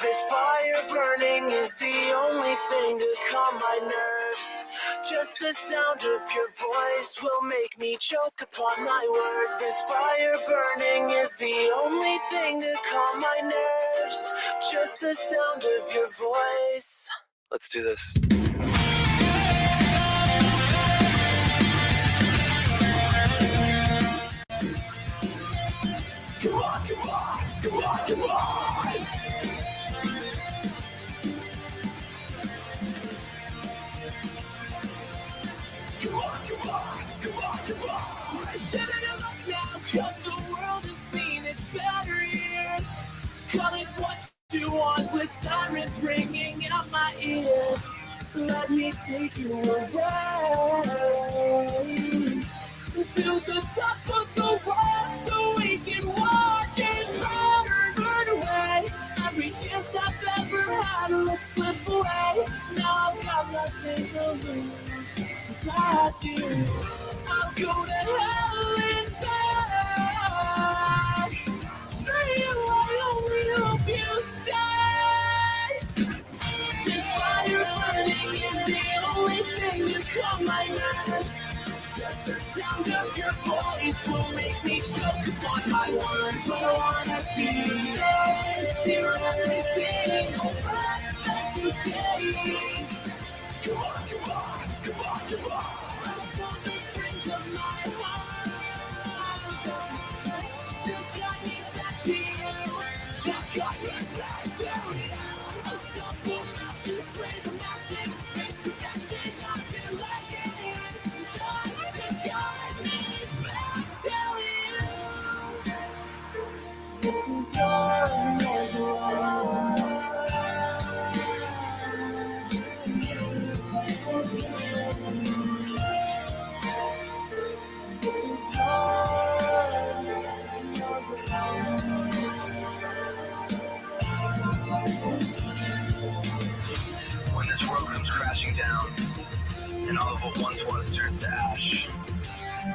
This fire burning is the only thing to calm my nerves. Just the sound of your voice will make me choke upon my words. This fire burning is the only thing to calm my nerves. Just the sound of your voice. Let's do this. Come on, come on, come on, come on. Come on, come on, come on, come on. I said it enough now, cause the world has seen its better years. Call it what you want with sirens ringing out my ears. Let me take you away to the top of the world so we can walk and burn away. Every chance I've ever had, let's slip away. Now I've got nothing to lose besides you. I'll go to hell and back. For you, I only hope you stay. This fire burning is the only thing to calm my nerves. Just the sound of your voice will make me choke upon my words. But I wanna see every single breath that you take. Come on, come on, come on, come on. I'll pull the strings of my heart to guide me back to you. To guide me back to you. A double mountain slave, a massive space protection I've been lacking. Just to guide me back to you. This is yours and yours alone. This is yours and yours alone. When this world comes crashing down and all of what once was turns to ash,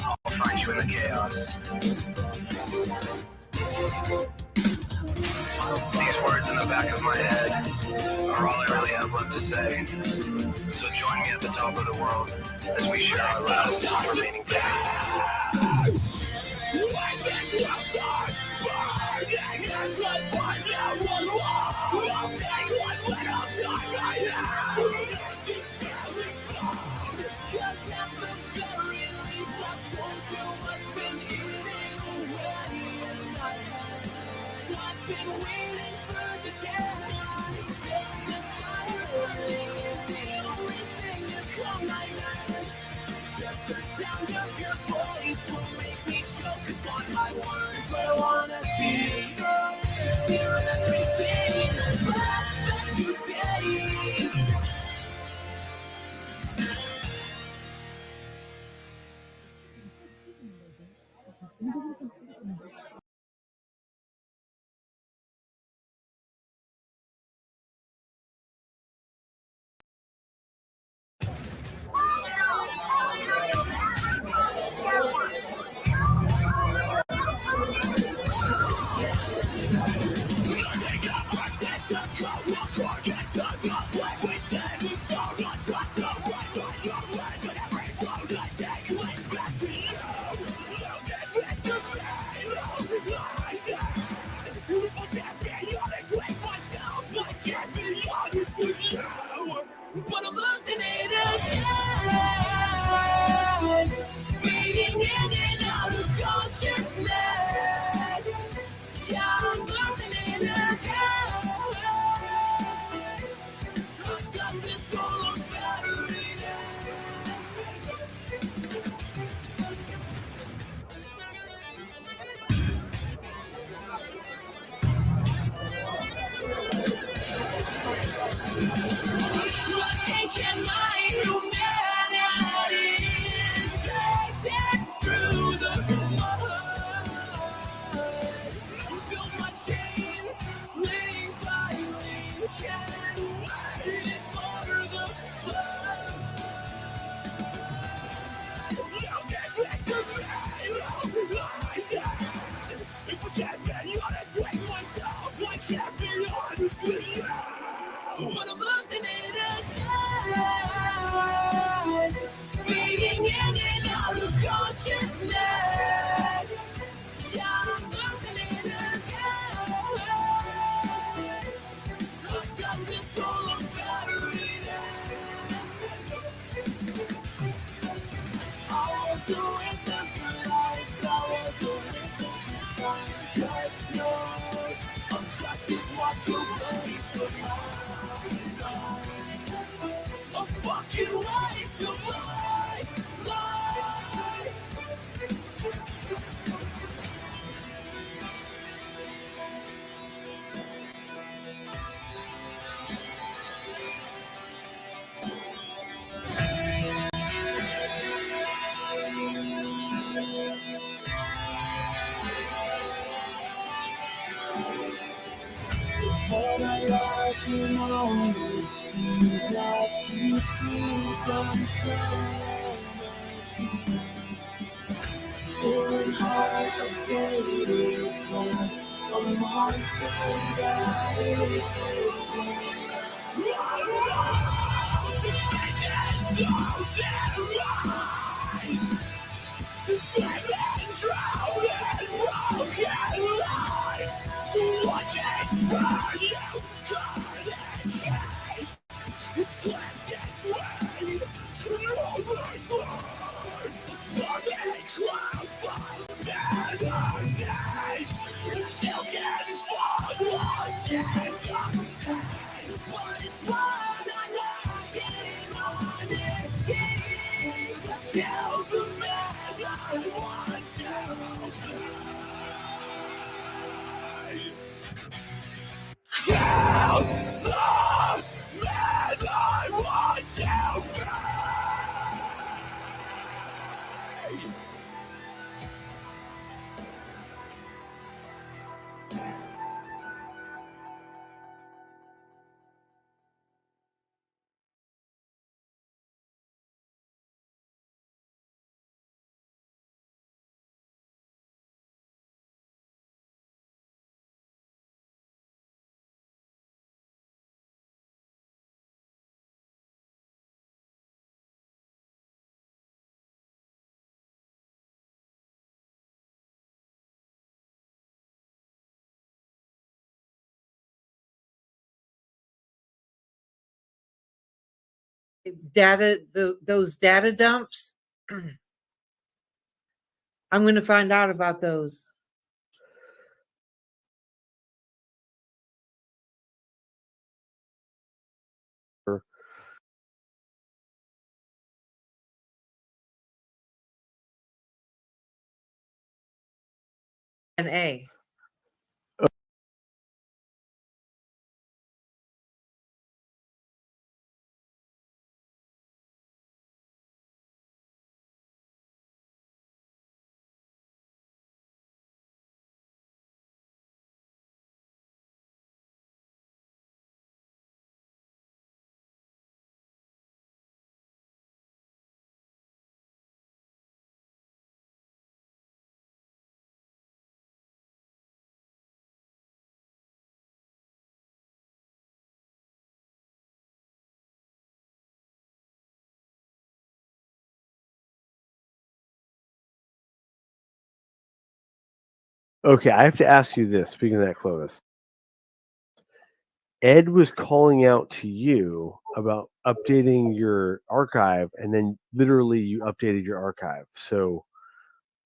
I'll find you in the chaos. These words in the back of my head are all I really have left to say. So join me at the top of the world as we share our last remaining day. When this world starts burning and I find out one more, I'll take one little time I have. This family's gone. Cause at the very least I told you what's been eating away in my head. I've been waiting for the chance to set this fire burning is the only thing to calm my nerves. Just the sound of your voice will make me choke upon my words. But I wanna see every single breath that you take. But I'm losing it again, fading in and out of consciousness. Yeah, I'm losing it again. I've got this all on battery now. Taking my humanity, injected through the blood. Built my chains, link by link, and waited for the flood. You can picture me, I died. If I can't be honest with myself, I can't be honest with you. fucking waste of life, life. It's what I like in honesty that keeps me from serenity. Stolen heart, a gated path, a monster that is broken. To swim and drown in broken lives. The waters burn you, God and chain. It's cleansed its way, clovers learn. The stormy cloud of better days. The silken fog lost in the haze. But it's what I lack in honesty. Let's kill the man I want to be. Kill the man I want to be. Those data dumps. I'm going to find out about those. An A. Okay, I have to ask you this. Speaking of that, Clovis, Ed was calling out to you about updating your archive, and then literally you updated your archive. So,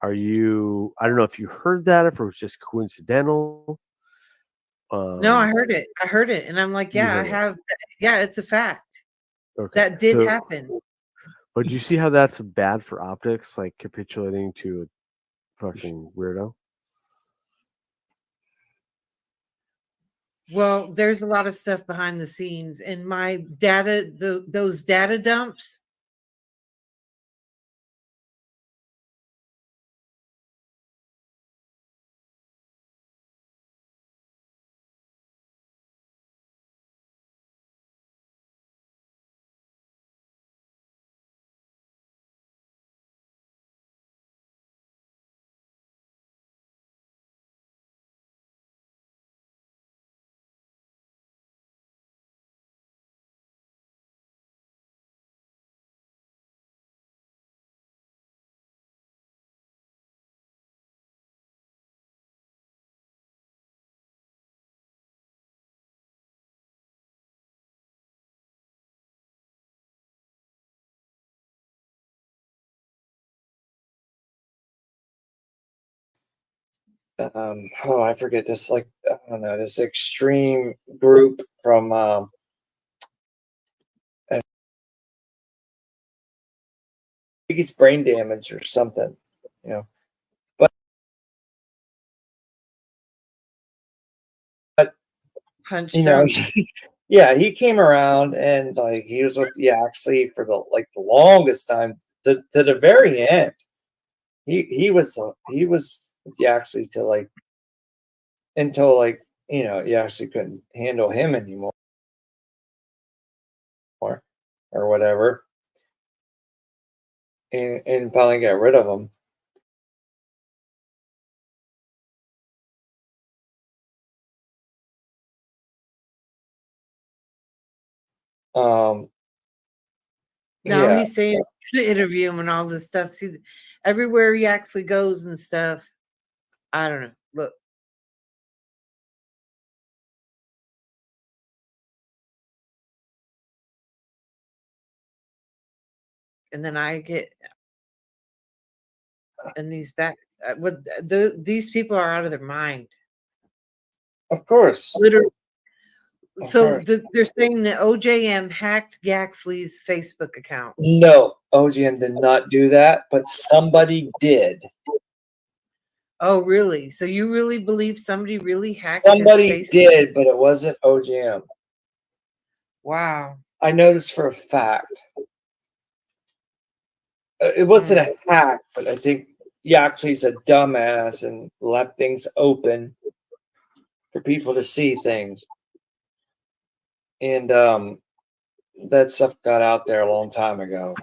are you? I don't know if you heard that, if it was just coincidental. No, I heard it. I heard it, and I'm like, yeah, I have. Yeah, it's a fact. Okay, that did happen. But do you see how that's bad for optics, like capitulating to a fucking weirdo? Well, there's a lot of stuff behind the scenes, and my data, those data dumps. I forget this, like, I don't know, this extreme group from he's brain damage or something, you know. But Punch you know, drunk. yeah, he came around and like he was with Yaxley for the longest time to the very end. He was with Yaxley to until Yaxley couldn't handle him anymore or whatever, and finally got rid of him. Um, Now yeah, he's saying to interview him and all this stuff. See, everywhere he actually goes and stuff. I don't know. Look. And then I get and these back these people are out of their mind. of course. Literally. Of So course. they're saying that OJM hacked Yaxley's Facebook account. No, OGM did not do that, but somebody did. Oh, really? So you really believe somebody really hacked Somebody his Facebook? did, but it wasn't OGM. Wow. I know this for a fact. It wasn't a hack, but I think Yaxley's a dumbass and left things open for people to see things. And that stuff got out there a long time ago.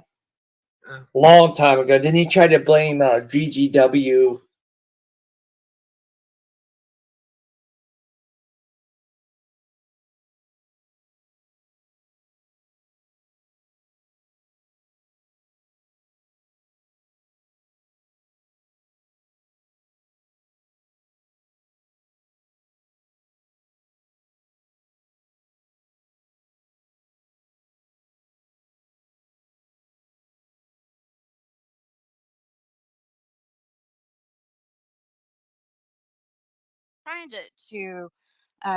Long time ago. Then he tried to blame GGW. Trying to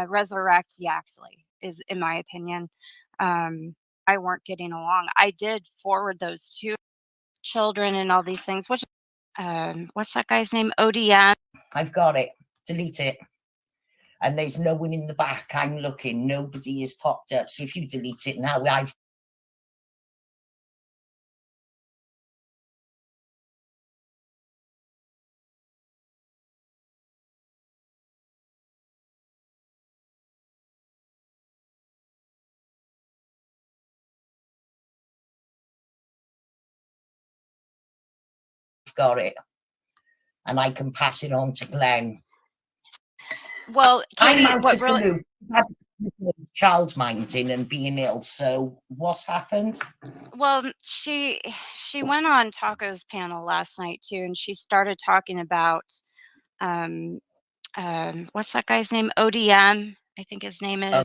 resurrect Yaxley is, in my opinion. I weren't getting along. I did forward those two children and all these things. What's that guy's name? ODM. I've got it. Delete it. And there's no one in the back. I'm looking. Nobody has popped up. So if you delete it now, I've got it. And I can pass it on to Glenn. Well, Katie, I'm out of the loop. Child minding and being ill. So what's happened? Well, she went on Taco's panel last night too, and she started talking about what's that guy's name? ODM, I think his name is.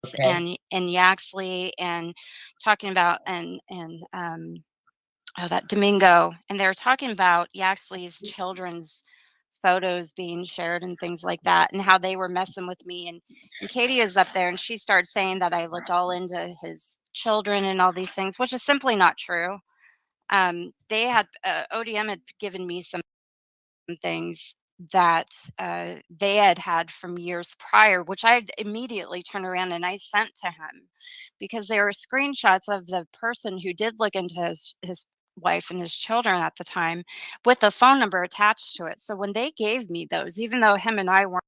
Okay. And Yaxley, and talking about that Domingo, and they were talking about Yaxley's children's photos being shared and things like that, and how they were messing with me. And Katie is up there, and she started saying that I looked all into his children and all these things, which is simply not true. They had ODM had given me some things that they had from years prior, which I immediately turned around and I sent to him, because there were screenshots of the person who did look into his wife and his children at the time, with a phone number attached to it. So when they gave me those, even though him and I weren't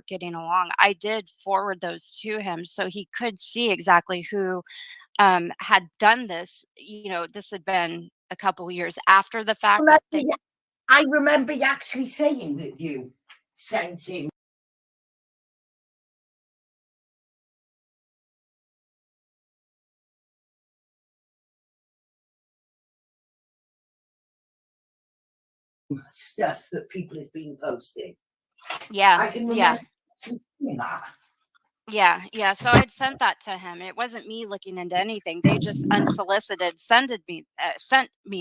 getting along, I did forward those to him so he could see exactly who had done this. This had been a couple years after the fact. I remember you actually saying that you sent him stuff that people have been posting. Yeah, I can remember seeing that. Yeah. So I'd sent that to him. It wasn't me looking into anything. They just unsolicited sent me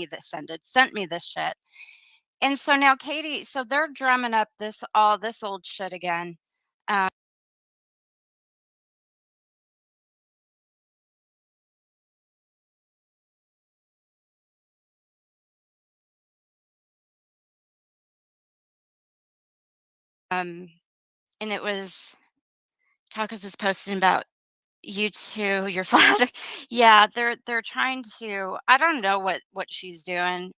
this shit. And so now Katie, so they're drumming up this old shit again. And it was Tacos is posting about you two, your father. Yeah, they're trying to. I don't know what she's doing.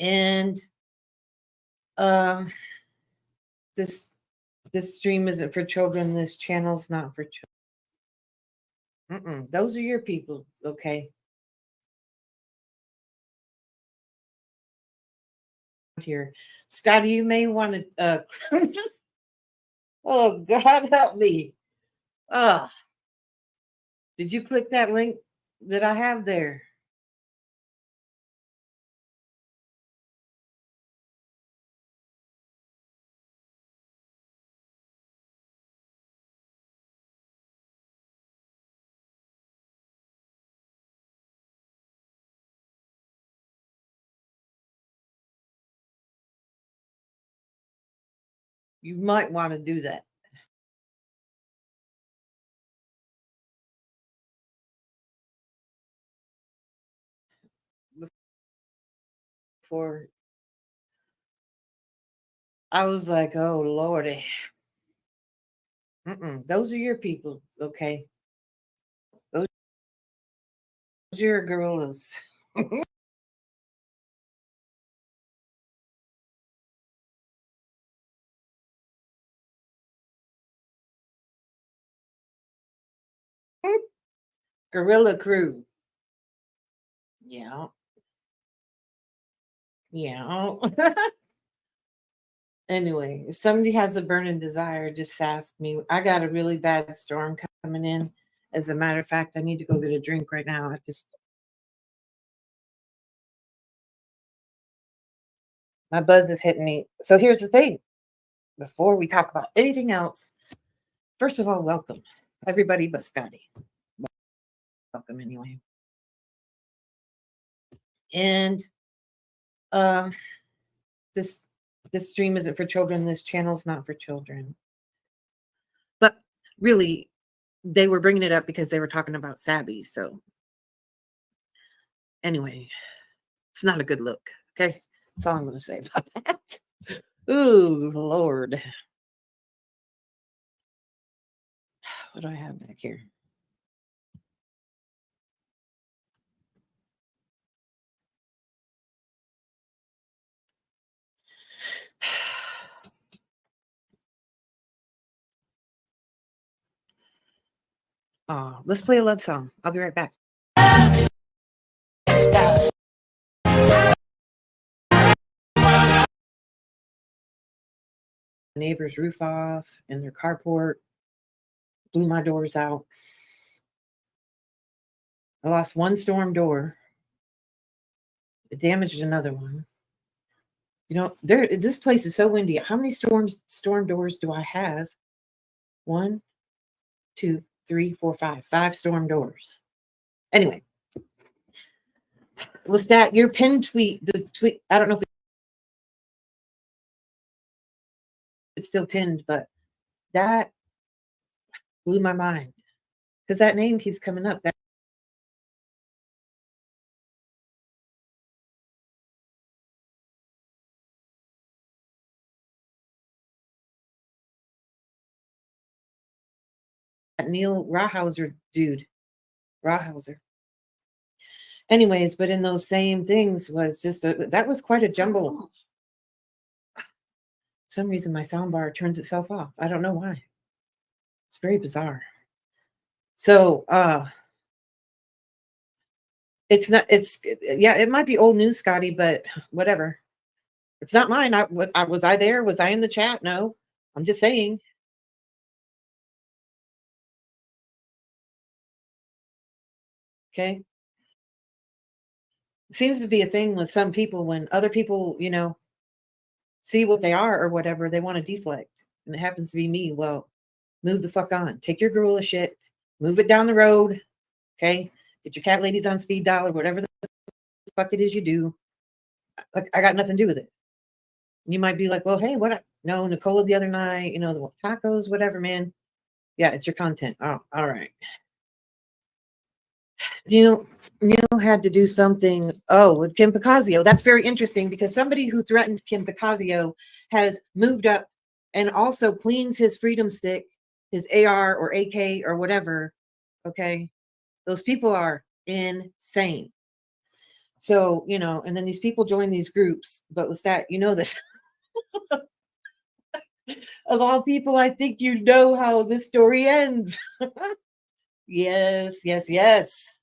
And um, this this stream isn't for children. This channel's not for children. Those are your people, okay? Here, Scotty, you may want to. Oh God, help me! Did you click that link that I have there? You might want to do that. Before I was like, oh Lordy. Those are your people, okay? Those your gorillas. Gorilla crew. Yeah. Yeah. Anyway, if somebody has a burning desire, just ask me. I got a really bad storm coming in. As a matter of fact, I need to go get a drink right now. My buzz is hitting me. So here's the thing. Before we talk about anything else, first of all, welcome everybody but Scotty. Welcome anyway. And um, this stream isn't for children. This channel's not for children. But really, they were bringing it up because they were talking about Sabby. So anyway, it's not a good look. Okay, that's all I'm going to say about that. Ooh, Lord. What do I have back here? Oh, let's play a love song. I'll be right back. Neighbor's roof off in their carport. Blew my doors out. I lost one storm door. It damaged another one. You know, this place is so windy. How many storm doors do I have? 1, 2, 3, 4, 5. 5 storm doors. Anyway, was that your pinned tweet? The tweet, I don't know if it's still pinned, but that blew my mind because that name keeps coming up. That Neil Rawhauser dude. Rawhauser. Anyways, but in those same things was just that was quite a jumble. For some reason my sound bar turns itself off. I don't know why. It's very bizarre. So it might be old news, Scotty, but whatever. It's not mine. Was I there? Was I in the chat? No. I'm just saying. Okay. It seems to be a thing with some people when other people, see what they are or whatever, they want to deflect. And it happens to be me. Well, move the fuck on. Take your gorilla shit, move it down the road. Okay. Get your cat ladies on speed dial or whatever the fuck it is you do. Like, I got nothing to do with it. You might be like, well, hey, what? No, Nicola the other night, the tacos, whatever, man. Yeah, it's your content. Oh, all right. Neil had to do something. Oh, with Kim Picasio. That's very interesting because somebody who threatened Kim Picasio has moved up and also cleans his freedom stick, his AR or AK or whatever. Okay. Those people are insane. So, and then these people join these groups, but Lestat, this. Of all people, I think you know how this story ends. Yes, yes, yes.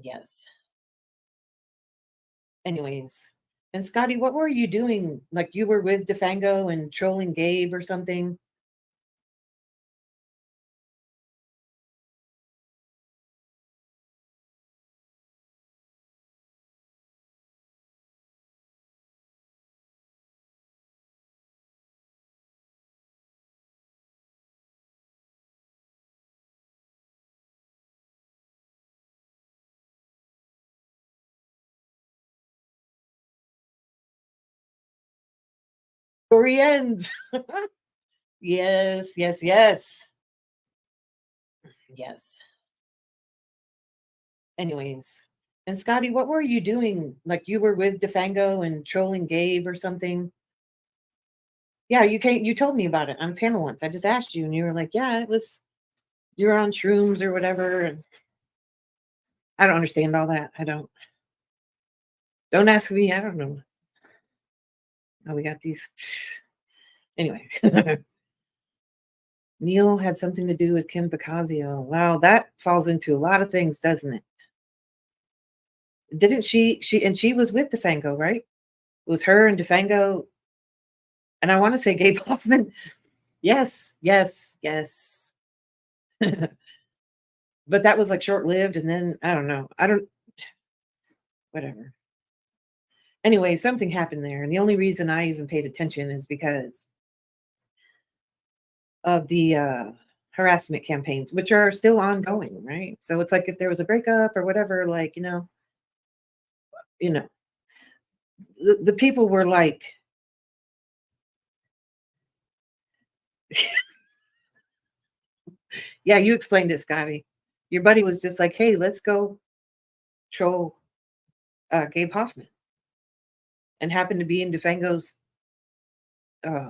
Yes. Anyways. And Scotty, what were you doing? Like you were with DeFango and trolling Gabe or something? Story ends. Yes, yes, yes. Yes. Anyways. And Scotty, what were you doing? Like you were with DeFango and trolling Gabe or something? Yeah, you told me about it on panel once. I just asked you and you were like, yeah, you were on shrooms or whatever. And I don't understand all that. I don't. Don't ask me. I don't know. Oh, we got these. Anyway. Neil had something to do with Kim Bacasio. Wow, that falls into a lot of things, doesn't it? Didn't she was with DeFango, right? It was her and DeFango. And I want to say Gabe Hoffman. Yes, yes, yes. But that was like short-lived, and then I don't know. Whatever. Anyway, something happened there, and the only reason I even paid attention is because of the harassment campaigns, which are still ongoing, right? So it's like if there was a breakup or whatever, like, you know, the people were like, yeah, you explained it, Scotty. Your buddy was just like, hey, let's go troll Gabe Hoffman, and happened to be in DeFango's uh,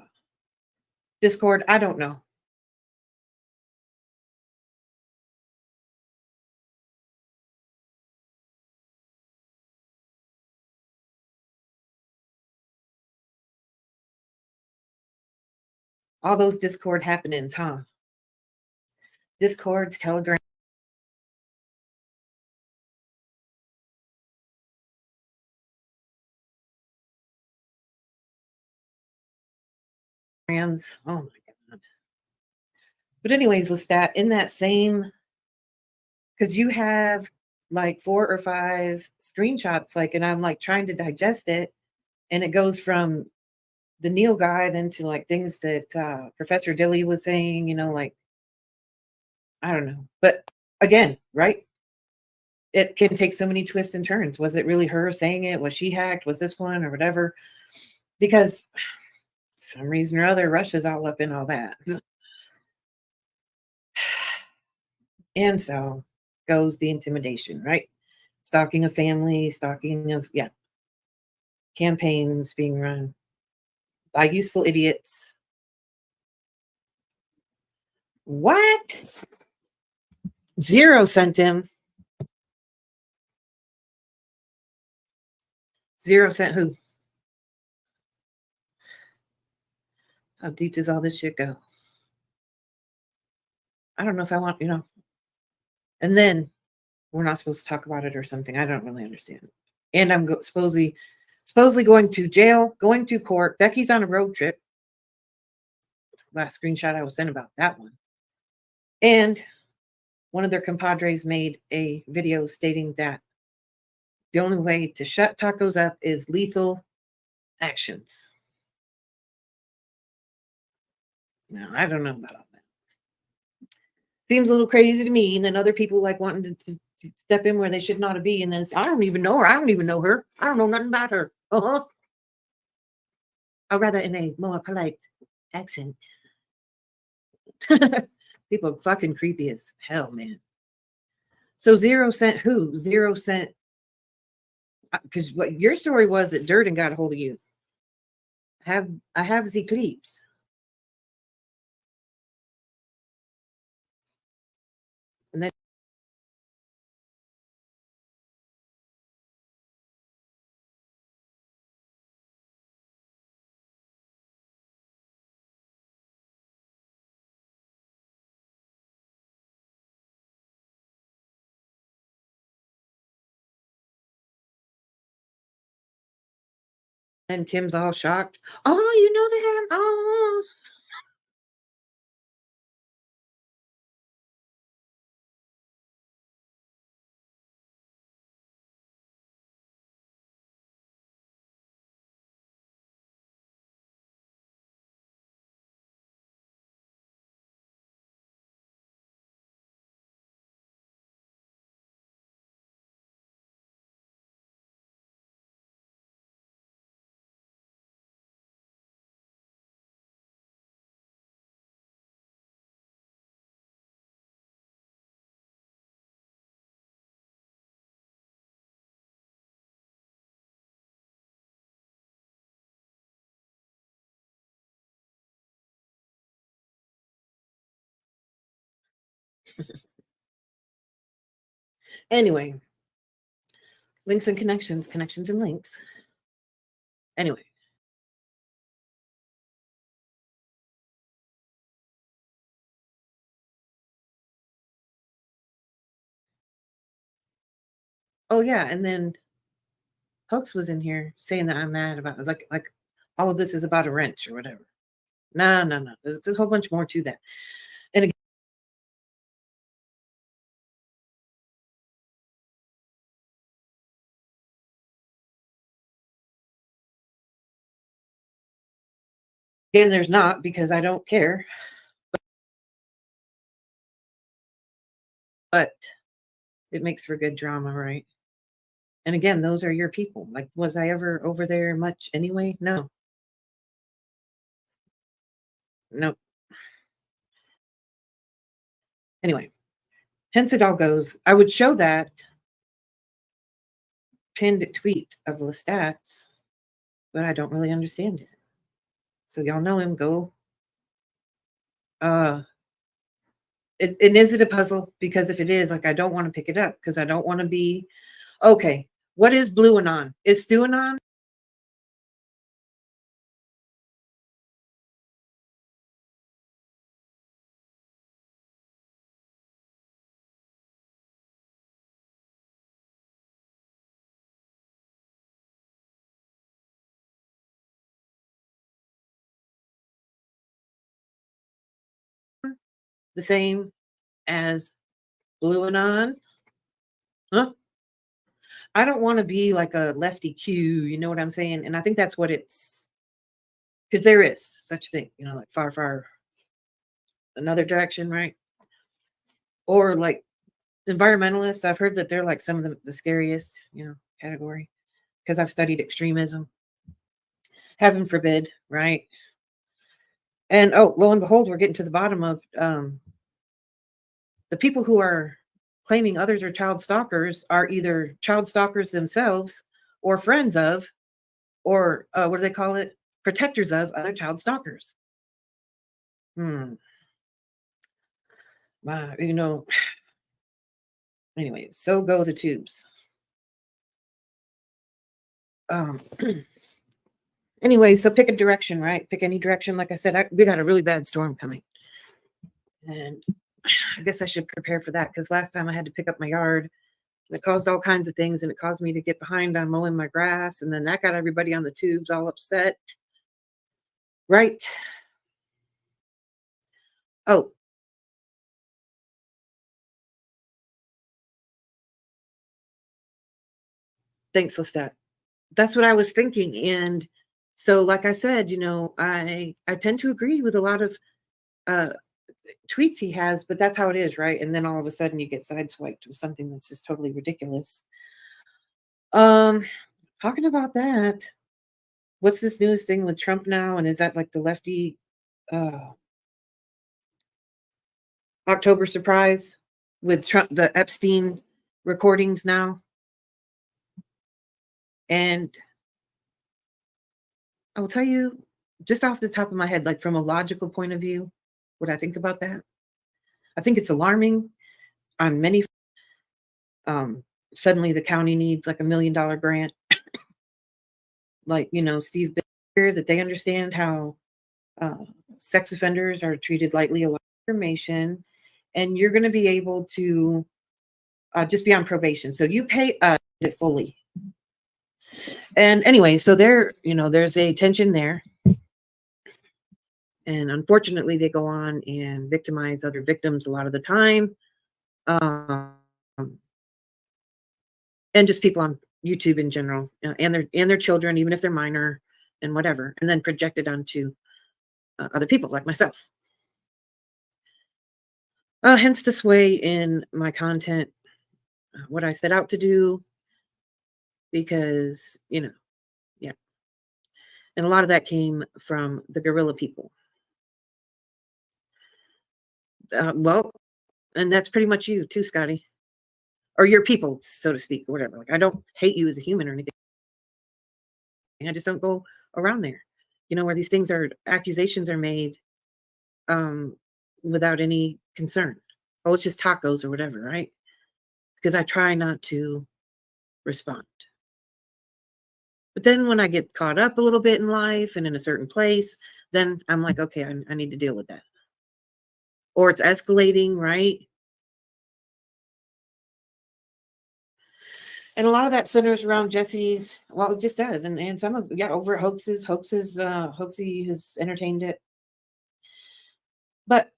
Discord. I don't know. All those Discord happenings, huh? Discords, Telegram. Oh my God. But anyways, Lestat, in that same, because you have like 4 or 5 screenshots, like, and I'm like trying to digest it, and it goes from the Neil guy then to like things that Professor Dilly was saying, like, I don't know. But again, right? It can take so many twists and turns. Was it really her saying it? Was she hacked? Was this one or whatever? Because some reason or other, Russia's all up in all that. And so goes the intimidation, right? Stalking of family, stalking of, campaigns being run by useful idiots. What? Zero sent him. Zero sent who? How deep does all this shit go? I don't know if I want, and then we're not supposed to talk about it or something. I don't really understand. And I'm supposedly going to jail, going to court. Becky's on a road trip. Last screenshot I was sent about that one. And one of their compadres made a video stating that the only way to shut tacos up is lethal actions. Now, I don't know about all that. Seems a little crazy to me. And then other people like wanting to step in where they should not be. And then say, I don't even know her. I don't even know her. I don't know nothing about her. Uh-huh. Or rather in a more polite accent. People are fucking creepy as hell, man. So Zero sent who? Zero sent, because what your story was that Durden got a hold of you. I have the clips. And then Kim's all shocked. Oh, you know that? Oh. Anyway, Links and connections, connections and links. Anyway. Oh yeah, and then Hoax was in here saying that I'm mad about like all of this is about a wrench or whatever. No. There's a whole bunch more to that. And again, there's not, because I don't care. But it makes for good drama, right? And again, those are your people. Like, was I ever over there much anyway? No. Nope. Anyway, hence it all goes. I would show that pinned tweet of Lestat's, but I don't really understand it. So y'all know him. Go. And is it a puzzle? Because if it is, like, I don't want to pick it up because I don't want to be okay. What is Blue Anon? Is Stu Anon? The same as Blue Anon? Huh? I don't want to be like a lefty Q, you know what I'm saying? And I think that's what it's, because there is such a thing, like far another direction, right? Or like environmentalists. I've heard that they're like some of the scariest, category, because I've studied extremism. Heaven forbid, right? And oh, lo and behold, we're getting to the bottom of the people who are claiming others are child stalkers are either child stalkers themselves or friends of, or what do they call it? Protectors of other child stalkers. Anyway, so go the tubes. Anyway, so pick a direction, right? Pick any direction. Like I said, we got a really bad storm coming. And I guess I should prepare for that, because last time I had to pick up my yard. And it caused all kinds of things, and it caused me to get behind on mowing my grass. And then that got everybody on the tubes all upset. Right. Oh. Thanks, Lestat. That's what I was thinking. And so, like I said, I tend to agree with a lot of tweets he has, but that's how it is, right? And then all of a sudden you get sideswiped with something that's just totally ridiculous. Talking about that, what's this newest thing with Trump now? And is that like the lefty October surprise with Trump, the Epstein recordings now? And I will tell you, just off the top of my head, like from a logical point of view, what I think about that. I think it's alarming on many. Suddenly the county needs like $1 million grant. Like, Steve Baker, that they understand how sex offenders are treated lightly, a lot of information, and you're going to be able to just be on probation. So you pay it fully. And anyway, so there's a tension there. And unfortunately, they go on and victimize other victims a lot of the time. And just people on YouTube in general, and their children, even if they're minor and whatever, and then project it onto other people like myself. Hence the sway in my content, what I set out to do, because, yeah. And a lot of that came from the guerrilla people. Well, and that's pretty much you too, Scotty. Or your people, so to speak, or whatever. Like, I don't hate you as a human or anything. I just don't go around there, where these accusations are made without any concern. Oh, it's just tacos or whatever, right? Because I try not to respond. But then when I get caught up a little bit in life and in a certain place, then I'm like, okay, I need to deal with that. Or it's escalating, right? And a lot of that centers around Jesse's, well, it just does. And some of, yeah, over at Hoaxy has entertained it. But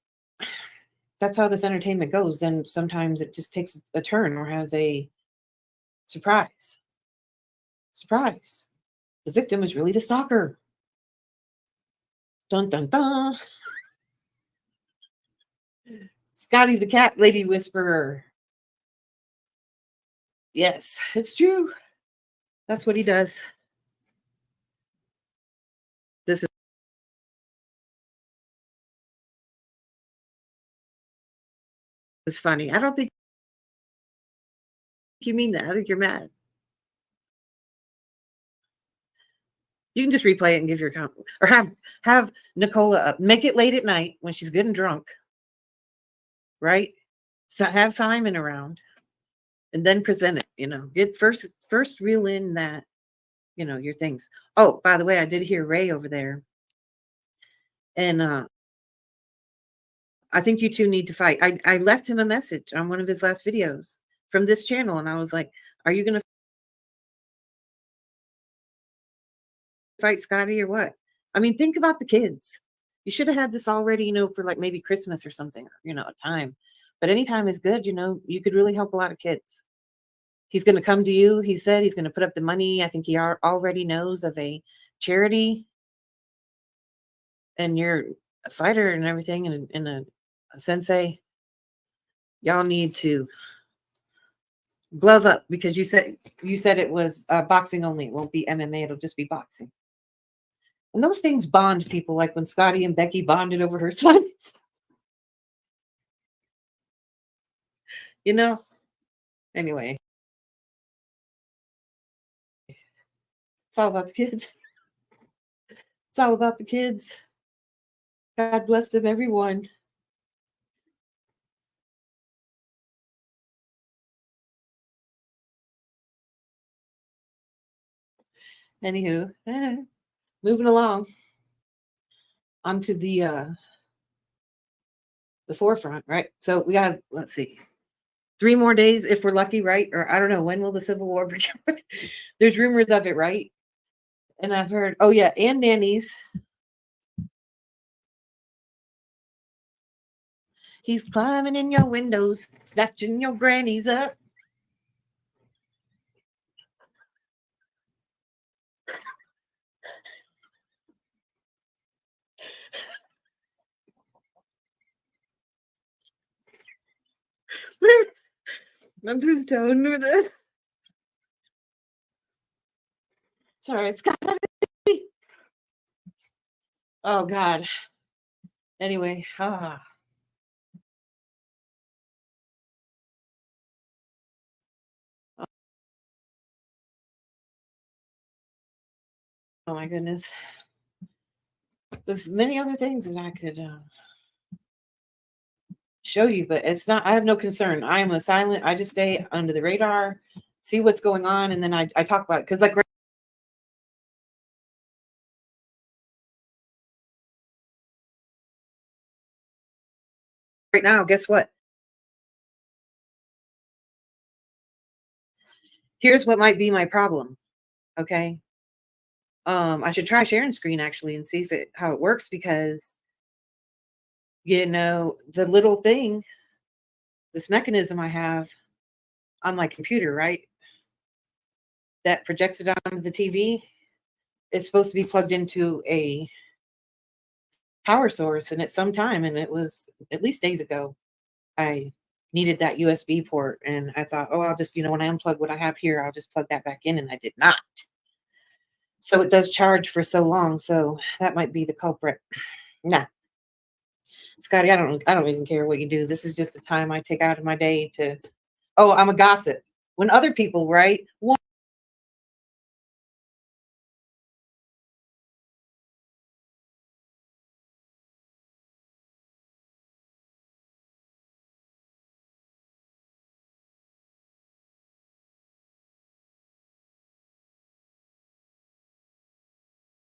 that's how this entertainment goes. Then sometimes it just takes a turn or has a surprise. Surprise. The victim is really the stalker. Dun dun dun. Scotty the cat lady whisperer. Yes, it's true. That's what he does. This is funny. I don't think you mean that. I think you're mad. You can just replay it and give your account, or have Nicola up. Make it late at night when she's good and drunk, right? So have Simon around, and then present it. Get first reel in that, your things. Oh, by the way, I did hear Ray over there, and I think you two need to fight. I left him a message on one of his last videos from this channel, and I was like, "Are you gonna fight Scotty or what?" I mean, think about the kids. You should have had this already, for like maybe Christmas or something, a time. But anytime is good, you could really help a lot of kids. He's going to come to you. He said he's going to put up the money. I think he already knows of a charity, and you're a fighter and everything, and a sensei. Y'all need to glove up, because you said it was boxing only. It won't be MMA. It'll just be boxing. And those things bond people, like when Scotty and Becky bonded over her son. Anyway, it's all about the kids. It's all about the kids. God bless them, everyone. Anywho, moving along onto the forefront, right? So we got, let's see, 3 more days if we're lucky, right? Or I don't know, when will the Civil War break out? There's rumors of it, right? And I've heard, oh yeah, and nannies. He's climbing in your windows, snatching your grannies up. I'm through the tone with it. Sorry, Scott. Oh God. Anyway, oh my goodness. There's many other things that I could show you, but it's not. I have no concern. I am a silent. I just stay under the radar, see what's going on, and then I talk about it, because like right now, guess what? Here's what might be my problem. Okay. I should try sharing screen actually and see how it works, because the little thing, this mechanism I have on my computer, right, that projects it onto the TV, is supposed to be plugged into a power source, and at some time, and it was at least days ago, I needed that USB port, and I thought, oh, I'll just, when I unplug what I have here, I'll just plug that back in, and I did not. So it does charge for so long, so that might be the culprit. Nah, Scotty, I don't even care what you do. This is just a time I take out of my day to, oh, I'm a gossip. When other people, right,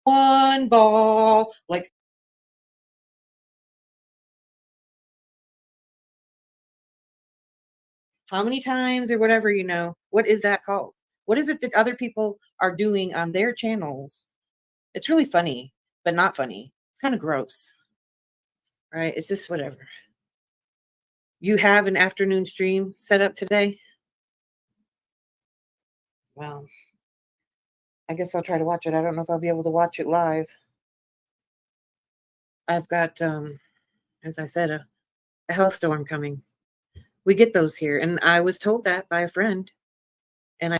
one ball, like how many times or whatever, what is that called? What is it that other people are doing on their channels? It's really funny, but not funny. It's kind of gross, right? It's just whatever. You have an afternoon stream set up today? Well, I guess I'll try to watch it. I don't know if I'll be able to watch it live. I've got, as I said, a hailstorm coming. We get those here, and I was told that by a friend, and I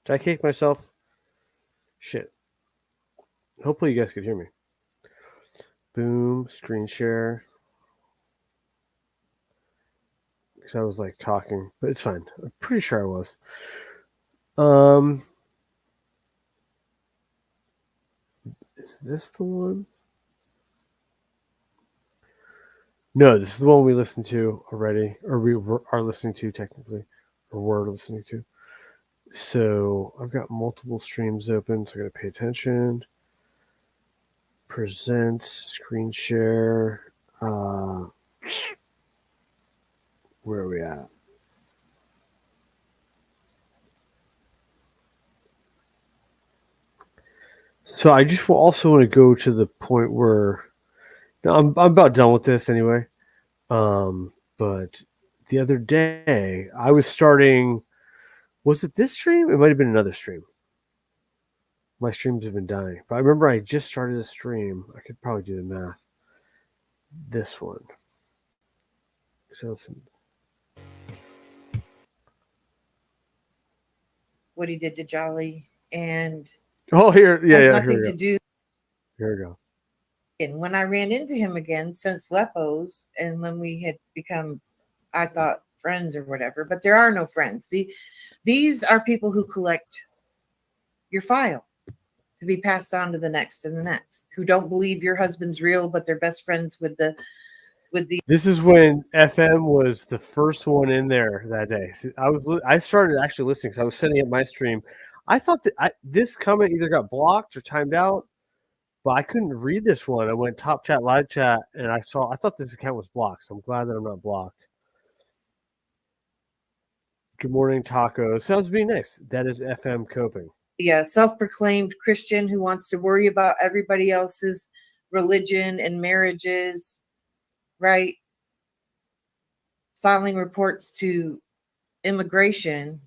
Did I kick myself? Shit. Hopefully you guys could hear me. Boom, screen share. Because I was like talking, but it's fine. I'm pretty sure I was. Is this the one? No, this is the one we listened to already, or we are listening to technically, or were listening to. So I've got multiple streams open, so I gotta pay attention. Present, screen share. Where are we at? So I just also want to go to the point where I'm about done with this anyway. But the other day I was starting. Was it this stream? It might have been another stream. My streams have been dying, but I remember I just started a stream. I could probably do the math. This one. So listen. what he did to Jolly, and Oh, here, yeah, has yeah. nothing Here to we go. do. Here we go. And when I ran into him again since Lepos, and when we had become, I thought, friends or whatever, but there are no friends. These are people who collect your file to be passed on to the next and the next, who don't believe your husband's real, but they're best friends with the. This is when FM was the first one in there that day. I started actually listening because I was setting up my stream. I thought that this comment either got blocked or timed out, but I couldn't read this one. I went top chat, live chat, and I thought this account was blocked. So I'm glad that I'm not blocked. Good morning, tacos. Sounds being nice. That is FM coping. Yeah, self-proclaimed Christian who wants to worry about everybody else's religion and marriages, right? Filing reports to immigration,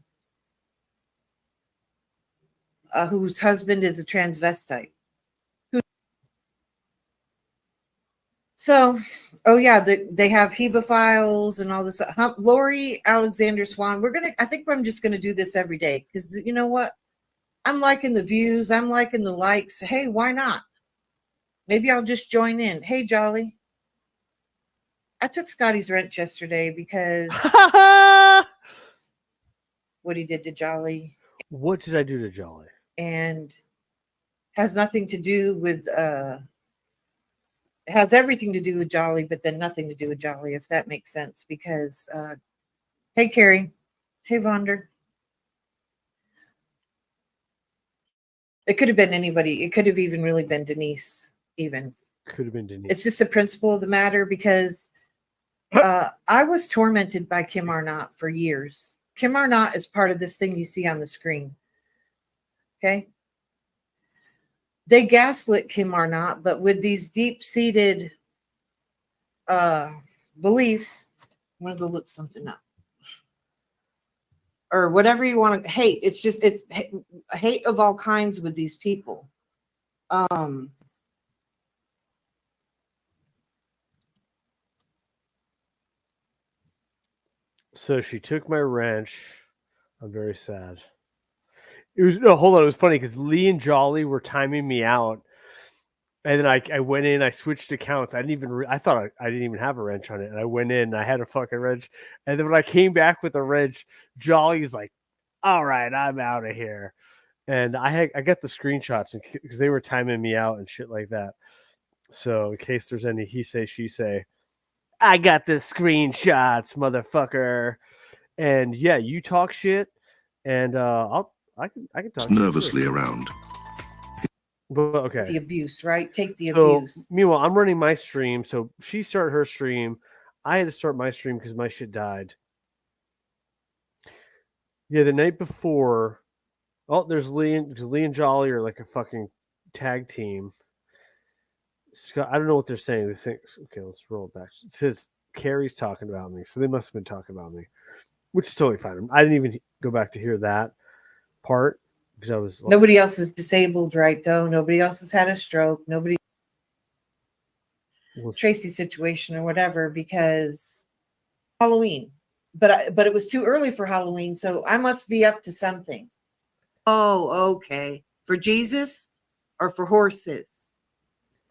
whose husband is a transvestite. So, oh yeah, they have HEBA files and all this. Lori Alexander Swan. I think I'm just gonna do this every day because you know what? I'm liking the views. I'm liking the likes. Hey, why not? Maybe I'll just join in. Hey, Jolly. I took Scotty's wrench yesterday because what he did to Jolly. What did I do to Jolly? And has nothing to do with has everything to do with Jolly, but then nothing to do with Jolly, if that makes sense. Because hey, Carrie. Hey, Vonder. It could have been anybody. It could have even really been Denise. Even could have been Denise. It's just the principle of the matter because I was tormented by Kim Arnott for years. Kim Arnott is part of this thing you see on the screen. Okay. They gaslit Kim Arnott, but with these deep-seated beliefs, I'm going to go look something up. or whatever you want to hate. It's just, it's hate of all kinds with these people. So she took my wrench. I'm very sad. It was no, hold on. It was funny because Lee and Jolly were timing me out, and then I went in. I switched accounts. I didn't even. I thought I didn't even have a wrench on it, and I went in. And I had a fucking wrench, and then when I came back with a wrench, Jolly's like, "All right, I'm out of here." And I got the screenshots because they were timing me out and shit like that. So in case there's any he say she say, I got the screenshots, motherfucker. And yeah, you talk shit, and I can talk nervously shit too. around. But okay. The abuse, right? Take the So abuse. meanwhile, I'm running my stream. So she started her stream. I had to start my stream because my shit died. Yeah, the night before. Oh, there's Lee and Jolly are like a fucking tag team. Scott, I don't know what they're saying. They think, okay, let's roll it back. It says Carrie's talking about me, so they must have been talking about me, which is totally fine. I didn't even go back to hear that part because I was Nobody else is disabled, right? Though nobody else has had a stroke. Nobody Tracy's situation or whatever because Halloween. But it was too early for Halloween, so I must be up to something. Oh, okay. For Jesus, or for horses,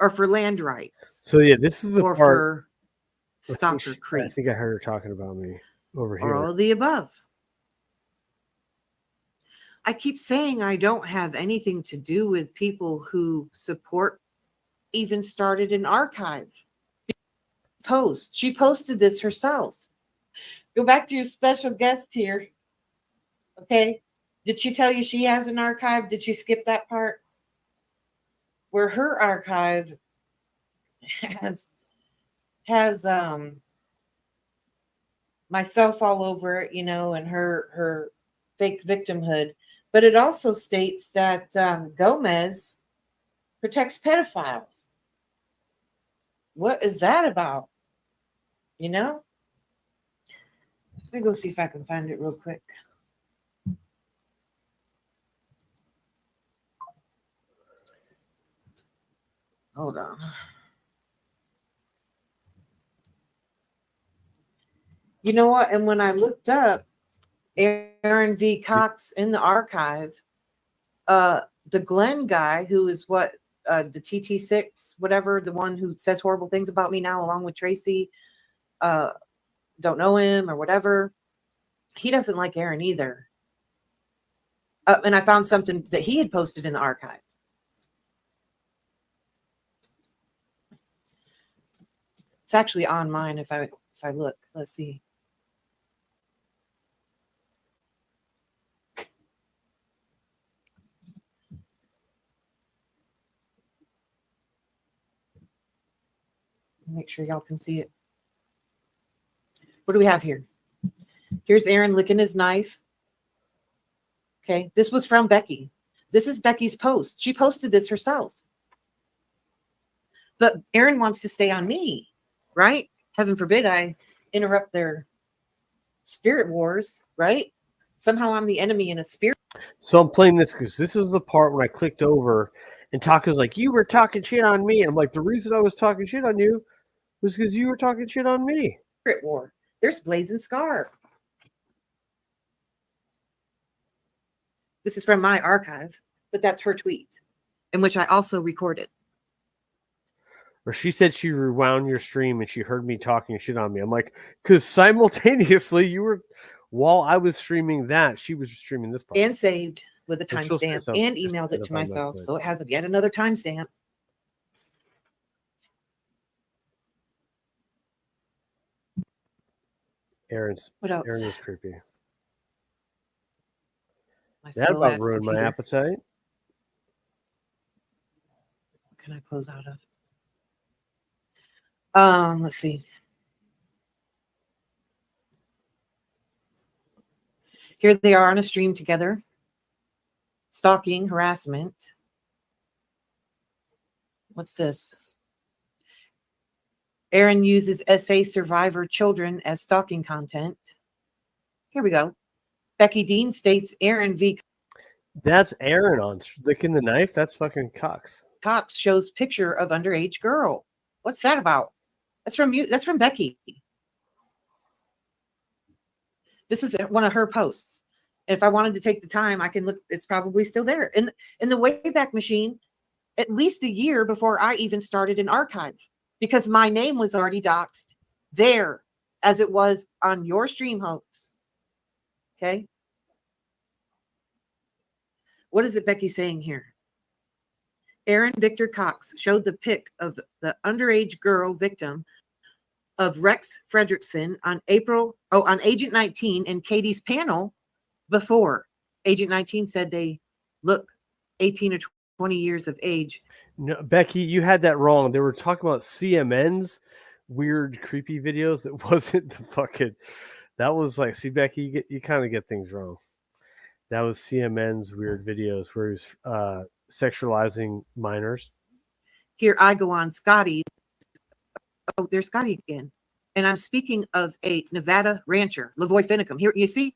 or for land rights. So yeah, this is the or part. For Stalker Creek. I think I heard her talking about me over here. Or all of the above. I keep saying I don't have anything to do with people who support. Even started an archive post. She posted this herself. Go back to your special guest here. Okay. Did she tell you she has an archive? Did she skip that part? Where her archive has myself all over it, and her fake victimhood. But it also states that Gomez protects pedophiles. What is that about? Let me go see if I can find it real quick. Hold on. You know what? And when I looked up Aaron V. Cox in the archive, the Glenn guy, who is the TT6, whatever, the one who says horrible things about me now, along with Tracy, don't know him or whatever. He doesn't like Aaron either. And I found something that he had posted in the archive. It's actually on mine if I look. Let's see. Make sure y'all can see it. What do we have here? Here's Aaron licking his knife. Okay, this was from Becky. This is Becky's post. She posted this herself. But Aaron wants to stay on me, right? Heaven forbid I interrupt their spirit wars, right? Somehow I'm the enemy in a spirit. So I'm playing this because this is the part when I clicked over and Taco's like, you were talking shit on me. And I'm like, the reason I was talking shit on you was because you were talking shit on me. Spirit war. There's Blazing Scar. This is from my archive, but that's her tweet, in which I also recorded. Or she said she rewound your stream and she heard me talking shit on me. I'm like, because simultaneously while I was streaming that, she was streaming this part. And saved with a timestamp and emailed it to myself. So it has yet another timestamp. What else? Aaron is creepy. That about ruined my appetite. What can I close out of? Let's see. Here they are on a stream together. Stalking, harassment. What's this? Aaron uses SA survivor children as stalking content. Here we go. Becky Dean states Aaron V. That's Aaron on licking the knife. That's fucking Cox. Cox shows picture of underage girl. What's that about? That's from you. That's from Becky. This is one of her posts. If I wanted to take the time, I can look. It's probably still there in the Wayback Machine. At least a year before I even started an archive, because my name was already doxed there as it was on your stream hosts. Okay. What is it Becky's saying here? Aaron Victor Cox showed the pic of the underage girl victim of Rex Fredrickson on Agent 19 and Katie's panel before. Agent 19 said they look 18 or 20 years of age. No, Becky, you had that wrong. They were talking about CMN's weird, creepy videos. That wasn't the fucking. That was like, see, Becky, you kind of get things wrong. That was CMN's weird videos where he was sexualizing minors. Here I go on Scotty. Oh, there's Scotty again. And I'm speaking of a Nevada rancher, Lavoy Finicum. Here, you see?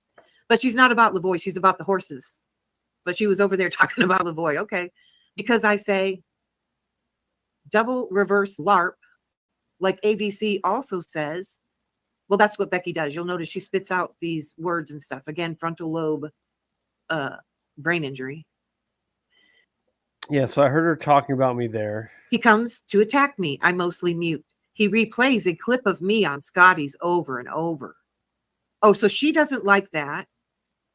But she's not about Lavoy. She's about the horses. But she was over there talking about Lavoy. Okay. Because I say double reverse LARP, like AVC also says. Well, that's what Becky does. You'll notice she spits out these words and stuff. Again, frontal lobe brain injury. Yeah, so I heard her talking about me there. He comes to attack me. I mostly mute. He replays a clip of me on Scotty's over and over. Oh, so she doesn't like that,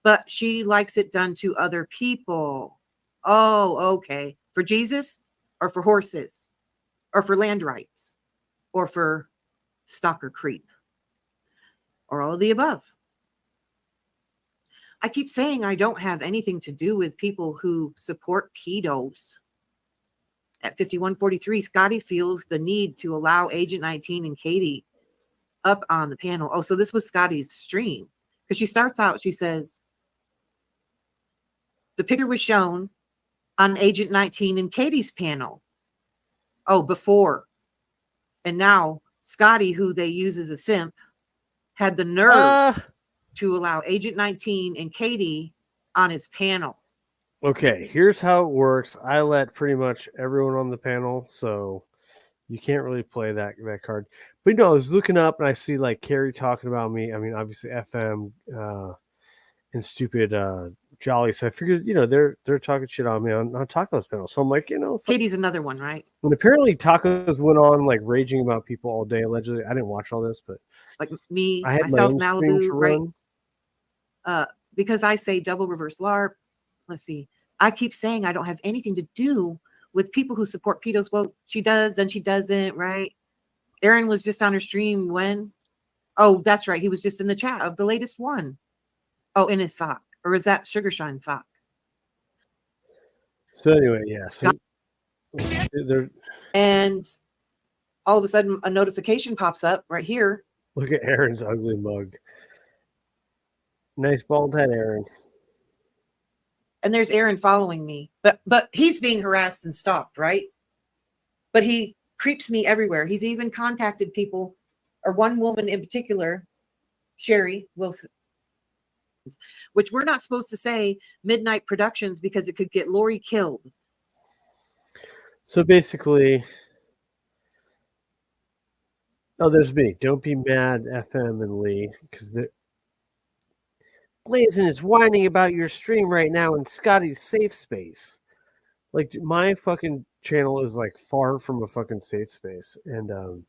but she likes it done to other people. Oh, okay. For Jesus or for horses or for land rights or for stalker creep or all of the above. I keep saying I don't have anything to do with people who support pedos. At 5143, Scotty feels the need to allow Agent 19 and Katie up on the panel. Oh, so this was Scotty's stream. Because she starts out, she says, the picture was shown on Agent 19 and Katie's panel. Oh, before. And now Scotty, who they use as a simp, had the nerve to allow Agent 19 and Katie on his panel. Okay, here's how it works. I let pretty much everyone on the panel, so you can't really play that card. But I was looking up and I see like Carrie talking about me. I mean, obviously FM and stupid Jolly. So I figured, they're talking shit on me on Taco's panel. So I'm like, Katie's another one, right? And apparently Tacos went on like raging about people all day. Allegedly, I didn't watch all this, but like me, I had myself, my own Malibu, right? Run. Because I say double reverse LARP. Let's see. I keep saying I don't have anything to do with people who support pedos. Well, she does, then she doesn't, right? Aaron was just on her stream when? Oh, that's right. He was just in the chat of the latest one. Oh, in his sock. Or is that Sugar Shine sock? So anyway, yeah. So and all of a sudden a notification pops up right here. Look at Aaron's ugly mug. Nice bald head, Aaron. And there's Aaron following me. But he's being harassed and stalked, right? But he creeps me everywhere. He's even contacted people, or one woman in particular, Sherry Wilson, which we're not supposed to say Midnight Productions because it could get Lori killed. So basically, there's me. Don't be mad, FM and Lee, because Blazin is whining about your stream right now in Scotty's safe space. Like, my fucking channel is like far from a fucking safe space, and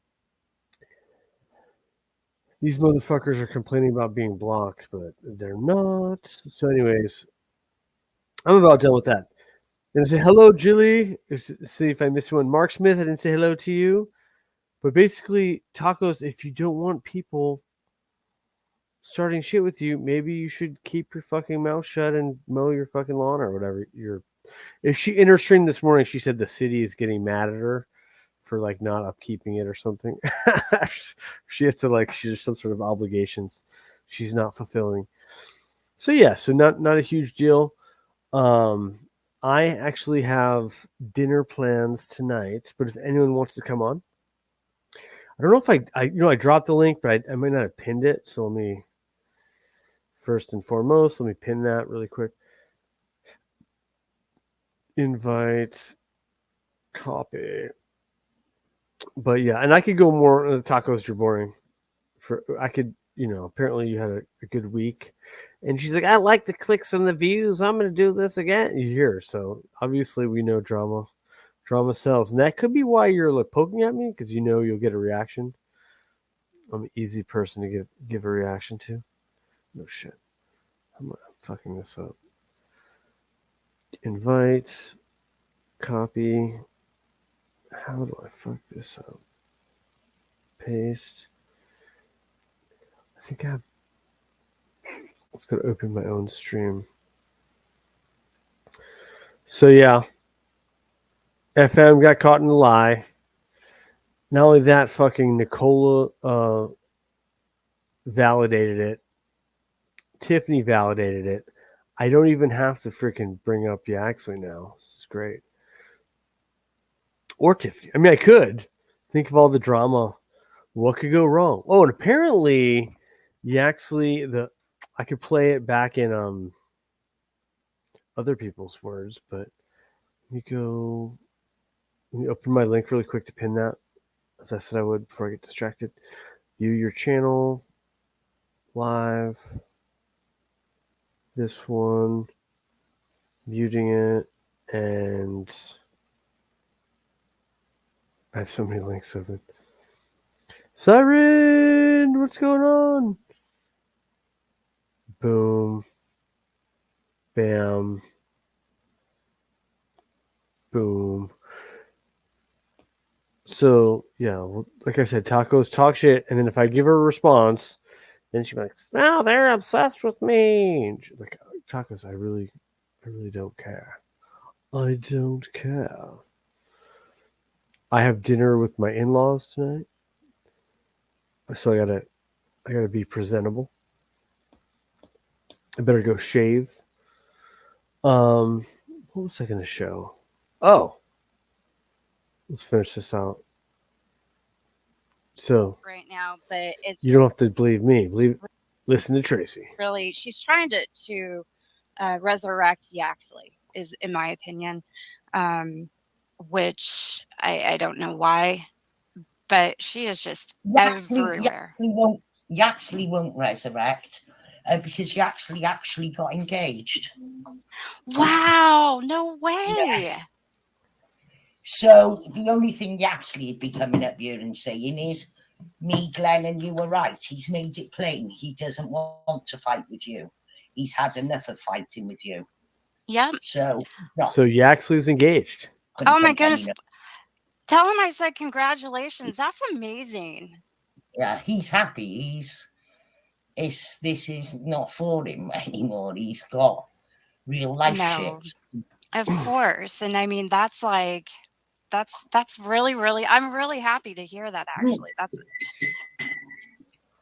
these motherfuckers are complaining about being blocked, but they're not. So, anyways, I'm about done with that. And say hello, Julie. See if I missed one. Mark Smith, I didn't say hello to you. But basically, Tacos, if you don't want people starting shit with you, maybe you should keep your fucking mouth shut and mow your fucking lawn or whatever. If she in her stream this morning, she said the city is getting mad at her for like not upkeeping it or something. She has to like, she's some sort of obligations she's not fulfilling. So yeah, so not a huge deal. I actually have dinner plans tonight, but if anyone wants to come on, I don't know if I dropped the link, but I might not have pinned it. So let me first and foremost. Let me pin that really quick. Invite, copy. But yeah, and I could go more tacos. You're boring. I could, apparently you had a good week. And she's like, I like the clicks and the views. I'm going to do this again. You hear? So obviously we know drama sells. And that could be why you're like poking at me, because you'll get a reaction. I'm an easy person to give a reaction to. No shit. I'm fucking this up. Invite, copy. How do I fuck this up? Paste. I think I've got to open my own stream. So yeah, FM got caught in a lie. Not only that, fucking Nicola validated it. Tiffany validated it. I don't even have to freaking bring up Yaxley now. This is great. Or Tiffany. I mean, I could. Think of all the drama. What could go wrong? Oh, and apparently Yaxley, I could play it back in other people's words, but let me open my link really quick to pin that, as I said I would before I get distracted. View your channel live. This one, muting it, and I have so many links open. Siren, what's going on? Boom. Bam. Boom. So, yeah, like I said, tacos talk shit, and then if I give her a response, then she'd be like, "No, they're obsessed with me." And she's like, tacos, I really don't care. I don't care. I have dinner with my in-laws tonight, so I gotta be presentable. I better go shave. What was I gonna show? Oh, let's finish this out. So right now, but it's you don't have to believe me. Listen to Tracy. really, she's trying to resurrect Yaxley, is in my opinion, which I don't know why, but she is just everywhere. Yaxley won't resurrect because Yaxley actually got engaged. Wow, no way. Yes. So the only thing Yaxley would be coming up here and saying is, me, Glenn, and you were right. He's made it plain. He doesn't want to fight with you. He's had enough of fighting with you. Yeah. So Yaxley's engaged. Oh my goodness. Tell him I said congratulations. That's amazing. Yeah, he's happy. This is not for him anymore. He's got real life shit. Of course. And I mean, that's really, really, I'm really happy to hear that, actually.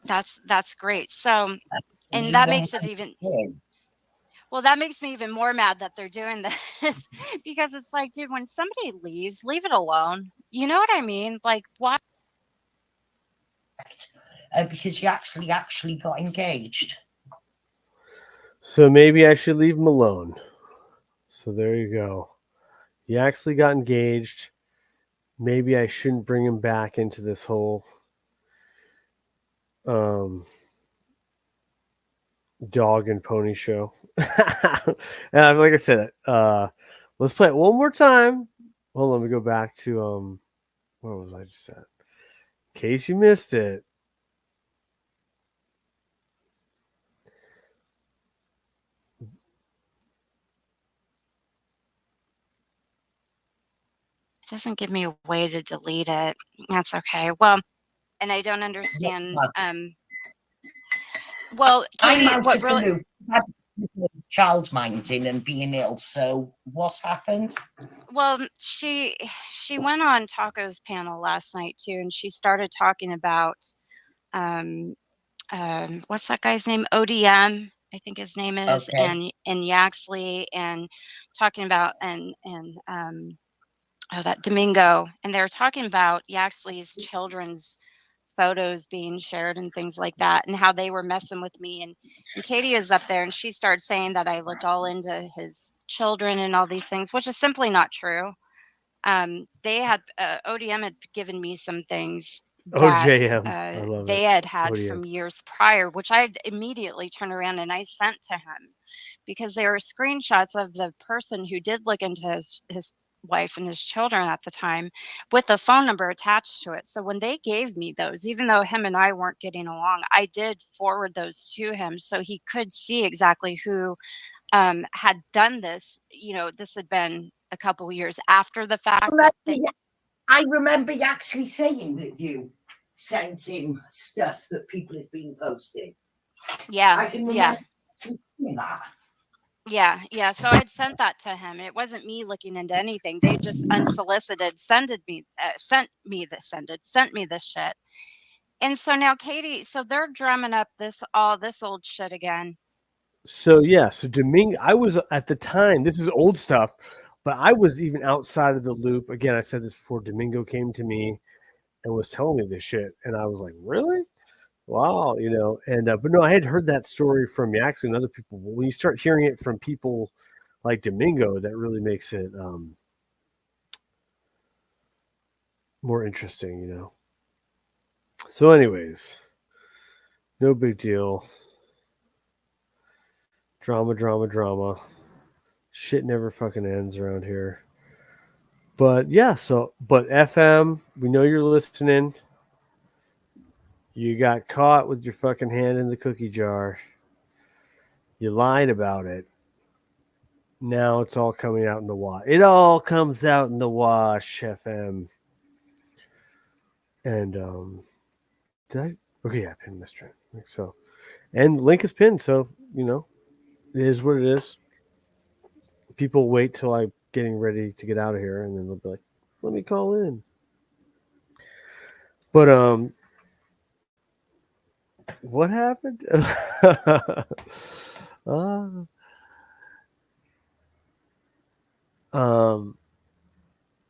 That's great. So, and that makes it even, well, that makes me even more mad that they're doing this because it's like, dude, when somebody leaves, leave it alone. You know what I mean? Like, why? Because you actually got engaged. So maybe I should leave him alone. So there you go. He actually got engaged. Maybe I shouldn't bring him back into this whole dog and pony show. And like I said, let's play it one more time. Hold on, let me go back to where was I just at? In case you missed it. It doesn't give me a way to delete it. That's okay. Well, and I don't understand. Well, Katie, I'm out of the loop. Child minding and being ill. So what's happened? Well, she went on Taco's panel last night too, and she started talking about what's that guy's name? ODM, I think his name is, Okay. and Yaxley, and talking about and that Domingo, and they were talking about Yaxley's children's photos being shared and things like that, and how they were messing with me. And Katie is up there, and she started saying that I looked all into his children and all these things, which is simply not true. They had ODM had given me some things that OJM. I love they it. had ODM. from years prior, which I immediately turned around and I sent to him because they were screenshots of the person who did look into his wife and his children at the time with a phone number attached to it. So when they gave me those, even though him and I weren't getting along, I did forward those to him so he could see exactly who had done this. This had been a couple years after the fact. I remember you actually saying that you sent him stuff that people have been posting. Yeah, I can remember yeah. saying that. Yeah. So I'd sent that to him. It wasn't me looking into anything. They just unsolicited sent me this shit. And so now Katie, so they're drumming up this old shit again. So yeah, so Domingo, I was at the time, this is old stuff, but I was even outside of the loop. Again, I said this before. Domingo came to me and was telling me this shit, and I was like, really? Wow, and but no, I had heard that story from Yaxley and other people. But when you start hearing it from people like Domingo, that really makes it more interesting, So, anyways, no big deal. Drama. Shit never fucking ends around here. But yeah, but FM, we know you're listening. You got caught with your fucking hand in the cookie jar. You lied about it. Now it's all coming out in the wash. It all comes out in the wash, FM. And did I? Okay, yeah, pin this trend. I think so. And link is pinned, so it is what it is. People wait till I'm getting ready to get out of here, and then they'll be like, "Let me call in." But what happened?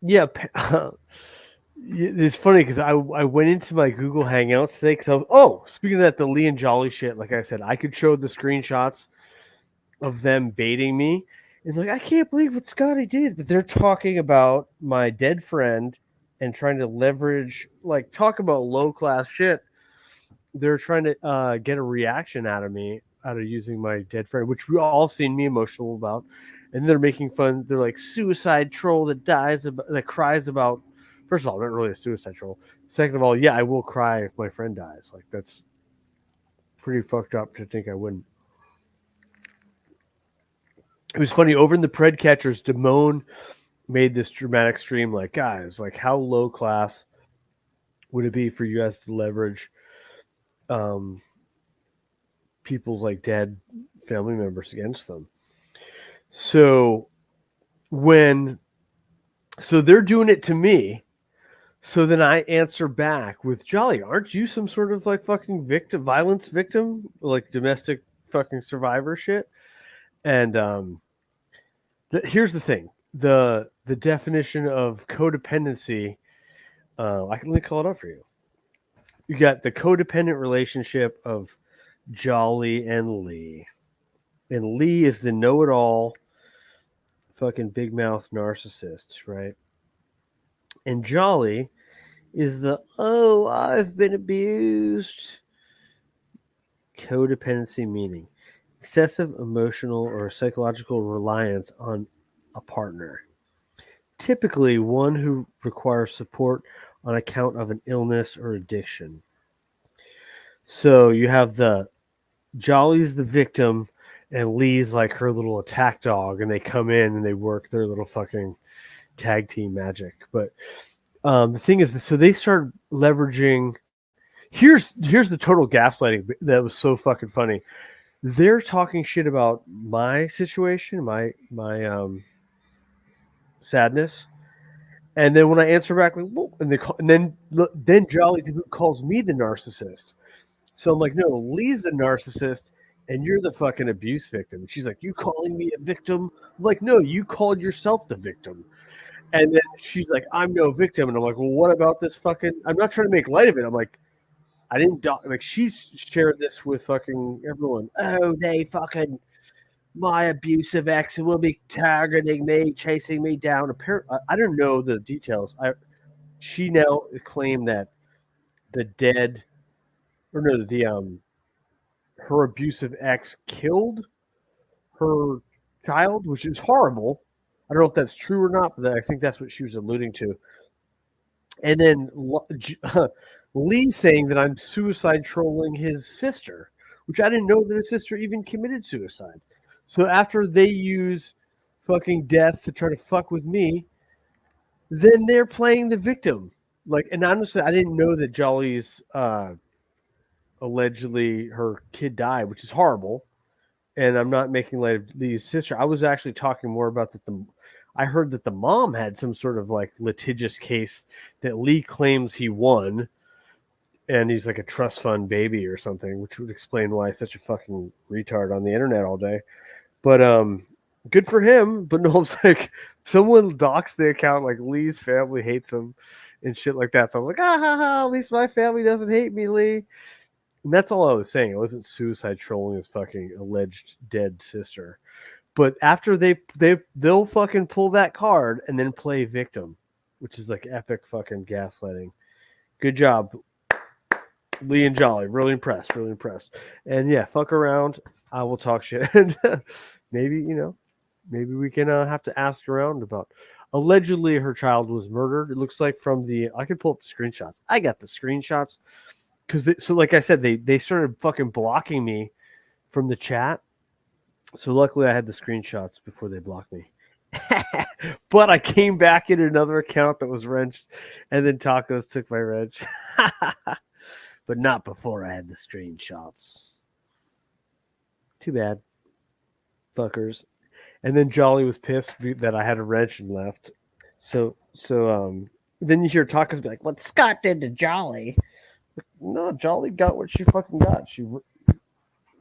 Yeah. It's funny because I went into my Google Hangouts today because speaking of that, the Lee and Jolly shit, like I said, I could show the screenshots of them baiting me. It's like, I can't believe what Scotty did, but they're talking about my dead friend and trying to leverage, like, talk about low class shit. They're trying to get a reaction out of me out of using my dead friend, which we all seen me emotional about. And they're making fun. They're like, suicide troll that cries about. First of all, I'm not really a suicide troll. Second of all, yeah, I will cry if my friend dies. Like, that's pretty fucked up to think I wouldn't. It was funny, over in the Pred Catchers, Damone made this dramatic stream like, guys, like, how low class would it be for you guys to leverage people's like dead family members against them? So they're doing it to me. So then I answer back with, Jolly, aren't you some sort of like fucking violence victim, like domestic fucking survivor shit? And here's the thing: the definition of codependency. Let me call it up for you. You got the codependent relationship of Jolly and Lee, and Lee is the know-it-all, fucking big mouth narcissist, right? And Jolly is the, I've been abused. Codependency meaning excessive emotional or psychological reliance on a partner, typically one who requires support on account of an illness or addiction. So you have the Jolly's the victim, and Lee's like her little attack dog, and they come in and they work their little fucking tag team magic. But the thing is, so they start leveraging. Here's the total gaslighting that was so fucking funny. They're talking shit about my situation, my sadness, and then when I answer back, like, whoa, and then Jolly calls me the narcissist. So I'm like, no, Lee's the narcissist, and you're the fucking abuse victim. She's like, you calling me a victim? I'm like, no, you called yourself the victim. And then she's like, I'm no victim. And I'm like, well, what about this fucking, I'm not trying to make light of it. I'm like, I didn't like she's shared this with fucking everyone. Oh, they fucking my abusive ex will be targeting me, chasing me down. Apparently, I don't know the details. She now claimed that the dead or no the her abusive ex killed her child, which is horrible. I don't know if that's true or not, but I think that's what she was alluding to. And then Lee saying that I'm suicide trolling his sister, which I didn't know that his sister even committed suicide. So after they use fucking death to try to fuck with me, then they're playing the victim. Like, and honestly, I didn't know that Jolly's allegedly her kid died, which is horrible. And I'm not making light of Lee's sister. I was actually talking more about that. I heard that the mom had some sort of like litigious case that Lee claims he won, and he's like a trust fund baby or something, which would explain why he's such a fucking retard on the internet all day. But good for him. But no, it's like someone doxed the account, like Lee's family hates him and shit like that. So I was like, ah ha ha, at least my family doesn't hate me, Lee. And that's all I was saying. It wasn't suicide trolling his fucking alleged dead sister. But after they'll fucking pull that card and then play victim, which is like epic fucking gaslighting. Good job, Lee and Jolly. Really impressed. Really impressed. And yeah, fuck around. I will talk shit. And maybe maybe we can have to ask around about. Allegedly, her child was murdered. It looks like from the. I can pull up the screenshots. I got the screenshots. So like I said, they started fucking blocking me from the chat. So luckily I had the screenshots before they blocked me. But I came back in another account that was wrenched, and then Tacos took my wrench. But not before I had the screenshots. Too bad. Fuckers. And then Jolly was pissed that I had a wrench and left. So then you hear Tacos be like, what Scott did to Jolly? No, Jolly got what she fucking got. You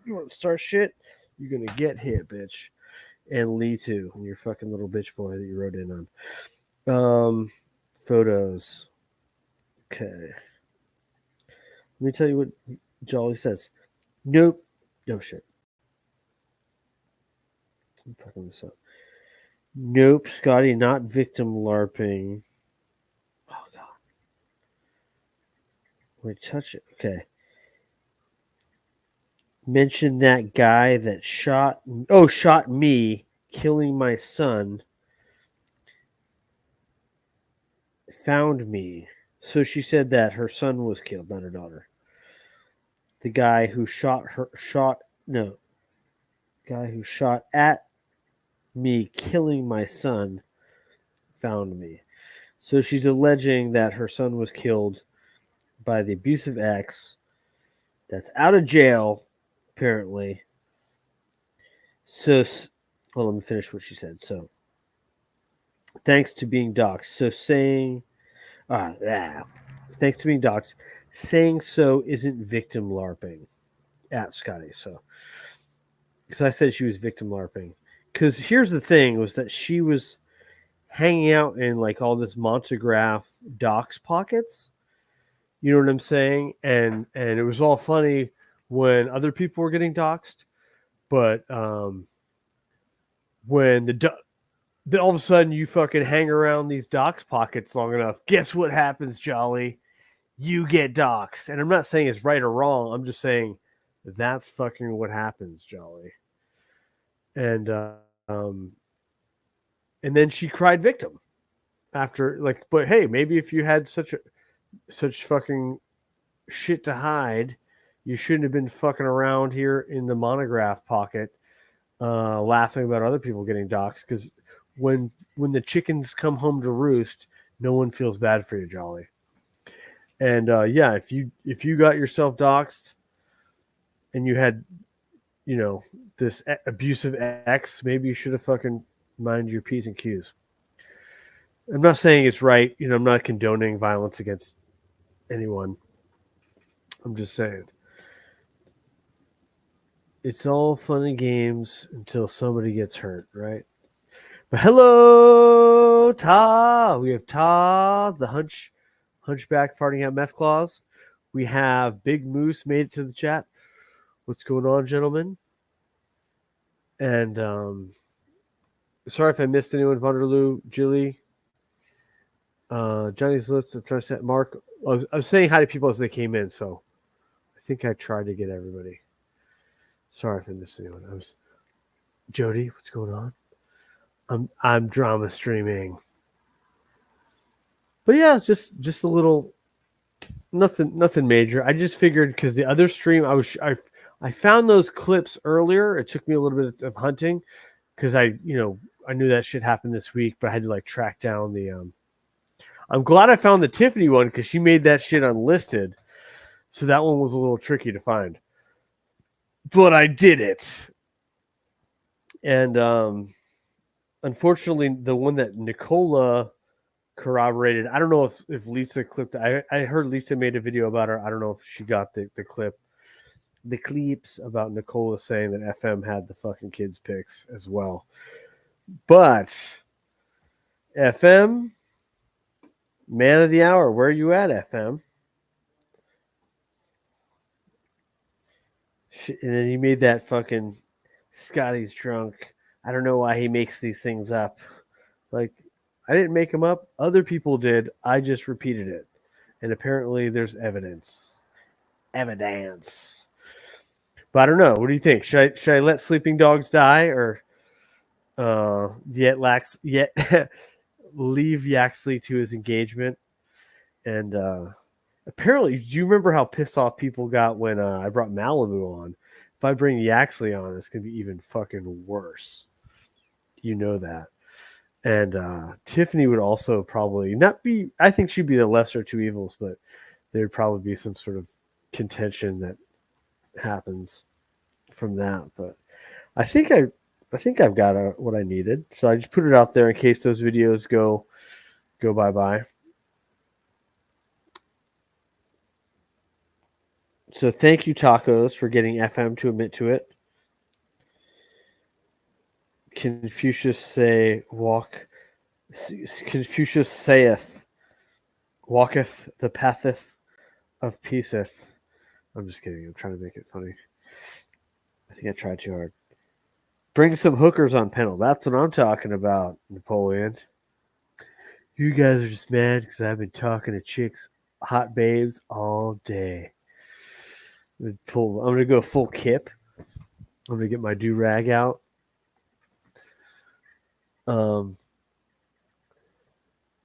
want to start shit? You're gonna get hit, bitch. And Lee too, and your fucking little bitch boy that you wrote in on. Photos. Okay. Let me tell you what Jolly says. Nope. No shit. I'm fucking this up. Nope, Scotty, not victim LARPing. Oh god. Wait, touch it. Okay. Mentioned that guy that shot me, killing my son. Found me. So she said that her son was killed, not her daughter. The guy who shot at me, killing my son, found me. So she's alleging that her son was killed by the abusive ex that's out of jail, apparently. So, well, let me finish what she said. So, thanks to being doxxed. So saying, thanks to being doxxed, saying so isn't victim LARPing at Scotty. So, because I said she was victim LARPing. Because here's the thing: was that she was hanging out in like all this Montegraph dox pockets. You know what I'm saying? And it was all funny when other people were getting doxxed, but when then all of a sudden you fucking hang around these dox pockets long enough, guess what happens, Jolly? You get doxxed. And I'm not saying it's right or wrong. I'm just saying that's fucking what happens, Jolly. And then she cried victim after, like, but hey, maybe if you had such fucking shit to hide, you shouldn't have been fucking around here in the monograph pocket, laughing about other people getting doxxed. Because when the chickens come home to roost, no one feels bad for you, Jolly. And yeah, if you got yourself doxxed and you had, this abusive ex, maybe you should have fucking mind your P's and Q's. I'm not saying it's right. I'm not condoning violence against anyone. I'm just saying. It's all fun and games until somebody gets hurt, right? But hello, Ta. We have Ta, the hunchback farting out meth claws. We have Big Moose made it to the chat. What's going on, gentlemen? And sorry if I missed anyone. Vonderloo, Jilly, Johnny's list. I'm trying to set Mark. I was saying hi to people as they came in, so I think I tried to get everybody. Sorry if I missed anyone. Jody, what's going on? I'm drama streaming. But yeah, it's just a little nothing major. I just figured because the other stream I found those clips earlier. It took me a little bit of hunting because I knew that shit happened this week, but I had to like track down the I'm glad I found the Tiffany one because she made that shit unlisted. So that one was a little tricky to find. But I did it. And unfortunately, the one that Nicola corroborated, I don't know if Lisa clipped it. I heard Lisa made a video about her. I don't know if she got the clips about Nicola saying that FM had the fucking kids' pics as well. But FM, man of the hour, where are you at, FM? And then he made that fucking Scotty's drunk. I don't know why he makes these things up. Like, I didn't make them up. Other people did. I just repeated it. And apparently there's evidence. Evidence. But I don't know. What do you think? Should I let sleeping dogs die or yet leave Yaxley to his engagement? And apparently, do you remember how pissed off people got when I brought Malibu on? If I bring Yaxley on, it's going to be even fucking worse. You know that. And Tiffany would also probably not be, I think she'd be the lesser of two evils, but there'd probably be some sort of contention that happens from that. But I think I've got what I needed. So I just put it out there in case those videos go bye-bye. So thank you, Tacos, for getting FM to admit to it. Confucius saith, walketh the patheth of peaceth. I'm just kidding. I'm trying to make it funny. I think I tried too hard. Bring some hookers on panel. That's what I'm talking about, Napoleon. You guys are just mad because I've been talking to chicks, hot babes, all day. I'm going to go full Kip. I'm going to get my do-rag out.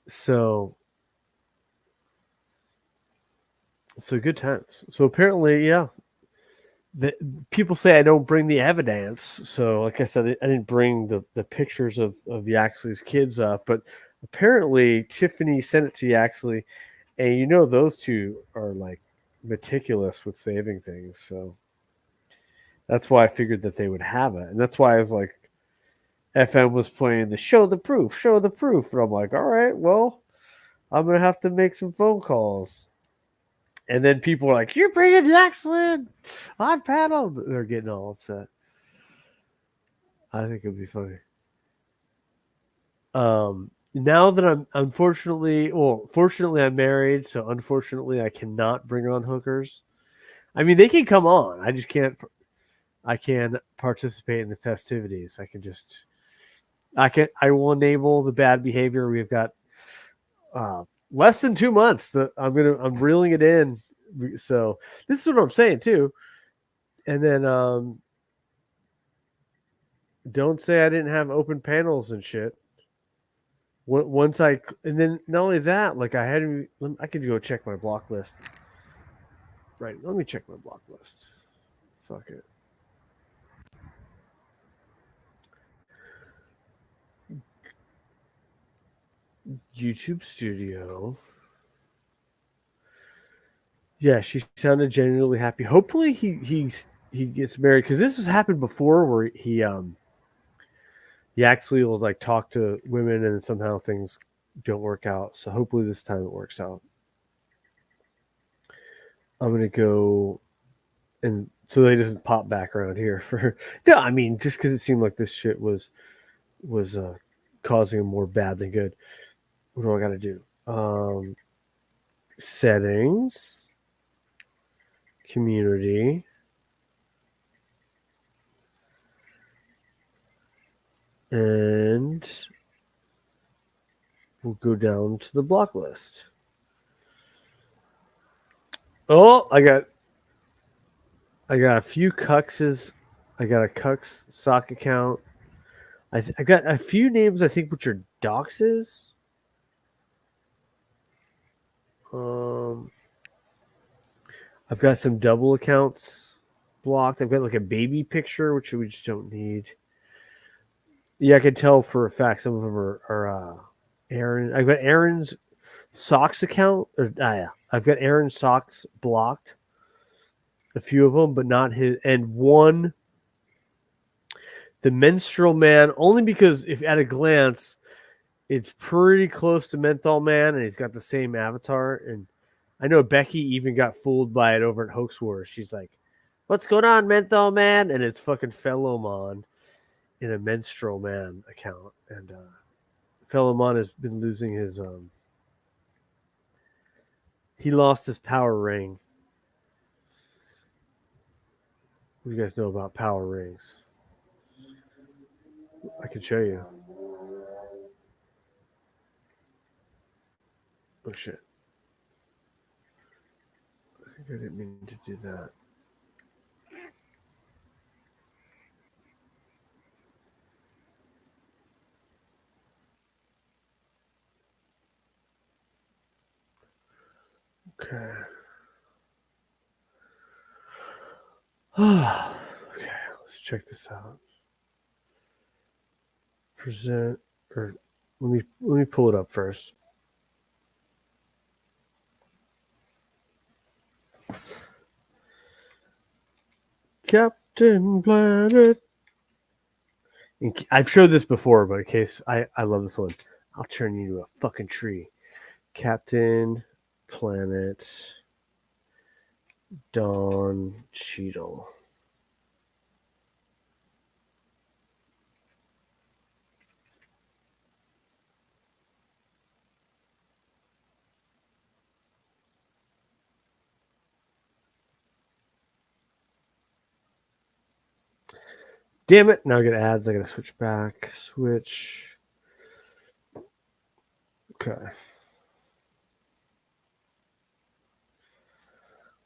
So good times. So apparently, yeah, people say I don't bring the evidence. So like I said, I didn't bring the pictures of Yaxley's kids up, but apparently Tiffany sent it to Yaxley, and those two are like meticulous with saving things. So that's why I figured that they would have it, and that's why I was like, FM was playing the show the proof, and I'm like, all right, well, I'm gonna have to make some phone calls. And then people are like, you're bringing Yaxley on panel. They're getting all upset. I think it'd be funny. Now that fortunately I'm married, so unfortunately I cannot bring on hookers. I mean, they can come on. I just can't. I can participate in the festivities. I will enable the bad behavior. We've got less than 2 months that I'm reeling it in. So this is what I'm saying too. And then don't say I didn't have open panels and shit. And then not only that, like I could go check my block list. Right. Let me check my block list. Fuck it. YouTube Studio. Yeah, she sounded genuinely happy. Hopefully he gets married, because this has happened before where he actually will like talk to women and somehow things don't work out. So hopefully this time it works out. I'm gonna go, and so they doesn't pop back around here for no. I mean, just because it seemed like this shit was causing more bad than good. What do I got to do? Settings. community. And we'll go down to the block list. Oh, I got a few cuxes. I got a Cux sock account. I got a few names I think which are doxes. I've got some double accounts blocked. I've got like a baby picture, which we just don't need. Yeah, I can tell for a fact some of them are Aaron. I've got Aaron's socks account. Yeah, I've got Aaron's socks blocked. A few of them, but not his. And one, the menstrual man, only because if at a glance, it's pretty close to Menthol Man, and he's got the same avatar. And I know Becky even got fooled by it over at Hoax Wars. She's like, "What's going on, Menthol Man?" And it's fucking Fellowmon in a Menstrual Man account. And Fellowmon has been losing his he lost his power ring. What do you guys know about power rings? I can show you. Oh shit. I think I didn't mean to do that. Okay. Okay, let's check this out. Present, or let me pull it up first. Captain Planet. I've showed this before, but in case I love this one, I'll turn you into a fucking tree. Captain Planet Don Cheadle. Damn it. Now I get ads. I got to switch back. Switch. Okay.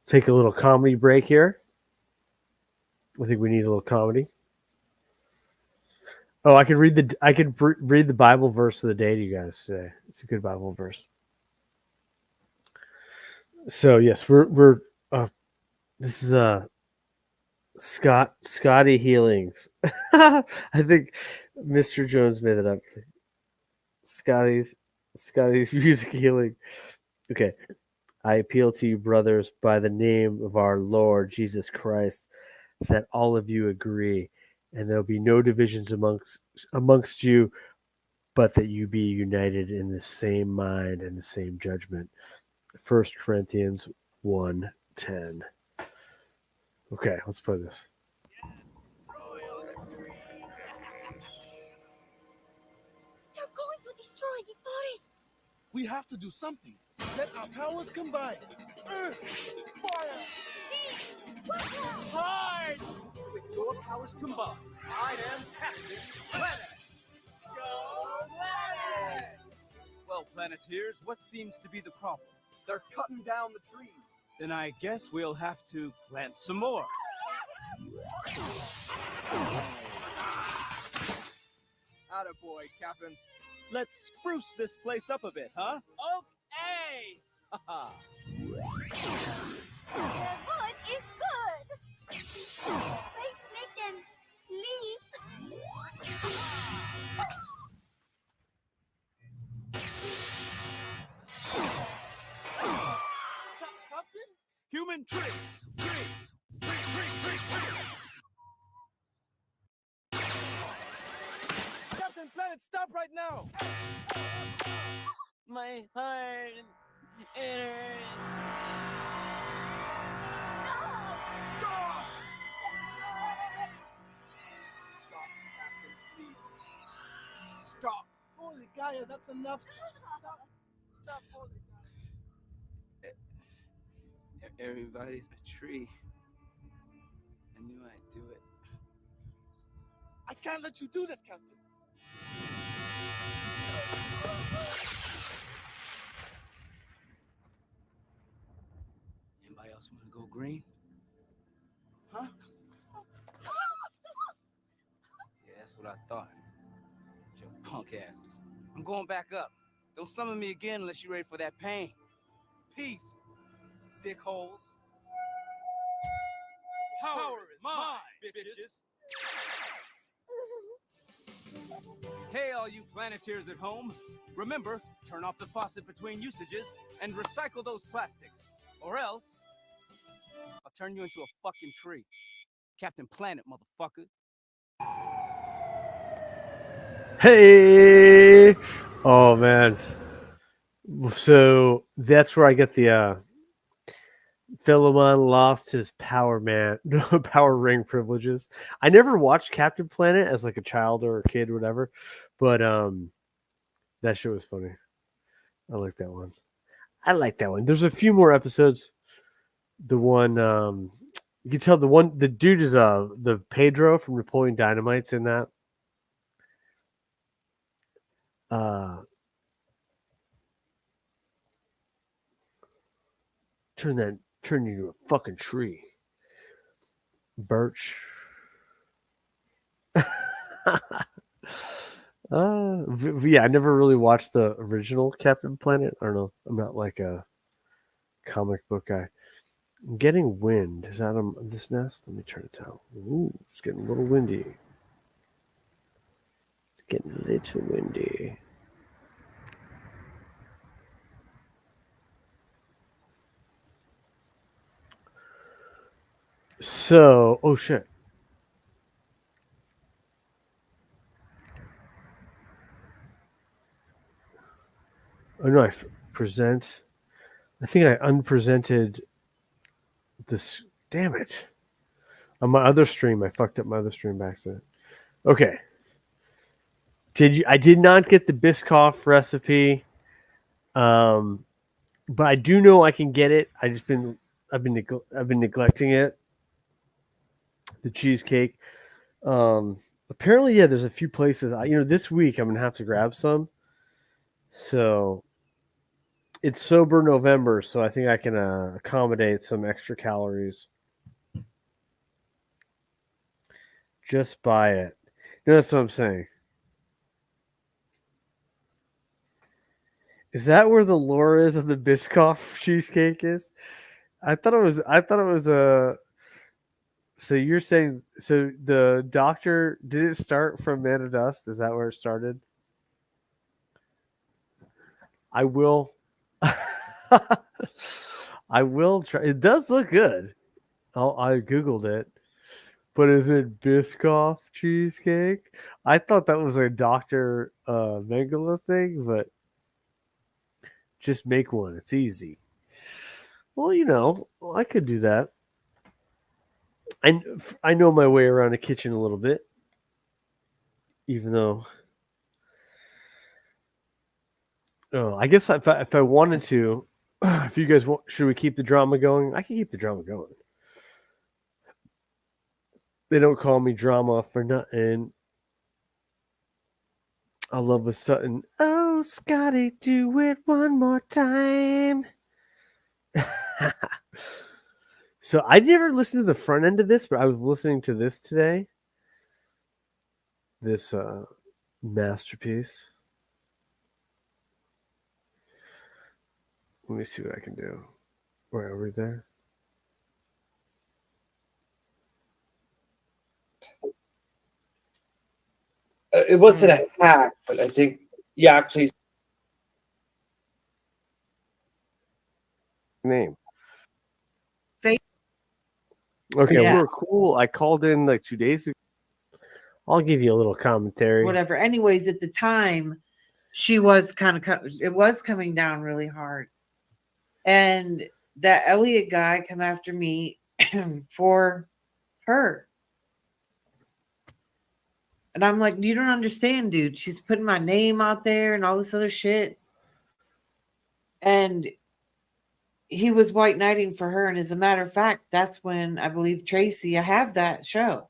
Take a little comedy break here. I think we need a little comedy. Oh, I could read the Bible verse of the day to you guys today. It's a good Bible verse. So yes, we're this is Scotty Healings. I think Mr. Jones made it up. Scotty's music healing. Okay. I appeal to you, brothers, by the name of our Lord Jesus Christ, that all of you agree, and there'll be no divisions amongst you, but that you be united in the same mind and the same judgment. 1 Corinthians 1:10. Okay, let's play this. They're going to destroy the forest. We have to do something. Let our powers combine. Earth, fire, hide! With your powers combined, I am Captain Planet. Go Planet! Well, Planeteers, what seems to be the problem? They're cutting down the trees. Then I guess we'll have to plant some more. Attaboy, Captain. Let's spruce this place up a bit, huh? Okay! Haha. The wood is good. Let's make them leave. Captain? Human tree! Captain Planet, stop right now! My heart, it hurts. Stop! Stop, Captain, please. Stop. Holy Gaia, that's enough. Stop. Stop, holy Gaia. Everybody's a tree. I knew I'd do it. I can't let you do this, Captain. Anybody else want to go green? Huh? Yeah, that's what I thought. Your punk asses. I'm going back up. Don't summon me again unless you're ready for that pain. Peace, dickholes. Power is mine, bitches. Hey, all you Planeteers at home. Remember, turn off the faucet between usages and recycle those plastics. Or else, I'll turn you into a fucking tree. Captain Planet, motherfucker. Hey, oh man. So that's where I get the Philemon lost his power ring privileges. I never watched Captain Planet as like a child or a kid or whatever, but that shit was funny. I like that one. There's a few more episodes. The one you can tell the dude is the Pedro from Napoleon Dynamite's in that. Turn you into a fucking tree. Birch. Yeah, I never really watched the original Captain Planet. I don't know. I'm not like a comic book guy. I'm getting wind. Is that this nest? Let me turn it down. Ooh, it's getting a little windy. It's getting a little windy. So, oh shit. Oh no, I think I unpresented this. Damn it. On my other stream, I fucked up my other stream by accident. Okay. I did not get the Biscoff recipe. But I do know I can get it. I've been neglecting it. The cheesecake. Apparently, yeah, there's a few places. This week I'm gonna have to grab some. So it's sober November, so I think I can accommodate some extra calories. Just buy it. That's what I'm saying. Is that where the lore is of the Biscoff cheesecake is? I thought it was a. So you're saying the doctor did it start from Man of Dust? Is that where it started? I will. I will try. It does look good. I googled it, but is it Biscoff cheesecake? I thought that was a Dr. Mengele thing, but just make one. It's easy. Well, I could do that. I know my way around a kitchen a little bit, even though. Oh, I guess if I wanted to, if you guys want, should we keep the drama going? I can keep the drama going. They don't call me drama for nothing. All of a sudden, oh, Scotty, do it one more time. So I never listened to the front end of this, but I was listening to this today. This masterpiece. Let me see what I can do. Where are we there? It wasn't a hack, but I think you actually Name. Fake. Okay, Yeah. we're cool. I called in like 2 days ago. I'll give you a little commentary. Whatever. Anyways, at the time, she was it was coming down really hard. And that Elliot guy come after me for her. And I'm like, you don't understand, dude. She's putting my name out there and all this other shit. And he was white knighting for her. And as a matter of fact, that's when I believe Tracy, I have that show.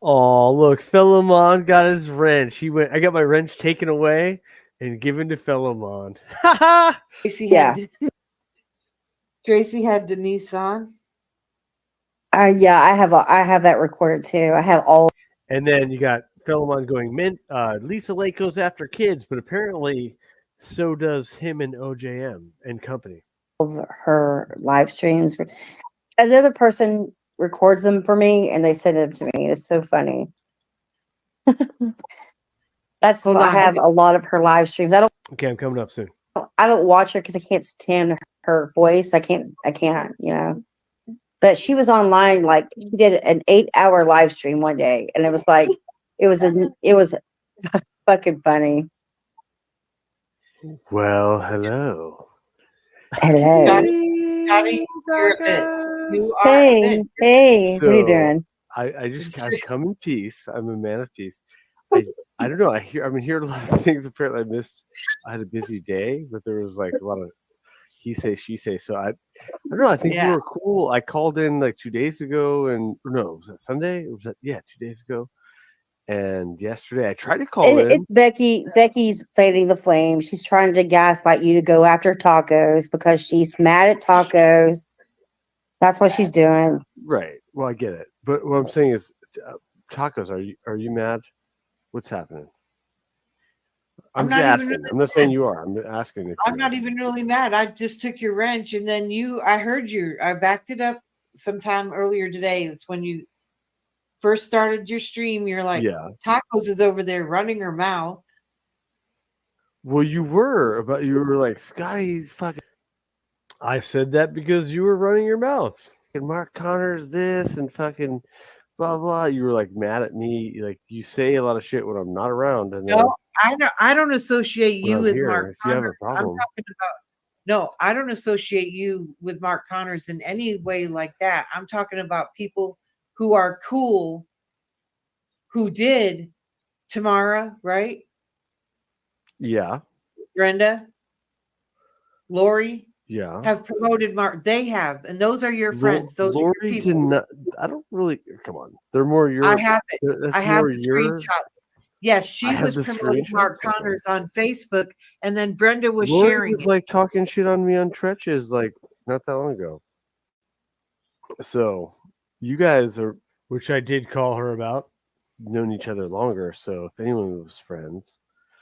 Oh, look, Philemon got his wrench. He went. I got my wrench taken away and given to Philemon. Tracy Yeah. had Tracy had Denise on. Yeah, I have that recorded too. I have all And then you got Philemon going, Lisa Lake goes after kids, but apparently so does him and OJM and company. of her live streams. Another person records them for me and they send them to me. It's so funny. That's Hold why I on. have a lot of her live streams. Okay, I'm coming up soon. I don't watch her because I can't stand her voice. I can't, you know. But she was online, like she did an 8-hour live stream one day, and it was like it was fucking funny. Well, hello. Hello. Scotty, you're a bitch. You are a Hey, bitch. hey, what are you So doing? I've come in peace. I'm a man of peace. I don't know. I've been hearing a lot of things. Apparently, I had a busy day, but there was like a lot of he say, she say. So I don't know. I think you Yeah. were cool. I called in like 2 days ago, and no, was that Sunday? Was that 2 days ago? And yesterday I tried to call in. It's Becky. Becky's fading the flame. She's trying to gaslight you to go after tacos because she's mad at tacos. That's what she's doing. Right. Well, I get it, but what I'm saying is, tacos. Are you mad? What's happening? I'm I'm just not even asking. really I'm not saying you are. I'm asking if I'm you not are. even really mad. I just took your wrench and then I heard you. I backed it up sometime earlier today. It's when you first started your stream. You're like, Yeah. Tacos is over there running her mouth. Well, you were like Scotty fucking. I said that because you were running your mouth. And Mark Connors this and fucking blah blah. You were like mad at me. Like you say a lot of shit when I'm not around. And No, I don't associate when you I'm with here, Mark if you have a Connors. I'm problem, talking about no, I don't associate you with Mark Connors in any way like that. I'm talking about people who are cool, who did Tamara, right? yeah, Brenda, Lori yeah. have promoted Mark. They have, and those are your friends. Those are your Lori did people. not. I don't really. Come on, they're more your. I have it. That's I have more the your. screenshot. Yes, I she have was the promoting Mark screenshots. Okay. Connors on Facebook, and then Brenda was Lori sharing was it. like talking shit on me on Tretches like not that long ago. So you guys are, which I did call her about, known each other longer. So if anyone was friends,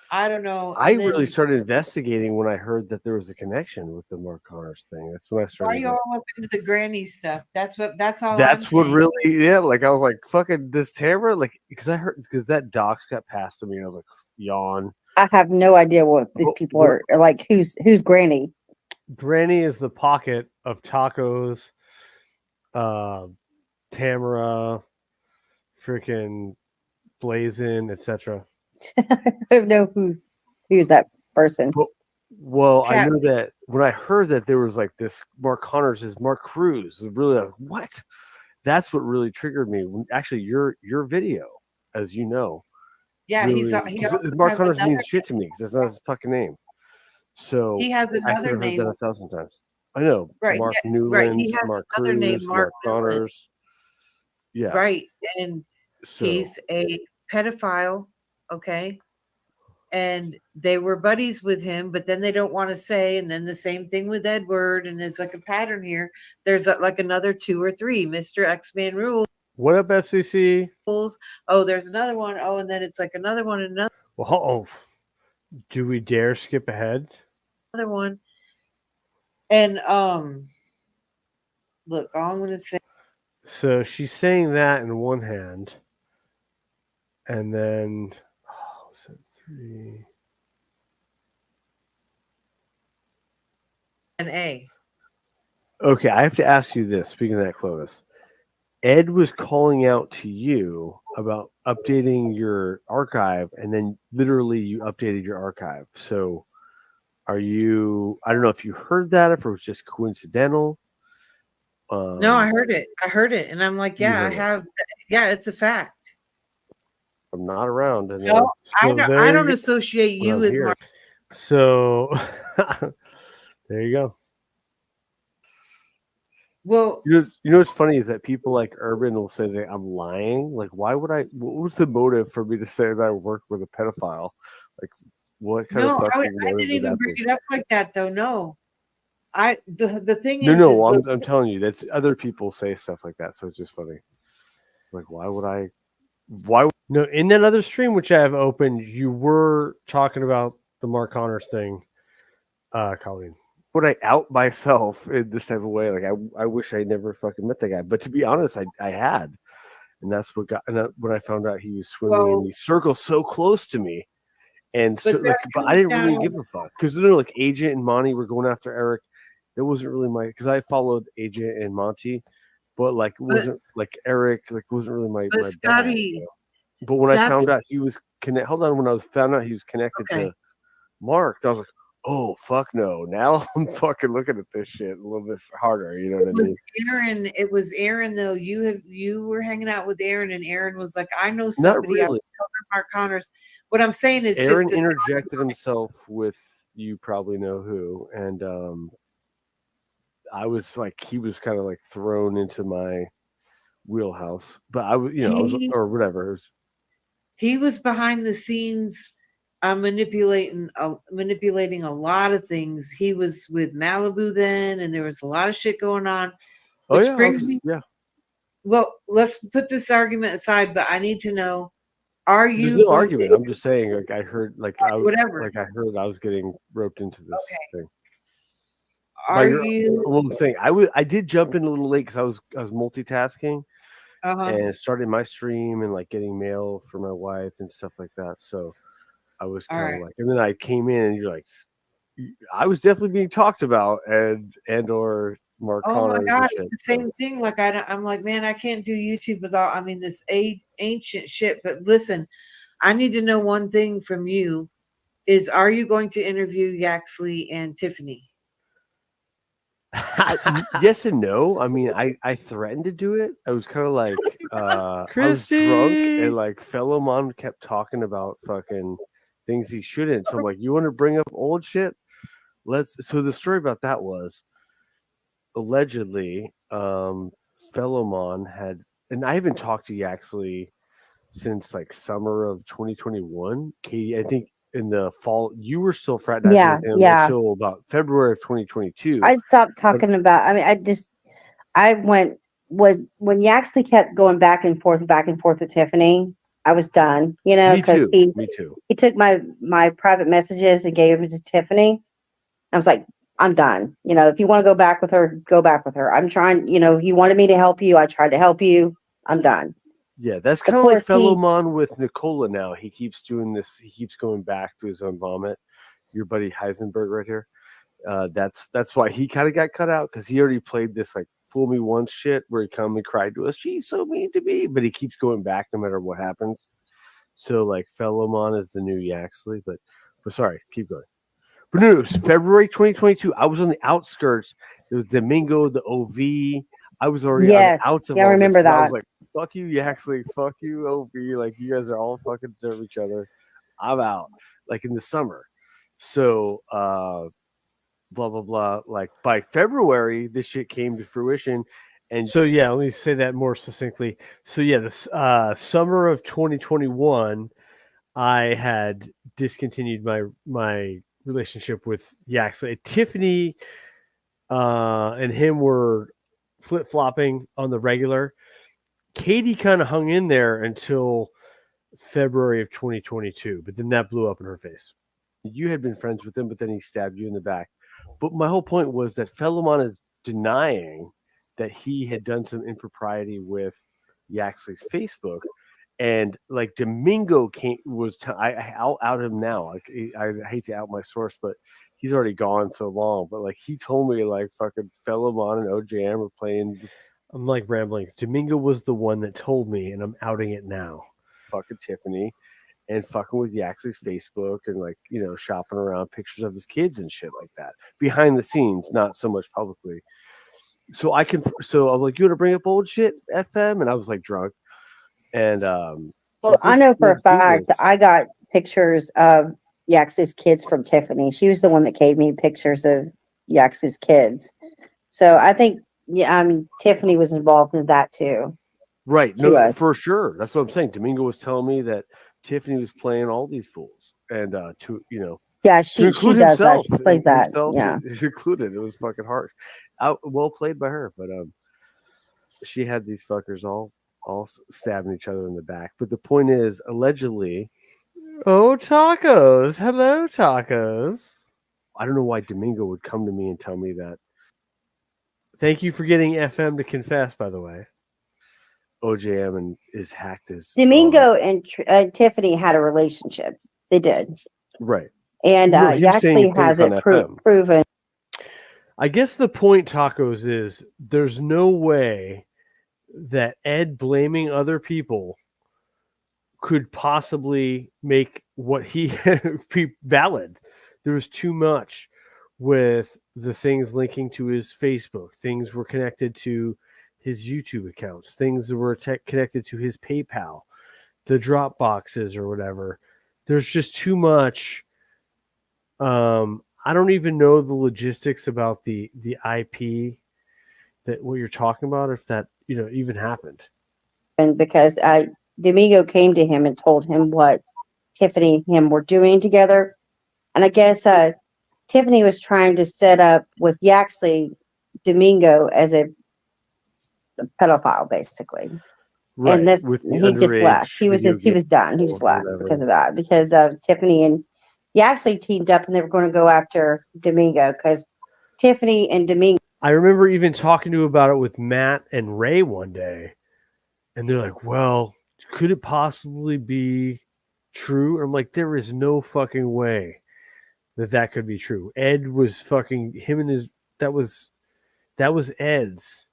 I don't know. I And really then started investigating when I heard that there was a connection with the Mark Connors thing. That's when I why started. you all up into the granny stuff? That's all. That's I'm what saying. really, yeah. Like I was like, fucking this Tamara, like because I heard because that docs got passed to me. And I was like, yawn. I have no idea what these people are like. Who's Granny? Granny is the pocket of tacos, Tamara, freaking Blazin, etc. I don't know who's that person. Well, I Cat. know that when I heard that there was like this Mark Connors is Mark Cruz, really like, what? That's what really triggered me. Actually, your video, as you know, Yeah, really, he also Mark has Connors another. means shit to me because that's not his fucking name. So He has I could another have heard name. that 1,000 times. I know Right. Mark Yeah, right. Newland, He has Mark another name, Cruz, Mark Mark Newland. Connors. Yeah. Right. And So he's a pedophile. Okay. And they were buddies with him, but then they don't want to say. And then the same thing with Edward. And there's like a pattern here. There's like another 2 or 3. Mr. X-Man rules. what up, FCC? Oh, there's another one. Oh, and then it's like another one, another Well, do we dare skip ahead? one. And look, all I'm gonna say. So she's saying that in one hand, and then so 3. An A. Okay, I have to ask you this. Speaking of that, Clovis, Ed was calling out to you about updating your archive, and then literally you updated your archive. So, are you? I don't know if you heard that, if it was just coincidental. No, I heard it. And I'm like, yeah, I heard it. have. Yeah, it's a fact. I'm not around. And No, so I don't associate when you I'm with here. Mark. So there you go. Well, You know what's funny is that people like Urban will say that I'm lying. Like, why would I? What was the motive for me to say that I work with a pedophile? Like, what kind of no, fucking I motive didn't would even that bring be? it up like that though. No, the thing No, is no, look, I'm telling you, that's other people say stuff like that, so it's just funny. Like, why would I? Why? No, in that other stream which I have opened, you were talking about the Mark Connors thing, Colleen. Would I out myself in this type of way? Like, I wish I never fucking met that guy. But to be honest, I had, and that's what got. And when I found out he was swimming in well, these circles so close to me, and so but that like, but I comes didn't really down. give a fuck because like Agent and Monty were going after Eric. That wasn't really my because I followed Agent and Monty, but like it But wasn't like Eric like wasn't really but my bag. Scotty, But when I that's found out he was hold on, when I found out he was connected okay. to Mark, I was like, oh fuck no! Now I'm fucking looking at this shit a little bit harder. You know what I mean? It was Aaron though. You were hanging out with Aaron, and Aaron was like, I know Not somebody. I really. Mark Connors. What I'm saying is Aaron just that interjected himself with you probably know who, and I was like, he was kind of like thrown into my wheelhouse, but I was, I was, he or whatever. It was, he was behind the scenes manipulating a lot of things. He was with Malibu then, and there was a lot of shit going on. oh Which yeah, brings me, yeah. well, let's put this argument aside, but I need to know, are There's you no going to argument. I'm just saying, like I heard, whatever? I heard I was getting roped into this Okay. thing. By Are your you own thing, I did jump in a little late because I was multitasking and started my stream and like getting mail for my wife and stuff like that. So I was all kind of right. like, and then I came in and you're like, I was definitely being talked about and or Mark Oh my Connors and God, shit. it's the same thing. Like I'm like, man, I can't do YouTube without. I mean, this ancient shit. But listen, I need to know one thing from you: is are you going to interview Yaxley and Tiffany? Yes and no. I mean, I threatened to do it. I was kind of like, I was drunk Christy! and like fellow mom kept talking about fucking things he shouldn't. So I'm like, you want to bring up old shit? So the story about that was allegedly, Philomon had, and I haven't talked to Yaxley since like summer of 2021. Katie, I think in the fall, you were still fraternizing Yeah, with him yeah. until about February of 2022. I stopped But talking about. I mean, I went when Yaxley kept going back and forth with Tiffany. I was done, me because too. Me too. he took my private messages and gave them to Tiffany. I was like, I'm done. If you want to go back with her, go back with her. I'm trying. He wanted me to help you. I tried to help you. I'm done. Yeah, that's Of kind of like course, Philomon with Nicola now. He keeps doing this. He keeps going back to his own vomit. Your buddy Heisenberg right here. That's why he kind of got cut out because he already played this like fool me once shit where he calmly cried to us, she's so mean to me, but he keeps going back no matter what happens. So like Philomon is the new Yaxley, but sorry, keep going. But no, it was February 2022. I was on the outskirts. There was Domingo, the OV. I was already on the yes, outs of yeah, I all this. remember And I was that. like, fuck you, Yaxley. Fuck you, OV. Like, you guys are all fucking serve each other. I'm out. Like in the summer. So, blah, blah, blah. Like by February, this shit came to fruition. And So yeah, let me say that more succinctly. So yeah, this summer of 2021, I had discontinued my relationship with Yaxley. Tiffany and him were flip flopping on the regular. Katie kind of hung in there until February of 2022, but then that blew up in her face. you had been friends with him, but then he stabbed you in the back. But my whole point was that Philomon is denying that he had done some impropriety with Yaxley's Facebook. And like Domingo I'll out him now. Like I hate to out my source, but he's already gone so long. But like he told me like fucking Philomon and OJM were playing. I'm like rambling. Domingo was the one that told me, and I'm outing it now. Fucking Tiffany and fucking with Yaxley's Facebook and like, shopping around pictures of his kids and shit like that behind the scenes, not so much publicly. So I'm like, you want to bring up old shit, FM? And I was like drunk. And Well, I know for a let's do fact this. I got pictures of Yaxley's kids from Tiffany. She was the one that gave me pictures of Yaxley's kids. So I think yeah, I mean, Tiffany was involved in that too. Right. She No, was. for sure. That's what I'm saying. Domingo was telling me that Tiffany was playing all these fools, and to Yeah, to she include does that. himself, She plays that. Yeah. is included. It was fucking harsh. Well played by her, but she had these fuckers all stabbing each other in the back. But the point is, allegedly, oh tacos, hello tacos. I don't know why Domingo would come to me and tell me that. Thank you for getting FM to confess, by the way. OJM and is hacked his Domingo and Tiffany had a relationship. They did. right. And No, he he was saying actually things has on it FM. proven. I guess the point, tacos, is there's no way that Ed blaming other people could possibly make what he be valid. There was too much with the things linking to his Facebook. Things were connected to his YouTube accounts. Things that were connected to his PayPal, the drop boxes or whatever. There's just too much. I don't even know the logistics about the IP that what you're talking about, if that even happened. And because Domingo came to him and told him what Tiffany and him were doing together. And I guess Tiffany was trying to set up with Yaxley Domingo as a pedophile, basically. Right, And this with the he just left. underage He was video he was done. He game just or left whatever. because of that. Because Tiffany and Yaxley teamed up and they were going to go after Domingo because Tiffany and Domingo. I remember even talking to about it with Matt and Ray one day, and they're like, "Well, could it possibly be true?" And I'm like, "There is no fucking way that could be true." Ed was fucking him and his that was Ed's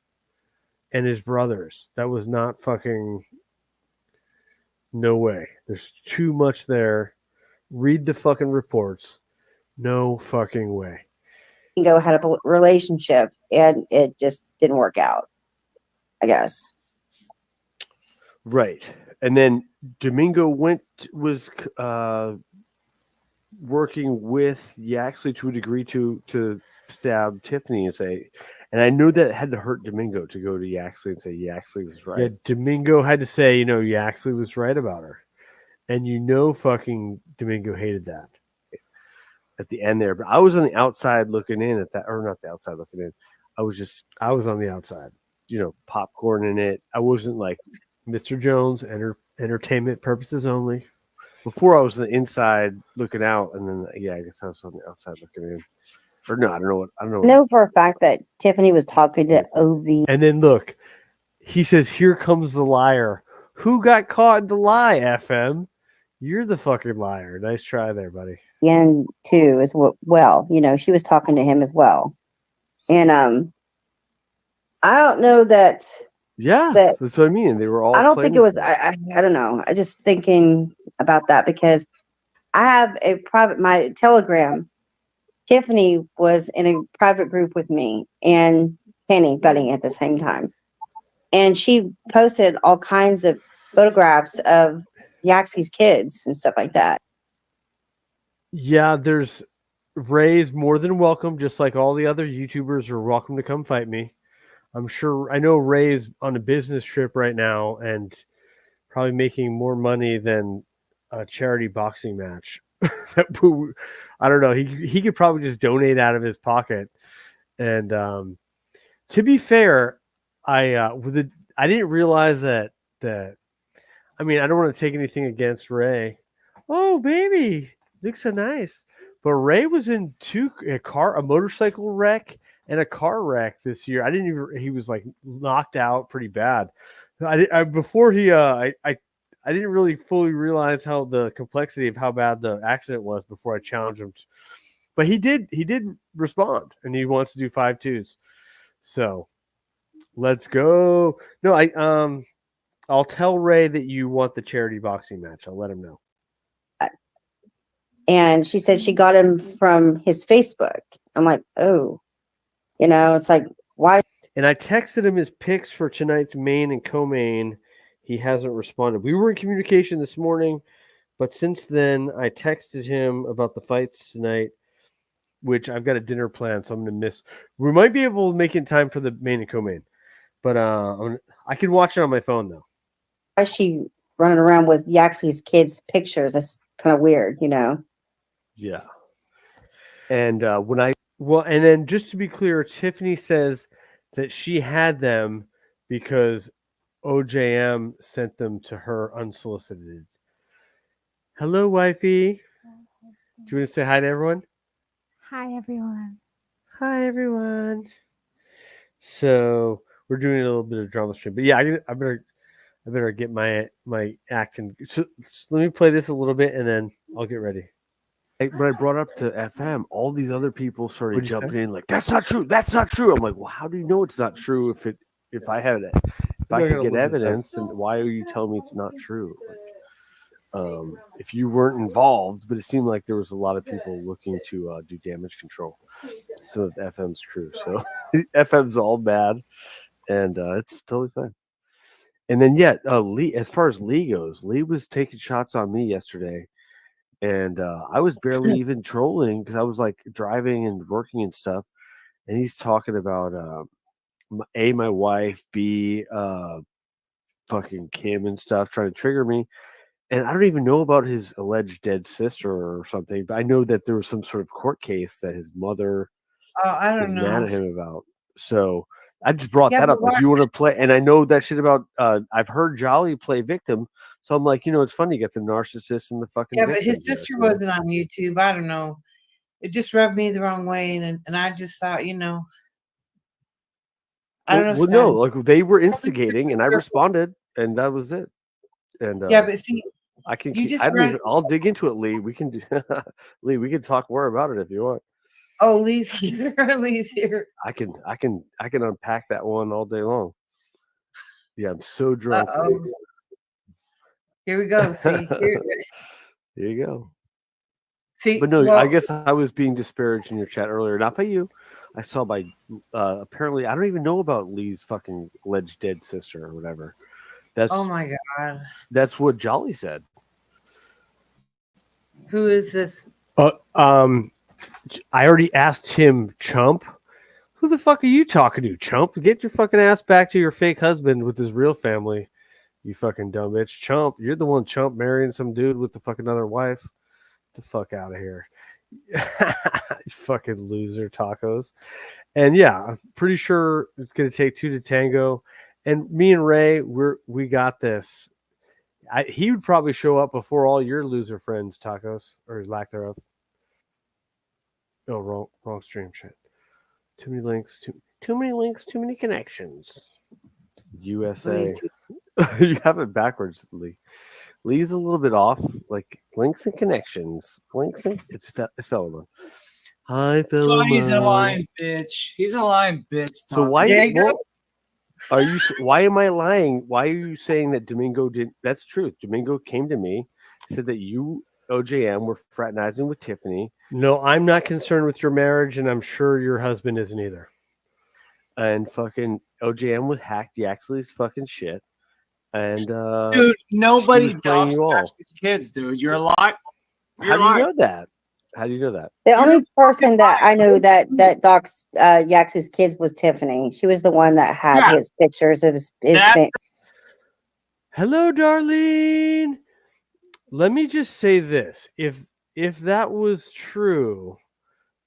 and his brothers. That was not fucking no way. There's too much there. Read the fucking reports. No fucking way. Domingo had a relationship and it just didn't work out, I guess. Right. And then Domingo was working with Yaxley to a degree to stab Tiffany and say, and I knew that had to hurt Domingo to go to Yaxley and say Yaxley was right. Yeah, Domingo had to say, Yaxley was right about her. And fucking Domingo hated that at the end there. But I was on the outside looking in at that, or not the outside looking in. I was on the outside, popcorn in it. I wasn't like Mr. Jones, entertainment purposes only. Before I was on the inside looking out, and then I guess I was on the outside looking in. Or no, I don't know. I know for a fact that Tiffany was talking to OV. And then look, he says, "Here comes the liar." Who got caught in the lie, FM? You're the fucking liar. Nice try there, buddy. And too as well. She was talking to him as well. And I don't know that. Yeah, that's what I mean. They were all. I don't think it was. I don't know. I just thinking about that because I have my Telegram. Tiffany was in a private group with me and Penny Budding at the same time, and she posted all kinds of photographs of Yaxie's kids and stuff like that. Yeah, there's Ray's more than welcome, just like all the other YouTubers are welcome to come fight me. I know Ray's on a business trip right now and probably making more money than a charity boxing match. I don't know. He could probably just donate out of his pocket. And to be fair, I didn't realize that. I mean, I don't want to take anything against Ray. Oh, baby, looks so nice. But Ray was in a motorcycle wreck and a car wreck this year. He was like knocked out pretty bad. I didn't really fully realize how the complexity of how bad the accident was before I challenged him. But he did respond, and he wants to do 5-2s. So let's go. No, I'll tell Ray that you want the charity boxing match. I'll let him know. And she said she got him from his Facebook. I'm like, oh, it's like, why? And I texted him his picks for tonight's main and co-main. He hasn't responded. We were in communication this morning, but since then I texted him about the fights tonight. which I've got a dinner plan, so I'm gonna miss. We might be able to make it in time for the main and co-main, but I can watch it on my phone though. Why is she running around with Yaxley's kids' pictures? That's kind of weird, you know. Yeah. And and then just to be clear, Tiffany says that she had them because OJM sent them to her unsolicited. Hello, wifey. Do you want to say hi to everyone? Hi, everyone. Hi, everyone. So we're doing a little bit of drama stream, but yeah, I better get my acting. So let me play this a little bit, and then I'll get ready. When I brought up to FM, all these other people started What'd you jumping say? in like, "That's not true. That's not true." I'm like, "Well, how do you know it's not true if I have it? If I I got could a get little bit of time. evidence, then why are you telling me it's not true?" If you weren't involved, but it seemed like there was a lot of people looking to do damage control. So if FM's true, so FM's all bad, and it's totally fine. And then Lee, as far as Lee goes, Lee was taking shots on me yesterday, and I was barely even trolling because I was like driving and working and stuff, and he's talking about my wife, B, fucking Kim and stuff, trying to trigger me. And I don't even know about his alleged dead sister or something, but I know that there was some sort of court case that his mother I was don't mad know. at him about. So I just brought Yeah, that but up. Like, why? you want to play? And I know that shit about. I've heard Jolly play victim, so I'm like, it's funny. You get the narcissist and the fucking Yeah, but victim his there, sister wasn't on YouTube. I don't know. It just rubbed me the wrong way, and I just thought, I don't know. Well, no, like they were instigating, and I responded, and that was it. And Yeah, but see, I can. you just I don't run. even. I'll dig into it, Lee. We can do. Lee, we can talk more about it if you want. Oh, Lee's here. Lee's here. I can unpack that one all day long. Yeah, I'm so drunk. Uh-oh. Here we go. See, here you go. see. But no, I Well, guess I was being disparaged in your chat earlier, not by you. I saw by apparently I don't even know about Lee's fucking alleged dead sister or whatever. oh my God. That's what Jolly said. Who is this? I already asked him, Chump. Who the fuck are you talking to, Chump? Get your fucking ass back to your fake husband with his real family. You fucking dumb bitch. Chump, you're the one, Chump, marrying some dude with the fucking other wife. Get the fuck out of here. You fucking loser tacos. And yeah, I'm pretty sure it's gonna take two to tango. And me and Ray, we got this. He would probably show up before all your loser friends, tacos, or lack thereof. Oh, wrong stream shit. Too many links, too many links, too many connections. USA. You have it backwards, Lee. Lee's a little bit off, like links and connections. Links and it's fellow. Hi, fellow. He's a lying bitch. He's a lying bitch. So why? Are you? Why am I lying? Why are you saying that Domingo didn't? That's true. Domingo came to me, said that you, OJM, were fraternizing with Tiffany. No, I'm not concerned with your marriage, and I'm sure your husband isn't either. And fucking OJM would hack Yaxley's fucking shit. And dude, nobody dogs Yaxley's kids, dude. You're a lie. How do you know that? How do you know that? The only person that I know that docs Yax's kids was Tiffany. She was the one that had his pictures of his thing. Hello, Darlene. Let me just say this: if that was true,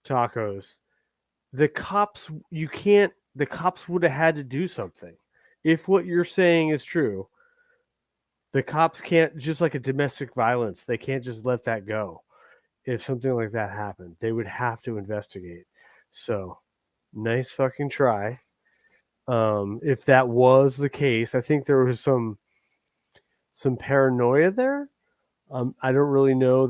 tacos, the cops would have had to do something. If what you're saying is true, the cops can't, just like a domestic violence, they can't just let that go. If something like that happened, they would have to investigate. So, nice fucking try. If that was the case, I think there was some paranoia there. I don't really know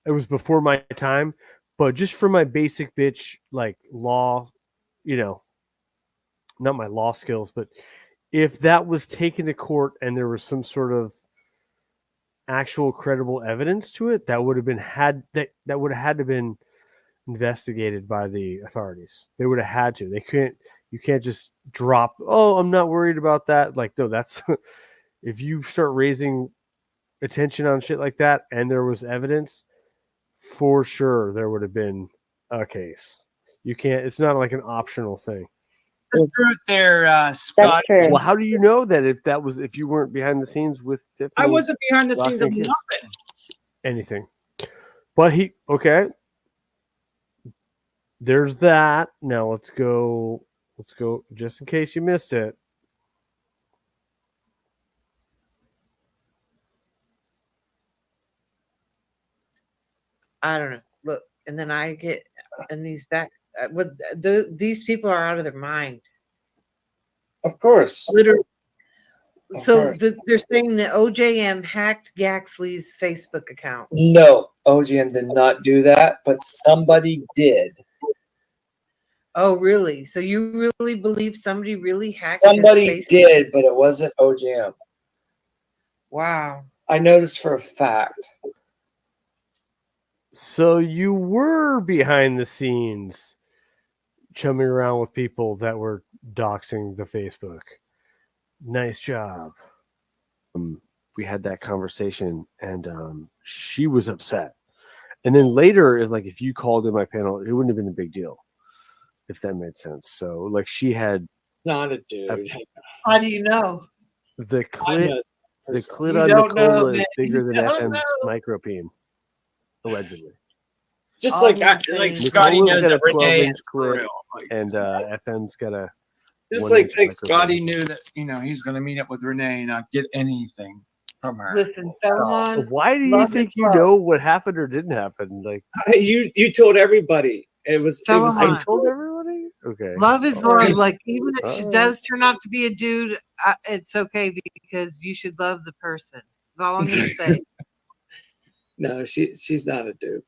it was before my time, but just for my basic bitch like law, not my law skills, but if that was taken to court and there was some sort of actual credible evidence to it, that would have that would have had to been investigated by the authorities. They would have had to. You can't just drop, oh, I'm not worried about that. Like, no, that's if you start raising attention on shit like that and there was evidence, for sure there would have been case. You can't. It's not like an optional thing. The truth there, Scott. That's true. Well, how do you know that if you weren't behind the scenes with Tiffany? I wasn't behind the scenes of Roxanne Kiss? nothing. Anything. But okay. There's that. Now let's go just in case you missed it. I don't know. Look, and then I get and these back. These people are out of their mind. Of course. Literally. Of So course. they're saying that OJM hacked Gaxley's Facebook account. No, OGM did not do that, but somebody did. Oh, really? So you really believe somebody really hacked Somebody his Facebook? did, but it wasn't OGM. Wow. I noticed for a fact. So you were behind the scenes chumming around with people that were doxing the Facebook. Nice job. We had that conversation, and she was upset. And then later, it's like if you called in my panel, it wouldn't have been a big deal, if that made sense. So, like, she had Not a dude. How do you know? the I clit. know. The clit You on don't know, Nicola is man. bigger You than don't FM's know. micropeen, allegedly. Just All like I'm saying- Scotty Nicola's knows got that a Renee 12-inch is for clit, real. Like, and FM's got a just 1-inch like micropeen. Scotty knew that he's going to meet up with Renee and not get anything from her. Listen, Philemon. Why do you love think is you love. know what happened or didn't happen? Like, You told everybody. It was Philemon. I told everybody. Okay. Love is All right. love. Like, even if she All does turn out to be a dude, it's okay because you should love the person. That's all I'm going to say. No, she's not a dude.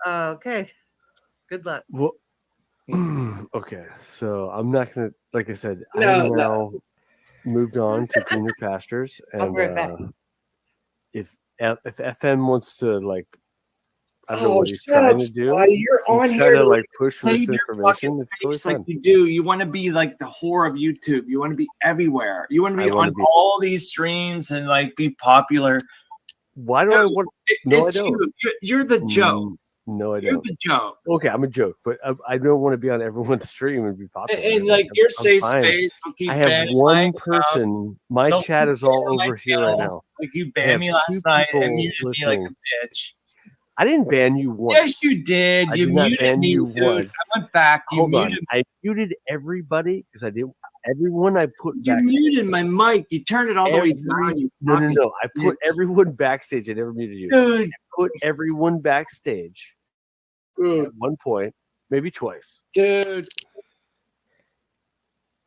Okay. Good luck. Well, okay. So I'm not gonna. Like I said, I No, have no. now moved on to greener pastures, I'll and be right back. if FM wants to, like, I don't know Oh, what he's shut trying up, to do. Scotty. You're on He's here trying to, to like, push save this your information. fucking It's totally face like fun. you do. You want to be like the whore of YouTube. You want to be everywhere. You want to I be wanna on be- all these streams and like be popular. Why do I want? No, I It's don't. you. You're the joke. No, I You're don't. the joke. Okay, I'm a joke, but I don't want to be on everyone's stream and be popular. And like your I'm safe fine. space will keep I have banning one my person. My They'll chat keep is all banning my over here right channels. now. Like you I have banned me last 2 night and people muted me like listening. a bitch. I didn't ban you once. Yes, you did. I You did not muted ban me, you dude. once. I went back. You Hold on. muted. I muted everybody because I did. Everyone I put You back. muted my mic. You turned it all the way down. You No. fucking I put bitch. everyone backstage. I never muted you. Dude. I put everyone backstage Dude. at one point, maybe twice. Dude.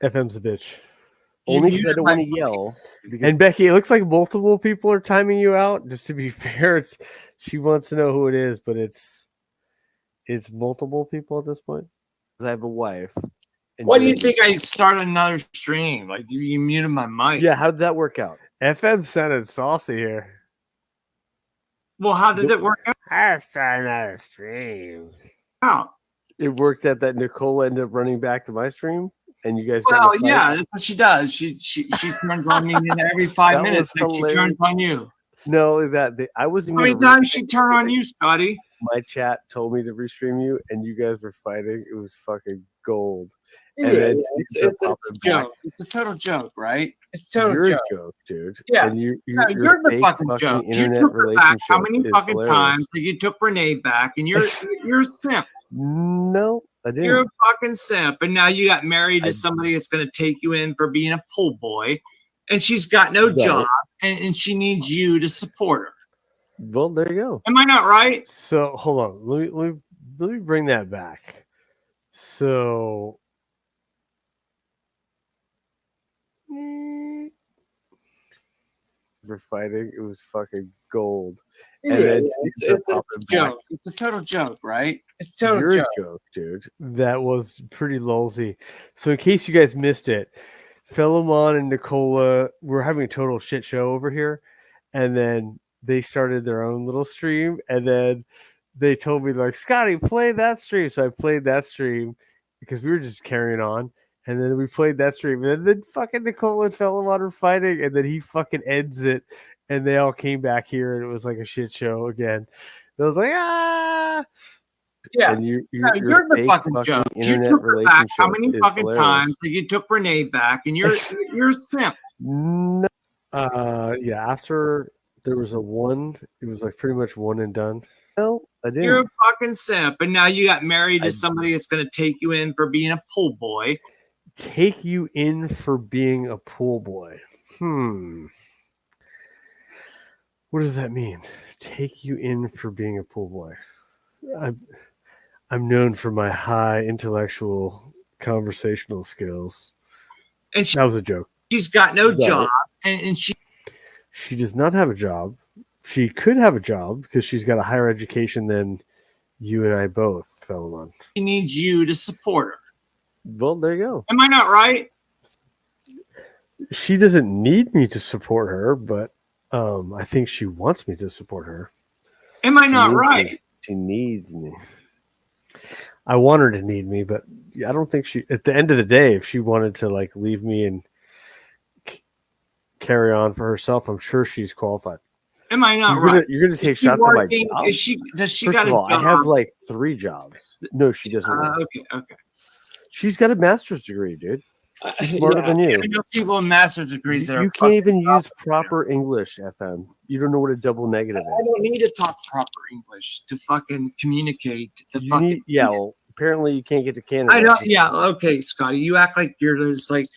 FM's a bitch. You Only because I muted don't my want to yell. And Becky, it looks like multiple people are timing you out. Just to be fair, she wants to know who it is, but it's multiple people at this point. Because I have a wife. and Why do you you're- think I started another stream? Like you muted my mic. Yeah, how'd that work out? FM sounded saucy here. Well, how did it work I started another stream. out? It worked out that Nicole ended up running back to my stream, and you guys. Well, got in a fight. yeah, that's what she does. She turns on me in every 5 That minutes. was Like she turns hilarious. on you. No, I wasn't. How many gonna times she turn on you, Scotty? My chat told me to restream you, and you guys were fighting. It was fucking gold. Yeah, And then it's you a popping back. joke. It's a total joke, right? It's a total You're joke. a joke, dude. Yeah. And your No, you're the fake fucking joke. You internet took her back relationship how many is fucking hilarious. times that you took Renee back, and you're a simp. No, I didn't. You're a fucking simp, and now you got married to I- somebody that's going to take you in for being a pool boy, and she's got no Right. job, and she needs you to support her. Well, there you go. Am I not right? So hold on. Let me bring that back. So for fighting, it was fucking gold. And then it's you a popping back. joke. It's a total joke, right? It's a total You're joke. a joke, dude. That was pretty lulzy. So in case you guys missed it, Philemon and Nicola were having a total shit show over here, and then they started their own little stream, and then they told me, like, Scotty, play that stream. So I played that stream because we were just carrying on. And then we played that stream. And then fucking Nicole and Philemon are fighting. And then he fucking ends it. And they all came back here. And it was like a shit show again. And I was like, ah. Yeah. And No, your you're the fake fucking joke. You internet took her back how relationship many is fucking hilarious. times that you took Renee back, and you're a simp. No. Yeah, after there was a one, it was like pretty much one and done. No, I didn't. You're a fucking simp, and now you got married to I- somebody that's going to take you in for being a pool boy. Take you in for being a pool boy. What does that mean? Take you in for being a pool boy. I'm known for my high intellectual conversational skills. And That was a joke. she's got no Right. job, and she She does not have a job. She could have a job because she's got a higher education than you and I both, Philemon. needs you to support her. Well, there you go. Am I not right? She doesn't need me to support her, but I think she wants me to support her. Am I She not needs me. right? She needs me. I want her to need me, but I don't think she. At the end of the day, if she wanted to like leave me and carry on for herself, I'm sure she's qualified. Am I not You're right? gonna take Is she shots at my working? job? Is she? Does she First got of a all, job? I have like 3 jobs. No, she doesn't. work. Okay. She's got a master's degree, dude. She's smarter than you. I know people with master's degrees that You are can't even fucking use proper English, FM. You don't know what a double negative I is. don't need to talk proper English to fucking communicate the You fucking. need, yeah. Well, apparently you can't get to Canada. I don't. Yeah. Okay, Scotty. You act like you're this like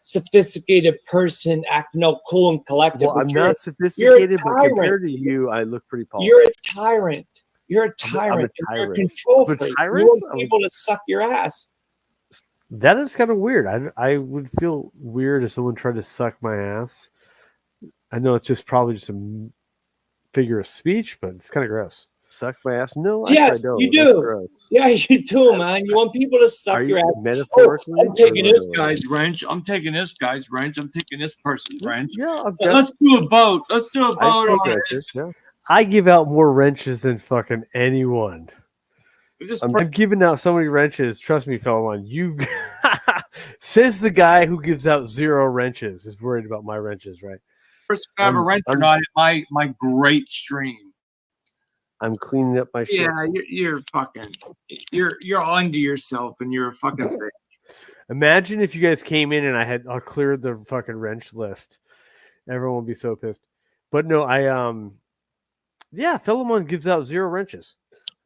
sophisticated person acting all cool and collected. Well, but I'm you're not sophisticated, but tyrant. compared to you, I look pretty polished. You're a tyrant. You're a I'm tyrant. a You're a tyrant. control I'm a freak. tyrant? You want I'm- people to suck your ass. That is kind of weird. I would feel weird if someone tried to suck my ass. I know it's probably just a figure of speech, but it's kind of gross. Suck my ass? No, actually, Yes, I don't. you That's do. gross. Yeah, you do, man. You want people to suck Are your you ass. metaphorically? I'm taking or this literally? guy's wrench. I'm taking this guy's wrench. I'm taking this person's wrench. Yeah, I've But got. let's do a vote. Let's do a I vote take on it. wrenches. Yeah. I give out more wrenches than fucking anyone. If this I've given out so many wrenches. Trust me, Philemon. You've says the guy who gives out 0 wrenches is worried about my wrenches, right? person can have a wrench or not, my great stream. I'm cleaning up my shit. Yeah, you're fucking, you're onto yourself, and you're a fucking bitch. Imagine if you guys came in and I cleared the fucking wrench list. Everyone would be so pissed. But no, yeah, Philemon gives out 0 wrenches.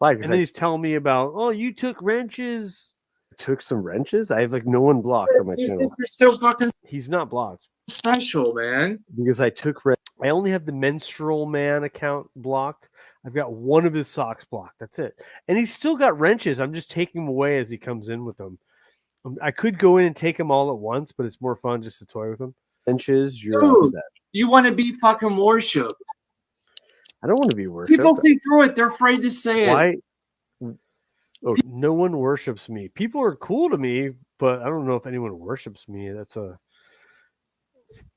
Like, and then he's telling me about, oh, you took wrenches. I took some wrenches? I have like no one blocked on my channel. You're so fucking He's not blocked. special, man. Because I took I only have the Menstrual Man account blocked. I've got one of his socks blocked. That's it. And he's still got wrenches. I'm just taking them away as he comes in with them. I could go in and take them all at once, but it's more fun just to toy with them. Wrenches, you're Dude, upset. you want to be fucking worshipped. I don't want to be worshipped. People see through it. They're afraid to say it. Why? Oh, no one worships me. People are cool to me, but I don't know if anyone worships me. That's a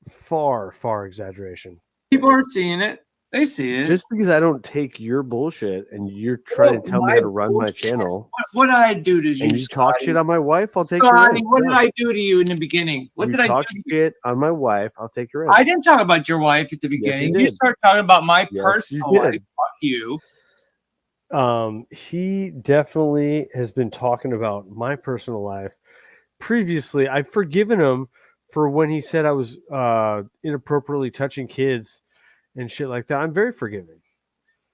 far, far exaggeration. People are seeing it. They see it. Just because I don't take your bullshit and you're trying to tell me how to run my channel, What did I do to you? and you talk Scotty? shit on my wife, I'll take your Scotty, wrench. what did Yeah. I do to you in the beginning? What You did I talk do? shit on my wife, I'll take your wrench. I didn't talk about your wife at the Yes, you beginning. You did. start talking about my Yes, personal you life. did. Fuck you. He definitely has been talking about my personal life previously. I've forgiven him for when he said I was inappropriately touching kids and shit like that. I'm very forgiving.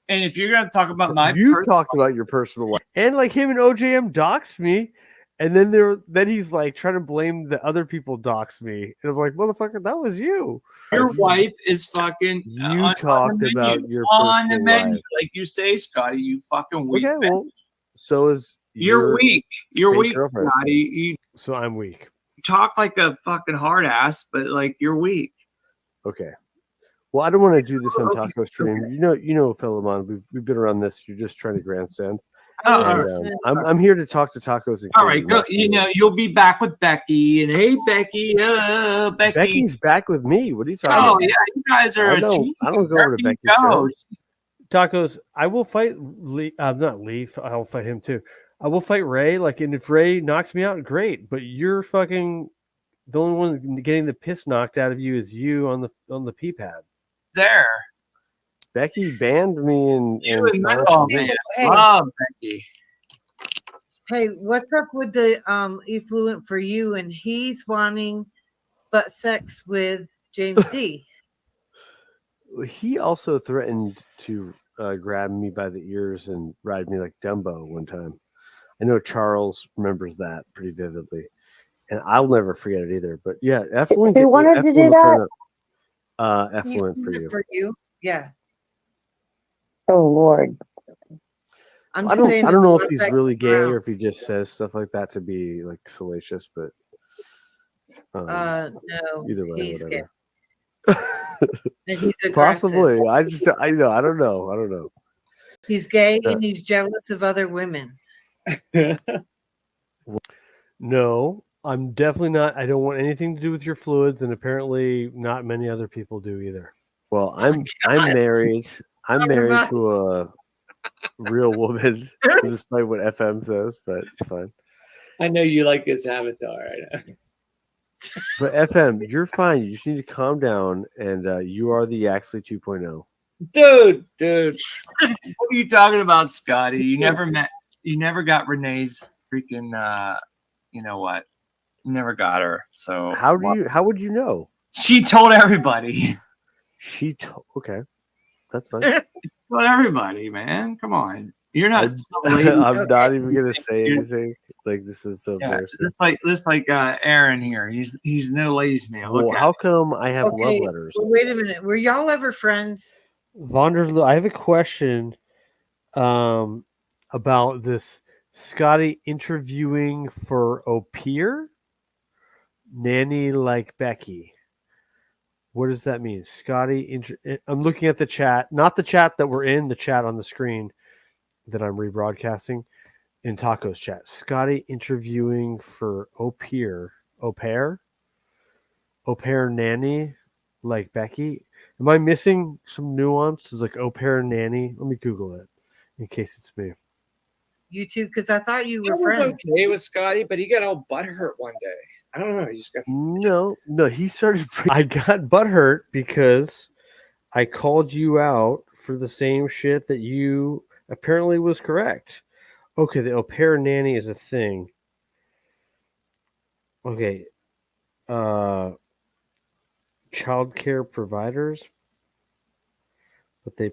And if you're gonna talk about my You talked about your personal life, and like him and OJM doxed me, and then he's like trying to blame the other people doxed me, and I'm like, motherfucker, that was you. your wife is fucking. You talked the about menu, your on the personal menu, life. like you say, Scotty. You fucking weak. Okay, man. well, so is You're your weak. You're fake weak, girlfriend. Scotty. You So I'm weak. talk like a fucking hard ass, but like you're weak. Okay. Well, I don't want to do this on Okay, Taco Stream. You know, Philemon, we've been around this. You're just trying to grandstand. Oh, And, all right. I'm here to talk to Tacos. And All Katie, right, go. not You know, you'll be back with Becky, and hey, Becky, Becky. Becky's back with me. What are you talking Oh about? yeah, you guys are I a don't, team. I don't go over to Wherever you Becky's show. go. Tacos, I will fight not Leaf. I'll fight him too. I will fight Ray. Like, and if Ray knocks me out, great. But you're fucking the only one getting the piss knocked out of you is you on the pee pad. There. Becky banned me and You and silenced oh me. man, Hey. love Becky. Hey, what's up with the effluent for you? And he's wanting butt sex with James D. He also threatened to grab me by the ears and ride me like Dumbo one time. I know Charles remembers that pretty vividly, and I'll never forget it either. But yeah, effluent. Who wanted to do that? Effluent for you. For you, yeah. Oh Lord. I'm I just saying. don't there's a know lot if of he's sex really gay around. or if he just says stuff like that to be like salacious, but No, either way, he's gay. whatever. And he's aggressive. Possibly. I don't know. He's gay and he's jealous of other women. No, I'm definitely not. I don't want anything to do with your fluids, and apparently not many other people do either. Well, I'm married. I'm married to a real woman, despite what FM says, but it's fine. I know you like his avatar. I know. But FM, you're fine. You just need to calm down, and you are the Yaxley 2.0. Dude, what are you talking about, Scotty? You never got Renee's freaking you know what? You never got her. So how would you know? She told everybody. Okay. That's fine. Told everybody, man. Come on. You're not I'm not even gonna say anything. Like, this is so embarrassing. This like Aaron here. He's no ladies man. Well, how come I have love letters? Well, wait a minute. Were y'all ever friends? Vonderlo, I have a question about this Scotty interviewing for au pair nanny like Becky. What does that mean? Scotty, I'm looking at the chat, not the chat that we're in, the chat on the screen that I'm rebroadcasting in Taco's chat. Scotty interviewing for au pair nanny like Becky. Am I missing some nuances like au pair nanny? Let me Google it in case it's me. You two, because I thought you were I was friends. okay with Scotty, but he got all butthurt one day. I don't know. He just got No. He started. I got butthurt because I called you out for the same shit that you apparently was correct. Okay, the au pair nanny is a thing. Okay. Childcare providers, but they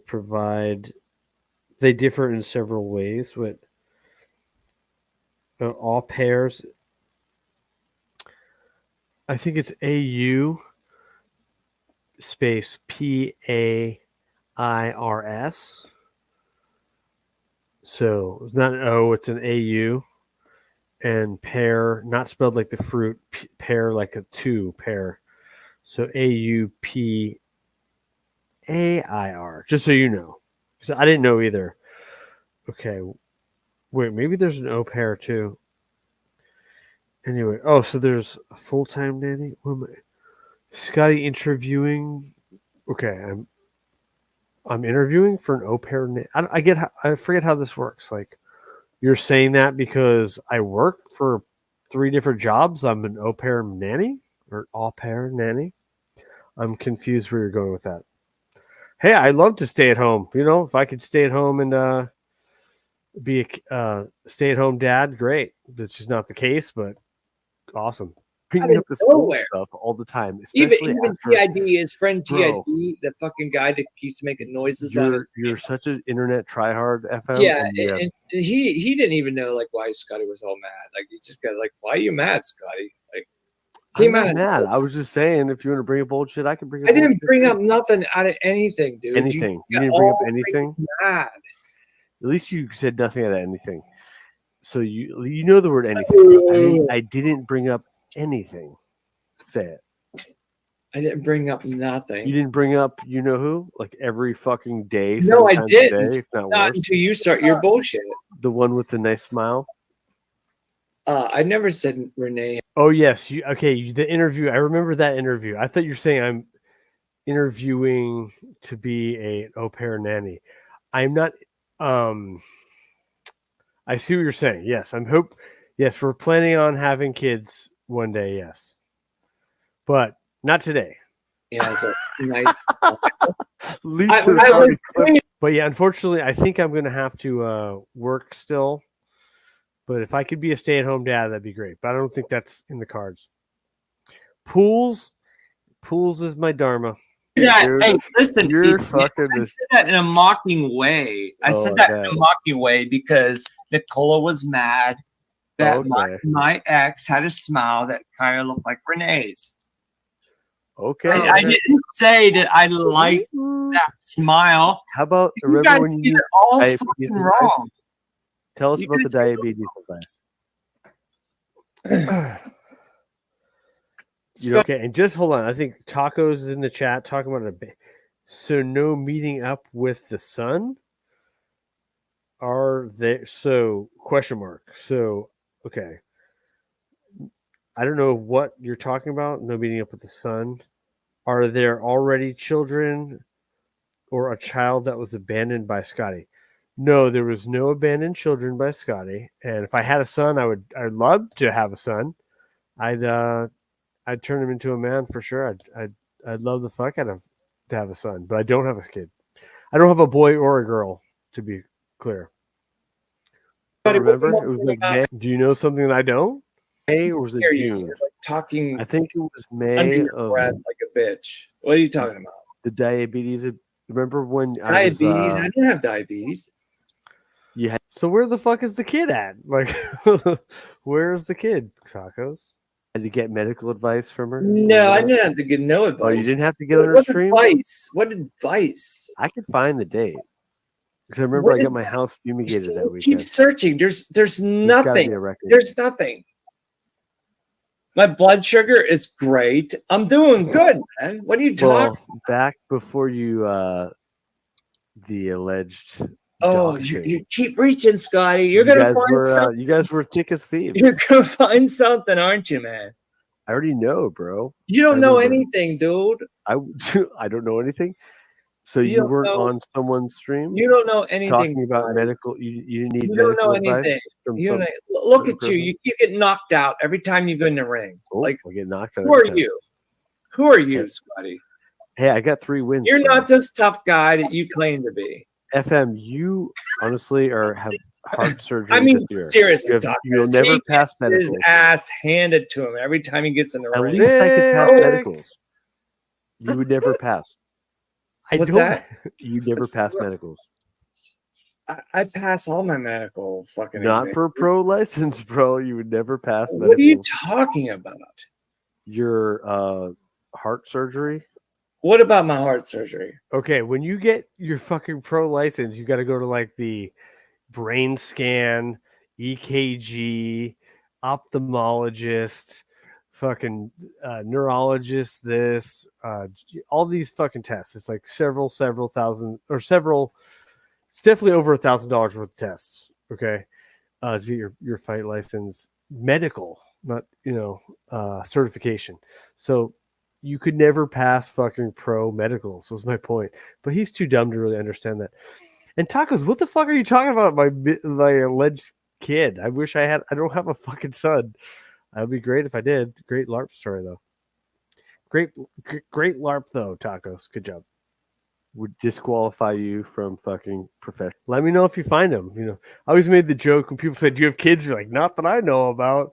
differ in several ways. With au pairs, I think it's AU space PAIRS. So it's not an O, it's an AU. And pair, not spelled like the fruit, pair like a two pair. So AUPAIR, just so you know. Because I didn't know either. Okay. Wait, maybe there's an au pair too. Anyway, so there's a full-time nanny. What am I? Scotty interviewing. Okay, I'm interviewing for an au pair nanny. I forget how this works. Like, you're saying that because I work for 3 different jobs. I'm an au pair nanny or au pair nanny. I'm confused where you're going with that. Hey, I love to stay at home. You know, if I could stay at home and be a stay-at-home dad, great. That's just not the case, but awesome. Bringing up this old stuff all the time. Even After, TID, his friend Bro. TID, the fucking guy that keeps making noises. You're such an internet tryhard, FM. Yeah, and and he didn't even know like why Scotty was all mad. Like he just got like, why are you mad, Scotty? Like, I'm not mad. I was just saying, if you want to bring up bullshit, I can bring up. I didn't bring up nothing out of anything, dude. Anything. You didn't bring up anything. Mad. At least you said nothing out of anything. So you know the word anything. I didn't bring up anything. Say it. I didn't bring up nothing. You didn't bring up you know who? Like every fucking day. No, I didn't. Day, if not worse. Until you start your bullshit. The one with the nice smile. I never said Renee. Oh yes, the interview. I remember that interview. I thought you were saying I'm interviewing to be a au pair nanny. I'm not. I see what you're saying. Yes, Yes, we're planning on having kids one day. Yes, but not today. Yeah, so nice. But yeah, unfortunately, I think I'm going to have to work still But if I could be a stay-at-home dad, that'd be great. But I don't think that's in the cards. Pools is my dharma. Yeah, Dude, hey, listen, you're dude, fucking. I said that in a mocking way. I Oh, said I that bet. in a mocking way because Nicola was mad that Okay. my ex had a smile that kind of looked like Renee's. Okay. Oh, I that- didn't say that I liked that smile. How about You remember guys when you get it all diabetes fucking advice? wrong. Tell us You about the guys get it diabetes advice. Okay, and just hold on. I think Tacos is in the chat talking about it. So no meeting up with the son? Are they so question mark. So okay. I don't know what you're talking about. No meeting up with the son. Are there already children or a child that was abandoned by Scotty? No, there was no abandoned children by Scotty. And if I had a son, I'd love to have a son. I'd turn him into a man for sure. I'd love the fuck out of to have a son, but I don't have a kid. I don't have a boy or a girl, to be clear. Buddy, what Remember, you it was like May. Do you know something that I don't? May or was it hear you. June? You're like talking I think it was under May your of breath like a bitch. What are you talking about? the diabetes. Remember when Diabetes? I I was? don't have diabetes. Yeah. So where the fuck is the kid at? Like, where's the kid? Tacos. Had to get medical advice from her. No, I Remember that? didn't have to get no advice. Oh, you didn't have to get on her What stream. advice? What advice? I could find the date because I remember What I got my advice? house fumigated that Keep weekend. searching. There's There's gotta nothing. be a record. There's nothing. My blood sugar is great. I'm doing good, man. What are you talking? Well, back before you, the alleged Oh, doxing, you keep reaching, Scotty. You're you gonna guys find were something. you guys were thick as thieves. You're gonna find something, aren't you, man? I already know, bro. You I don't know remember. anything, dude. I don't know anything. So You you don't weren't know. on someone's stream You don't know anything, talking about Scotty. medical. You need You don't know medical advice anything. from You some. don't know. Look some at you. person? You keep getting knocked out every time you go in the ring. Oh, Like, I get knocked out. who every are time. you? Who are you, Hey. Scotty? Hey, I got 3 wins. You're bro. not this tough guy that you claim to be. FM. You honestly have heart surgery I mean, this year. seriously, You'll Tacos, never he pass gets his medicals. ass handed to him every time he gets in the At ring. least I could pass Nick. medicals. You would never pass. What's don't. that? You never pass medicals. I pass all my medical fucking Not exams. for pro license, bro. You would never pass medicals. What are you talking about? Your heart surgery. What about my heart surgery? Okay, when you get your fucking pro license, you got to go to like the brain scan, EKG, ophthalmologist, fucking neurologist. All these fucking tests. It's like several thousand or several. It's definitely over $1,000 worth of tests. Okay, to get your fight license, medical, not certification. So you could never pass fucking pro medicals was my point. But he's too dumb to really understand that. And Tacos, what the fuck are you talking about? My alleged kid. I wish I had. I don't have a fucking son. That'd be great if I did. Great LARP story though. Great LARP though, Tacos. Good job. Would disqualify you from fucking profession. Let me know if you find him. You know, I always made the joke when people said, "Do you have kids?" You're like, "Not that I know about."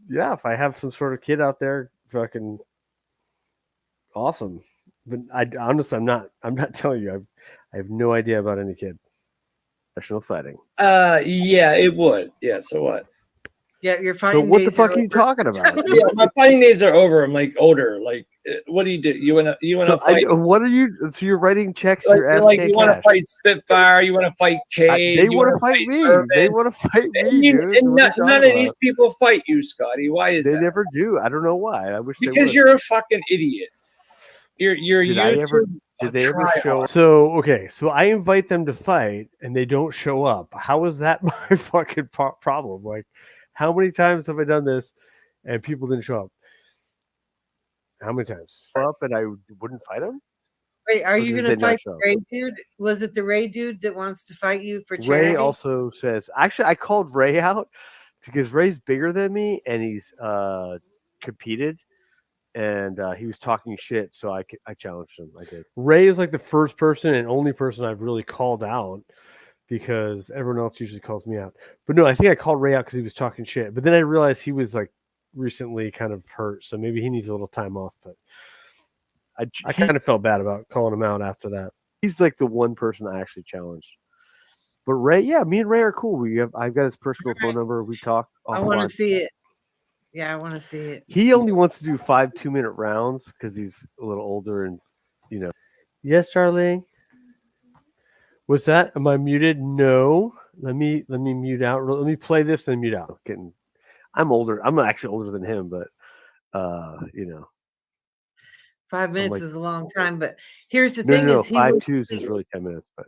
Yeah, if I have some sort of kid out there, fucking awesome. But I honestly, I'm not telling you. I have no idea about any kid. Professional fighting. Yeah, it would. Yeah, so what? Yeah, your So fighting what the days fuck are are you over. talking about? Yeah, my fighting days are over. I'm like older. Like, what do? You wanna So fight? what are you? So you're writing checks Like, your ass like can't you want to cash. fight Spitfire? You want to fight Cade? They you want to wanna fight me. Urban? They want to fight me, And, dude. and What are you none talking of these about? people fight you, Scotty. Why is They that? never do. I don't know why. I wish they Because would. you're a fucking idiot. You're Did I ever? YouTube Did they ever show? tryhard. So okay, so I invite them to fight and they don't show up. How is that my fucking problem? Like, how many times have I done this and people didn't show up? How many times? Show up and I wouldn't fight them? Wait, are Or you did going to they not fight show the up? Ray dude? Was it the Ray dude that wants to fight you for charity? Ray also says. Actually, I called Ray out because Ray's bigger than me and he's competed. And he was talking shit, so I challenged him. I did. Ray is like the first person and only person I've really called out because everyone else usually calls me out. But no, I think I called Ray out because he was talking shit. But then I realized he was like recently kind of hurt, so maybe he needs a little time off. But I kind of felt bad about calling him out after that. He's like the one person I actually challenged. But Ray, yeah, me and Ray are cool. I've got his personal phone number. We talk I want offline. to see it. Yeah, I want to see it. He only wants to do 5 2-minute rounds because he's a little older and, you know. Yes, Charlie. What's that? Am I muted? No. Let me mute out. Let me play this and mute out. I'm older. I'm actually older than him, but you know. 5 minutes like, is a long time, but here's the no, thing: no, is he 5 was 2s is really 10 minutes, but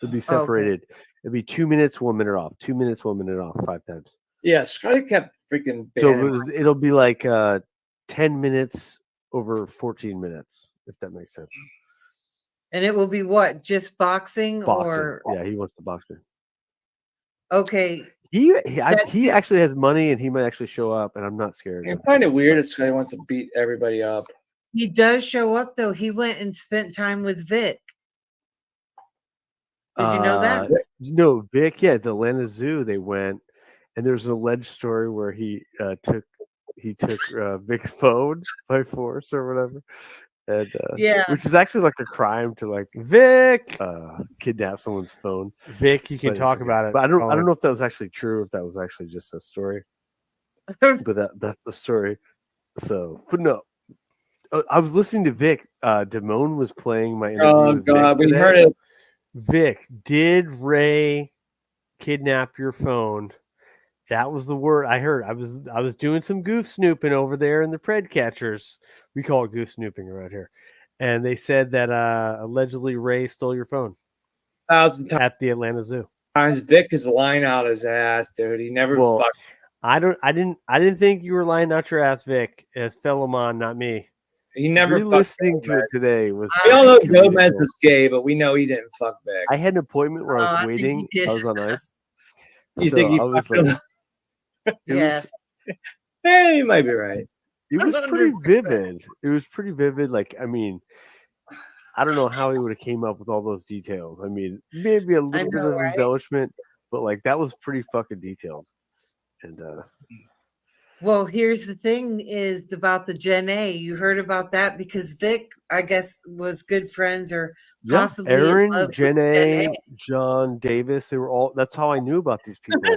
it'll be separated. Okay. It'll be 2 minutes, 1 minute off. 2 minutes, 1 minute off, 5 times. Yeah, Scotty kept freaking So banning. it'll be like 10 minutes over 14 minutes, if that makes sense. And it will be what? Just boxing, Boxing. or Yeah, he wants to box me. okay. He actually has money and he might actually show up, and I'm not scared. I find it weird that Scotty wants to beat everybody up. He does show up though. He went and spent time with Vic. Did you know that? No, Vic. Yeah, the Atlanta Zoo. They went, and there's an alleged story where he took Vic's phone by force or whatever, and Yeah. which is actually like a crime to like Vic kidnap someone's phone. Vic, you can But talk it's okay. about it. But I don't know if that was actually true. If that was actually just a story. But that's the story. So, but no. I was listening to Vic. Damone was playing my interview. Oh with God, Vic we today. heard it. Vic, did Ray kidnap your phone? That was the word I heard. I was doing some goof snooping over there in the pred catchers. We call it goof snooping around here. And they said that allegedly Ray stole your phone 1,000 times. At the Atlanta Zoo. Vic is lying out his ass, dude. He never fucked. I didn't think you were lying out your ass, Vic, as Philemon, not me. He never listening to it today was. We all know Gomez is gay, but we know he didn't fuck Vic. I had an appointment where I was I think waiting. he did. I was on ice. You think he I was fucked him? like, Yes. Hey, you might be right. It was pretty 100%. vivid. It was pretty vivid. Like, I mean, I don't know how he would have came up with all those details. I mean, maybe a little bit of embellishment, but like that was pretty fucking detailed. And Well, here's the thing is about the Gen A. You heard about that because Vic, I guess, was good friends or possibly in Aaron, love with Jen Gen A, John Davis, they were all. That's how I knew about these people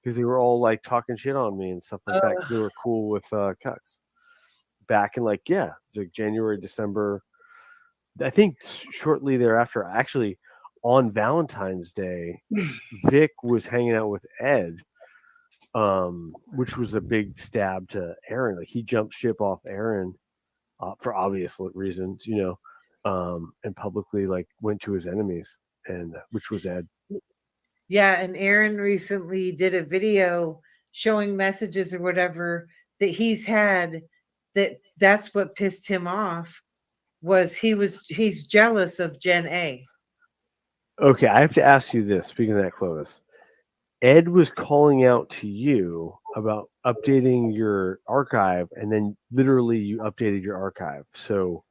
because they were all like talking shit on me and stuff like that. Because they were cool with Cucks back in like January, December. I think shortly thereafter, actually on Valentine's Day, Vic was hanging out with Ed, which was a big stab to Aaron. Like he jumped ship off Aaron for obvious reasons, and publicly like went to his enemies, and which was Ed. Yeah, and Aaron recently did a video showing messages or whatever that he's had. That's what pissed him off. He's jealous of Gen A. Okay, I have to ask you this. Speaking of that, Clovis, Ed was calling out to you about updating your archive, and then literally you updated your archive. So,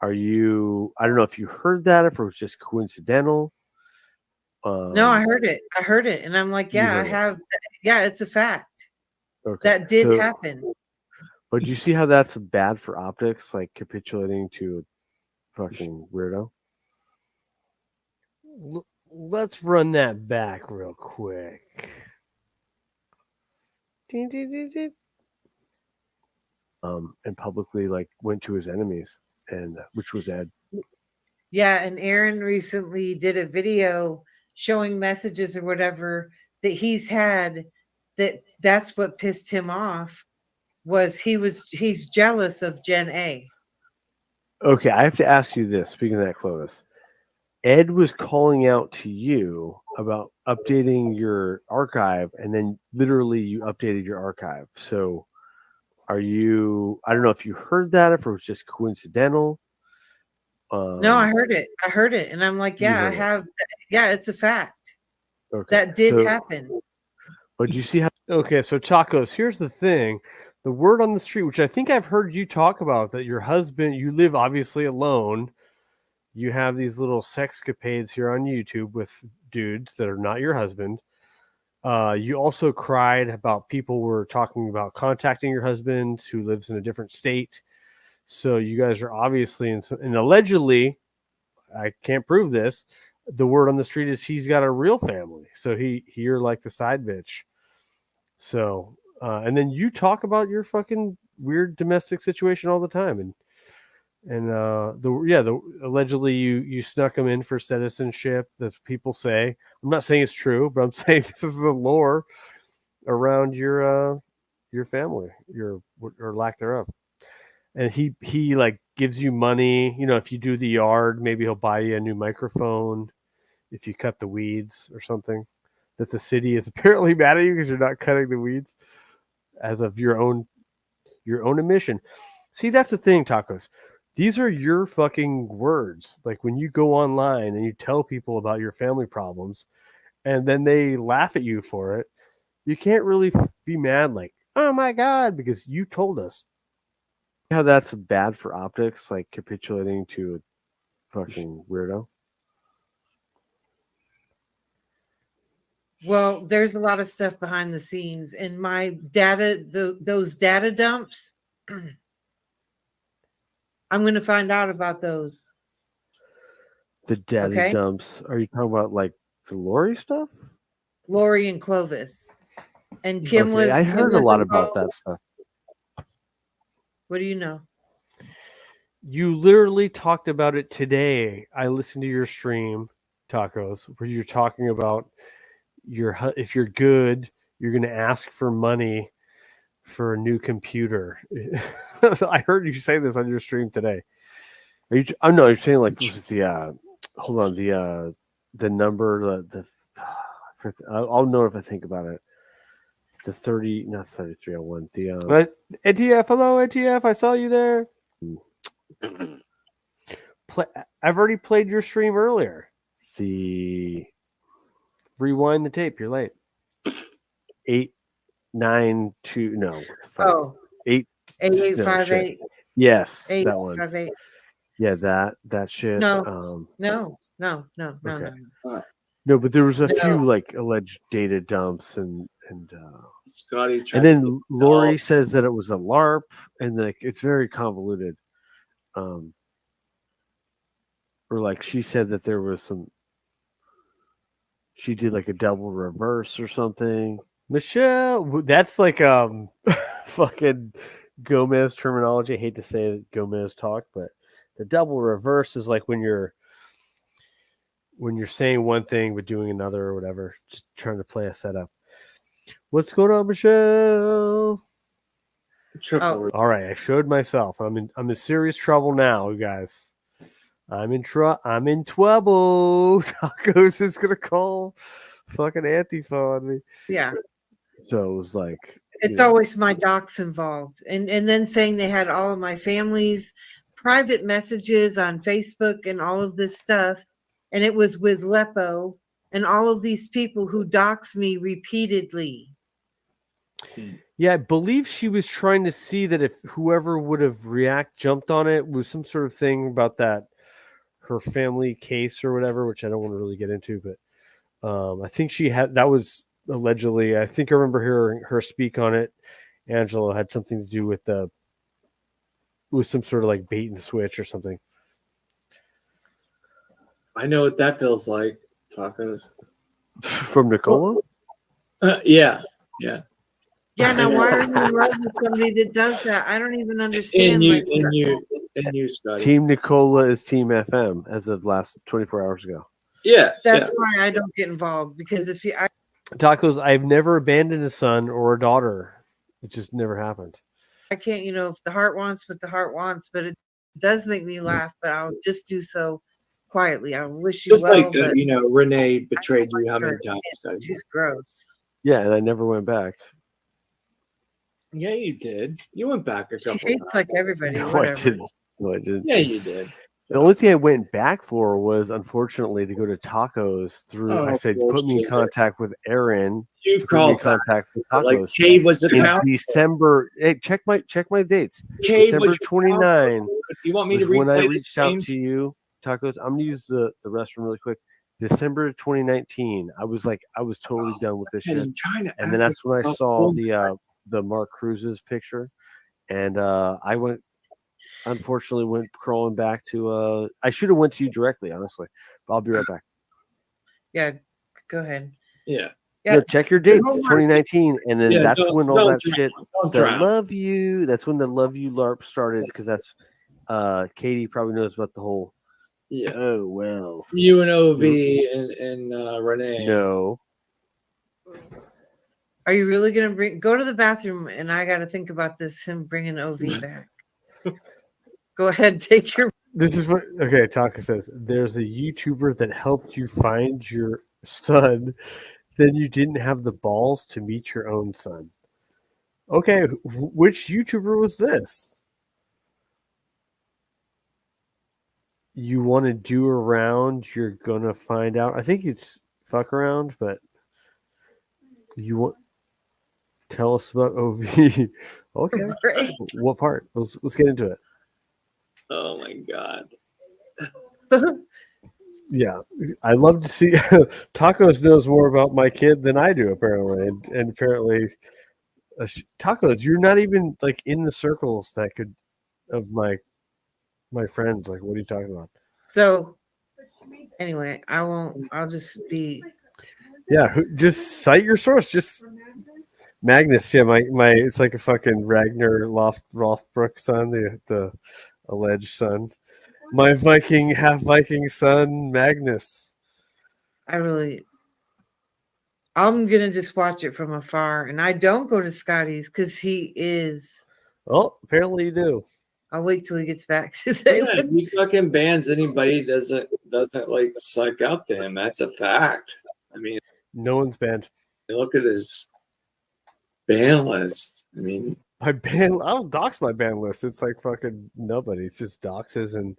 are you? I don't know if you heard that, if it was just coincidental. No, I heard it. And I'm like, yeah, I have. Yeah, it's a fact. Okay, that did happen. But do you see how that's bad for optics, like capitulating to a fucking weirdo? Let's run that back real quick. And publicly like went to his enemies, and which was Ed. Yeah, and Aaron recently did a video showing messages or whatever that he's had. That's what pissed him off. He's jealous of Gen A. Okay, I have to ask you this. Speaking of that, Clovis, Ed was calling out to you about updating your archive, and then literally you updated your archive. So, are you? I don't know if you heard that, if it was just coincidental. No, I heard it, and I'm like, yeah, I have. Yeah, it's a fact. Okay, that did happen. But you see how? Okay, so Tacos. Here's the thing. The word on the street, which I think I've heard you talk about, that your husband, you live obviously alone. You have these little sexcapades here on YouTube with dudes that are not your husband. You also cried about people were talking about contacting your husband who lives in a different state. So you guys are obviously and allegedly, I can't prove this. The word on the street is he's got a real family. So you're like the side bitch. So and then you talk about your fucking weird domestic situation all the time, and allegedly you snuck him in for citizenship. That people say. I'm not saying it's true, but I'm saying this is the lore around your family, or lack thereof. And he like gives you money. You know, if you do the yard, maybe he'll buy you a new microphone if you cut the weeds or something. That the city is apparently mad at you because you're not cutting the weeds as of your own admission. See, that's the thing, Tacos. These are your fucking words. Like when you go online and you tell people about your family problems and then they laugh at you for it, you can't really be mad like, oh my God, because you told us. How that's bad for optics, like capitulating to a fucking weirdo. Well, there's a lot of stuff behind the scenes, and my data, those data dumps. I'm going to find out about those. The data dumps. Are you talking about like the Lori stuff? Lori and Clovis, and Kim was. I heard a lot about that stuff. What do you know? You literally talked about it today. I listened to your stream, Tacos, where you're talking about if you're good, you're going to ask for money for a new computer. I heard you say this on your stream today. Are you? Oh no, you're saying like hold on, the number, I'll know if I think about it. The 30, not 3301. The ATF, hello ATF, I saw you there. I've already played your stream earlier. Rewind the tape. You're late. 892. No. What the fuck? Oh. 8858. Yes, that one. Yeah, that shit. No. No. No, but there was a few like alleged data dumps and Scotty. And then Lori says that it was a LARP, and like it's very convoluted. Or like she said that there was she did like a double reverse or something. Michelle, that's like fucking Gomez terminology. I hate to say Gomez talk, but the double reverse is like when you're saying one thing but doing another or whatever, just trying to play a setup. What's going on, Michelle? All right, I showed myself. I'm in serious trouble now, you guys. I'm in trouble. Tacos is gonna call fucking Antifa on me. Yeah. So it was like it's always my docs involved, and then saying they had all of my family's private messages on Facebook and all of this stuff, and it was with Lepo and all of these people who dox me repeatedly. Yeah, I believe she was trying to see that if whoever would have jumped on it was some sort of thing about that her family case or whatever, which I don't want to really get into, but I think that was allegedly, I think I remember hearing her speak on it. Angela had something to do with some sort of like bait and switch or something. I know what that feels like. Tacos from Nicola. Yeah. Now why are you in love with somebody that does that? I don't even understand. And you, Scotty. Team Nicola is Team FM as of last 24 hours ago. Yeah, that's why I don't get involved, because if you Tacos, I've never abandoned a son or a daughter. It just never happened. I can't, if the heart wants what the heart wants, but it does make me laugh. But I'll just do so quietly. I wish you just well. Like Renee betrayed you how many times? She's gross. Yeah, and I never went back. Yeah, you did. You went back a couple. She hates times. Like everybody. No, whatever. I didn't. Yeah, you did. The only thing I went back for was, unfortunately, to go to Tacos through. I said, put me in contact with Aaron. You've called contact with Tacos. Like Kay was in December. Hey, check my dates. Kay December 29. You want me to when I replay reached the out to you, Tacos? I'm gonna use the restroom really quick. December 2019. I was totally done with this shit. I'm trying to And then that's when I saw the Mark Cruise's picture, and I unfortunately went crawling back to. I should have went to you directly, honestly. But I'll be right back. Yeah, go ahead. Yeah. Yeah, No, check your dates, hold on. 2019, and then Yeah, that's when all that drown. shit. Don't The drown. love you. That's when the love you LARP started, because that's Katie probably knows about the whole. Yeah. Oh well. You and Ov and Renee. No. Are you really gonna go to the bathroom? And I got to think about this. Him bringing OV back. Go ahead, take your. This is what Taka says. There's a YouTuber that helped you find your son, then you didn't have the balls to meet your own son. Okay, which YouTuber was this? You want to do around, you're gonna find out. I think it's fuck around, but you want tell us about OV. Okay. Right. What part? Let's get into it. Oh my god. Yeah, I love to see Tacos knows more about my kid than I do, apparently, and apparently, Tacos, you're not even like in the circles that could of my friends. Like, what are you talking about? So, anyway, I won't. I'll just be. Yeah, just cite your source. Just Magnus. Yeah, my it's like a fucking Ragnar Lothbrok son, the alleged son. My half Viking son, Magnus. I'm gonna just watch it from afar, and I don't go to Scotty's because he is. Well, apparently you do. I'll wait till he gets back to say. Yeah, he fucking bans anybody doesn't like psych up to him. That's a fact. I mean, no one's banned. Look at his ban list. I mean, I don't dox my ban list. It's like fucking nobody. It's just doxes, and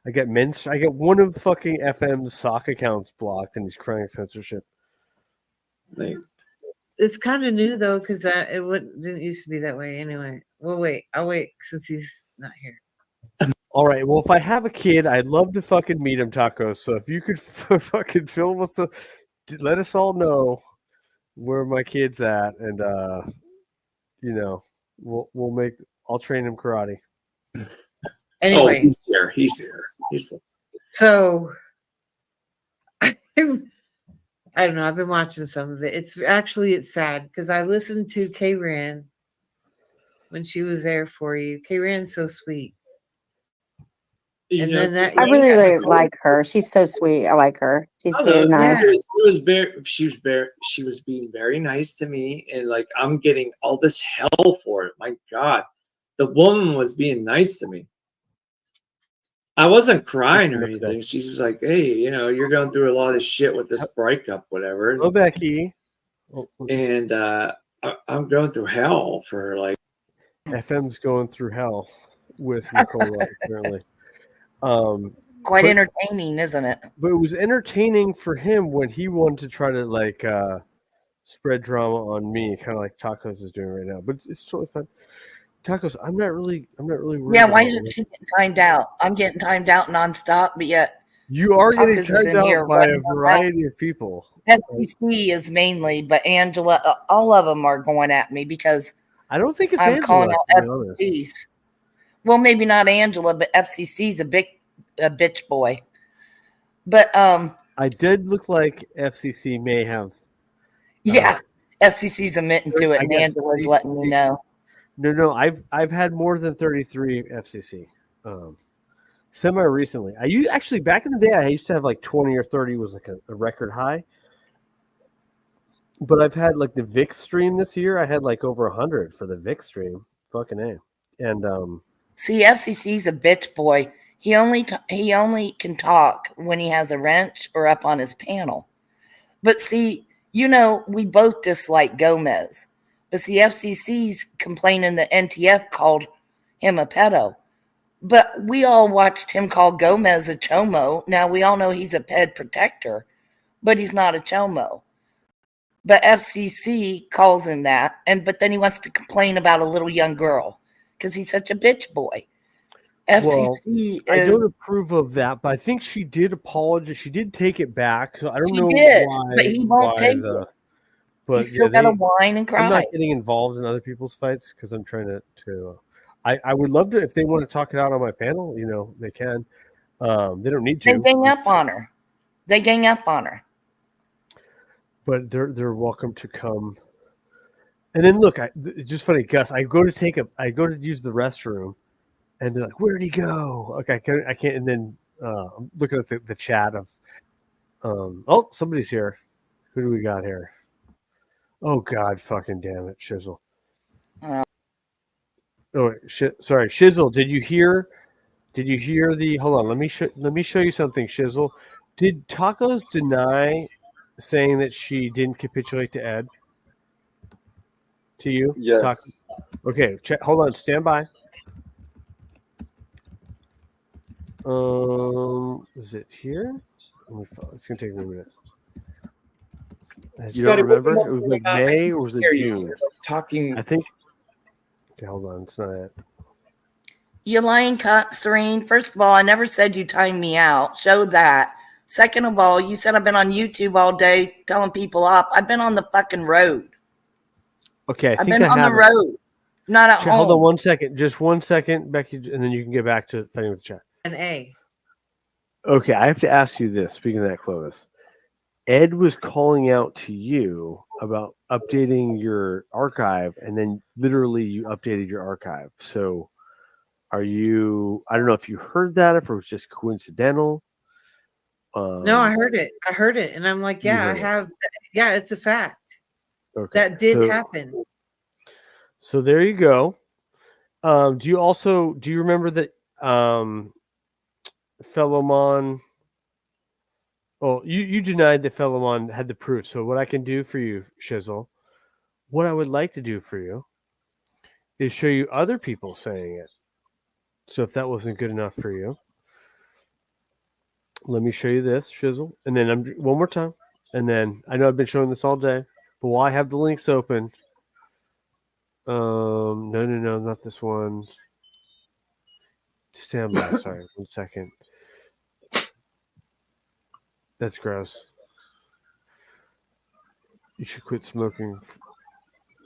I get one of fucking FM's sock accounts blocked, and he's crying censorship. Like, it's kind of new though, because didn't used to be that way anyway. Well, wait, I'll wait since he's not here. All right. Well, if I have a kid, I'd love to fucking meet him, Tacos. So if you could fucking film us, let us all know where my kid's at, and we'll make. I'll train him karate. Anyway, he's here. He's here. So I don't know. I've been watching some of it. It's sad because I listened to K-Ran when she was there for you. K-Ran's so sweet. I really like her. She's so sweet. I like her. She's very nice. She was being very nice to me, and like I'm getting all this hell for it. My God, the woman was being nice to me. I wasn't crying or anything. She's just like, hey, you're going through a lot of shit with this breakup, whatever. Oh, Becky. And I'm going through hell for like. FM's going through hell with Nicole, apparently. Quite entertaining, isn't it? But it was entertaining for him when he wanted to try to like spread drama on me, kind of like Tacos is doing right now. But it's totally fine. Tacos, I'm not really worried. Yeah, why isn't she getting timed out? I'm getting timed out nonstop, but yet you are getting Tacos timed out by a variety of people. FCC is mainly, but Angela, all of them are going at me because I don't think it's I'm Angela, calling out to be honest. FCCs. Well, maybe not Angela, but FCC's a bitch boy. But I did look like FCC may have. FCC's admitting to it, and Angela's letting me know. No, I've had more than 33 FCC. Semi recently, actually back in the day I used to have like 20 or 30 was like a record high. But I've had like the VIX stream this year. I had like over 100 for the VIX stream. Fucking A. And see, FCC's a bitch boy. He only can talk when he has a wrench or up on his panel. But see, we both dislike Gomez. But see, FCC's complaining that NTF called him a pedo. But we all watched him call Gomez a chomo. Now, we all know he's a ped protector, but he's not a chomo. But FCC calls him that, but then he wants to complain about a little young girl because he's such a bitch boy. FCC I is. don't approve of that, but I think she did apologize. She did take it back. So I don't She know did, why. but he won't take it. But He's still got to whine and cry. I'm not getting involved in other people's fights because I'm trying to. I would love to if they want to talk it out on my panel. You know, they can. They don't need to. They gang up on her. They gang up on her. But they're welcome to come. And then look, it's just funny, Gus. I go to use the restroom, and they're like, "Where'd he go?" Okay, I can't. And then I'm looking at the chat of, oh, somebody's here. Who do we got here? Oh God, fucking damn it, Shizzle. Oh, sorry, Shizzle. Did you hear the? Hold on, let me show you something, Shizzle. Did Tacos deny saying that she didn't capitulate to Ed? To you? Yes. Okay, hold on, stand by. Is it here? It's gonna take me a minute. You don't remember? It was like May or was it June? Talking. I think. Okay, hold on. It's not it. You lying cunt, Serene. First of all, I never said you timed me out. Show that. Second of all, you said I've been on YouTube all day telling people off. I've been on the fucking road. Okay, I've been on the road, not at home. Hold on 1 second. Just 1 second, Becky, and then you can get back to fighting with the chat. An A. Okay, I have to ask you this. Speaking of that, Clovis, Ed was calling out to you about updating your archive, and then literally you updated your archive. So, are you? I don't know if you heard that, if it was just coincidental. No, I heard it. And I'm like, yeah, I have. Yeah, it's a fact. Okay, that did happen. So there you go. Do you remember that Fellowmon? Oh, you denied that Fellowmon had the proof. So what I can do for you, Shizzle, what I would like to do for you is show you other people saying it. So if that wasn't good enough for you, let me show you this, Shizzle, and then one more time, and then I know I've been showing this all day, but while I have the links open, no, not this one. Stand by. Sorry, 1 second. That's gross. You should quit smoking.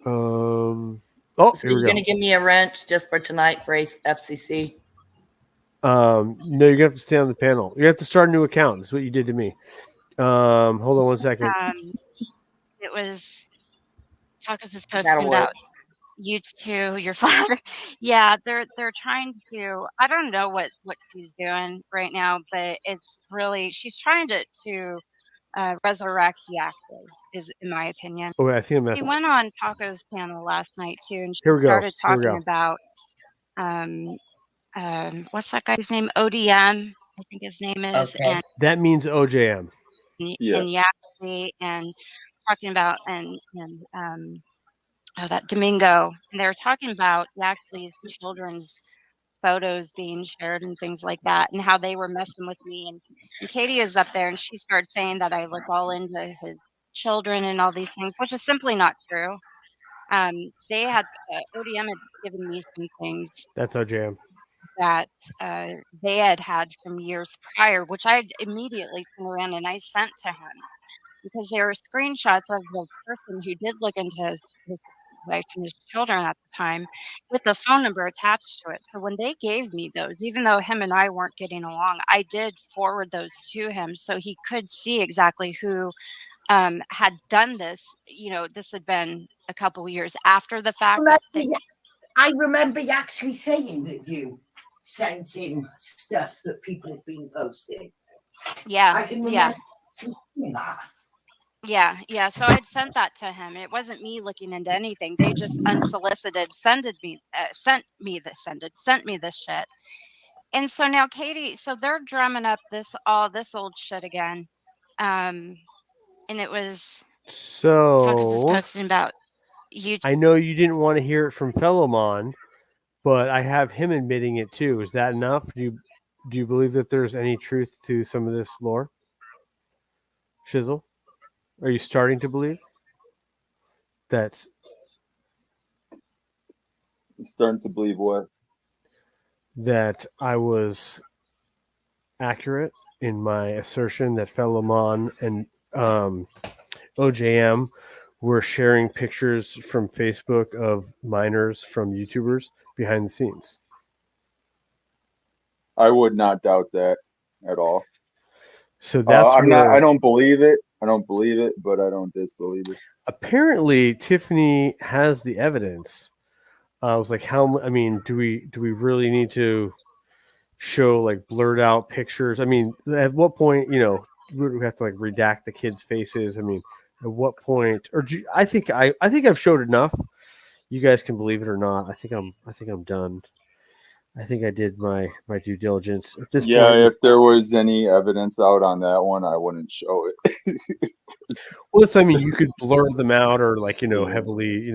Oh, so here we you're go. gonna give me a wrench just for tonight for FCC? No, you're gonna have to stay on the panel. You have to start a new account. That's what you did to me. Hold on 1 second. It was Tacos is posting about you two, your father. Yeah, they're trying to. I don't know what she's doing right now, but it's really she's trying to resurrect Yaxley, is in my opinion. Oh, wait, I think I'm She went on Taco's panel last night too, and she Here we go. started Here we talking go. about what's that guy's name? ODM, I think his name is, Okay. That means OJM. and Yaxley, and talking about and that Domingo, and they were talking about Yaxley's children's photos being shared and things like that, and how they were messing with me. And Katie is up there, and she started saying that I look all into his children and all these things, which is simply not true. They had ODM had given me some things That's OJM. that they had from years prior, which I immediately turned around and I sent to him, because there were screenshots of the person who did look into his wife and his children at the time with the phone number attached to it. So when they gave me those, even though him and I weren't getting along, I did forward those to him so he could see exactly who had done this. You know, this had been a couple years after the fact. I remember you actually saying that you sent in stuff that people have been posting. Yeah, I can remember seeing that. Yeah. So I'd sent that to him. It wasn't me looking into anything. They just unsolicited sent me this shit. And so now Katie, so they're drumming up this old shit again. And it was Tacos is posting about you. I know you didn't want to hear it from Fellowmon, but I have him admitting it too. Is that enough? Do you believe that there's any truth to some of this lore? Shizzle? Are you starting to believe? That's starting to believe what? that I was accurate in my assertion that Felomon and OJM were sharing pictures from Facebook of minors from YouTubers behind the scenes. I would not doubt that at all. So that's I don't believe it. I don't believe it, but I don't disbelieve it. Apparently Tiffany has the evidence. I was like, do we really need to show like blurred out pictures? I mean, at what point, we have to like redact the kids' faces? I mean, at what point? I think I've showed enough. You guys can believe it or not. I think I'm done. I think I did my due diligence at this point. If there was any evidence out on that one, I wouldn't show it. Well, you could blur them out or heavily,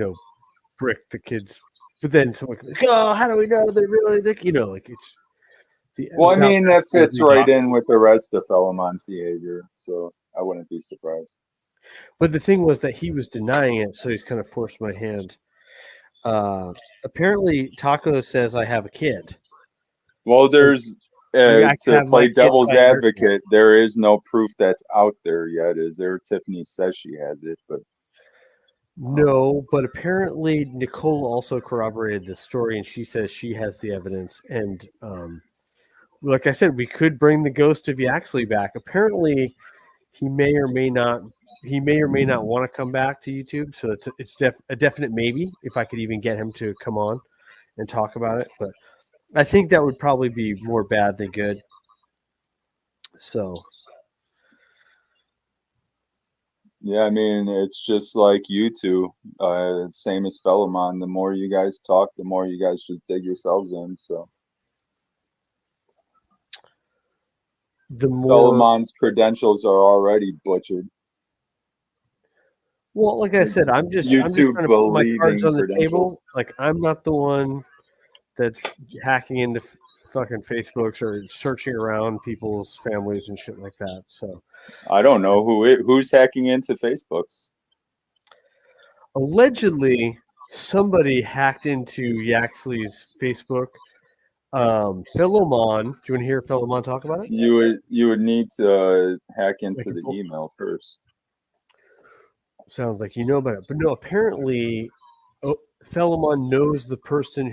brick the kids. But then someone can be like, oh, how do we know they really think, it's the. Well, I mean, that fits right in with the rest of Philemon's behavior, so I wouldn't be surprised. But the thing was that he was denying it, so he's kind of forced my hand. Apparently, Taco says I have a kid. Well, there's to play devil's advocate. There is no proof that's out there yet, is there? Tiffany says she has it, but no. But apparently, Nicole also corroborated the story, and she says she has the evidence. And like I said, we could bring the ghost of Yaxley back. Apparently, he may or may not want to come back to YouTube. So it's a definite maybe if I could even get him to come on and talk about it. But I think that would probably be more bad than good. So. Yeah, I mean, it's just like you two, same as Felomon. The more you guys talk, the more you guys just dig yourselves in. So. Felomon's credentials are already butchered. Well, like I said, I'm just trying to put my cards on the table. Like, I'm not the one that's hacking into fucking Facebooks or searching around people's families and shit like that. So I don't know who's hacking into Facebooks. Allegedly, somebody hacked into Yaxley's Facebook. Felomon, do you want to hear Felomon talk about it? You would need to hack into the email first. Sounds like you know about it, but no. Apparently, Felomon knows the person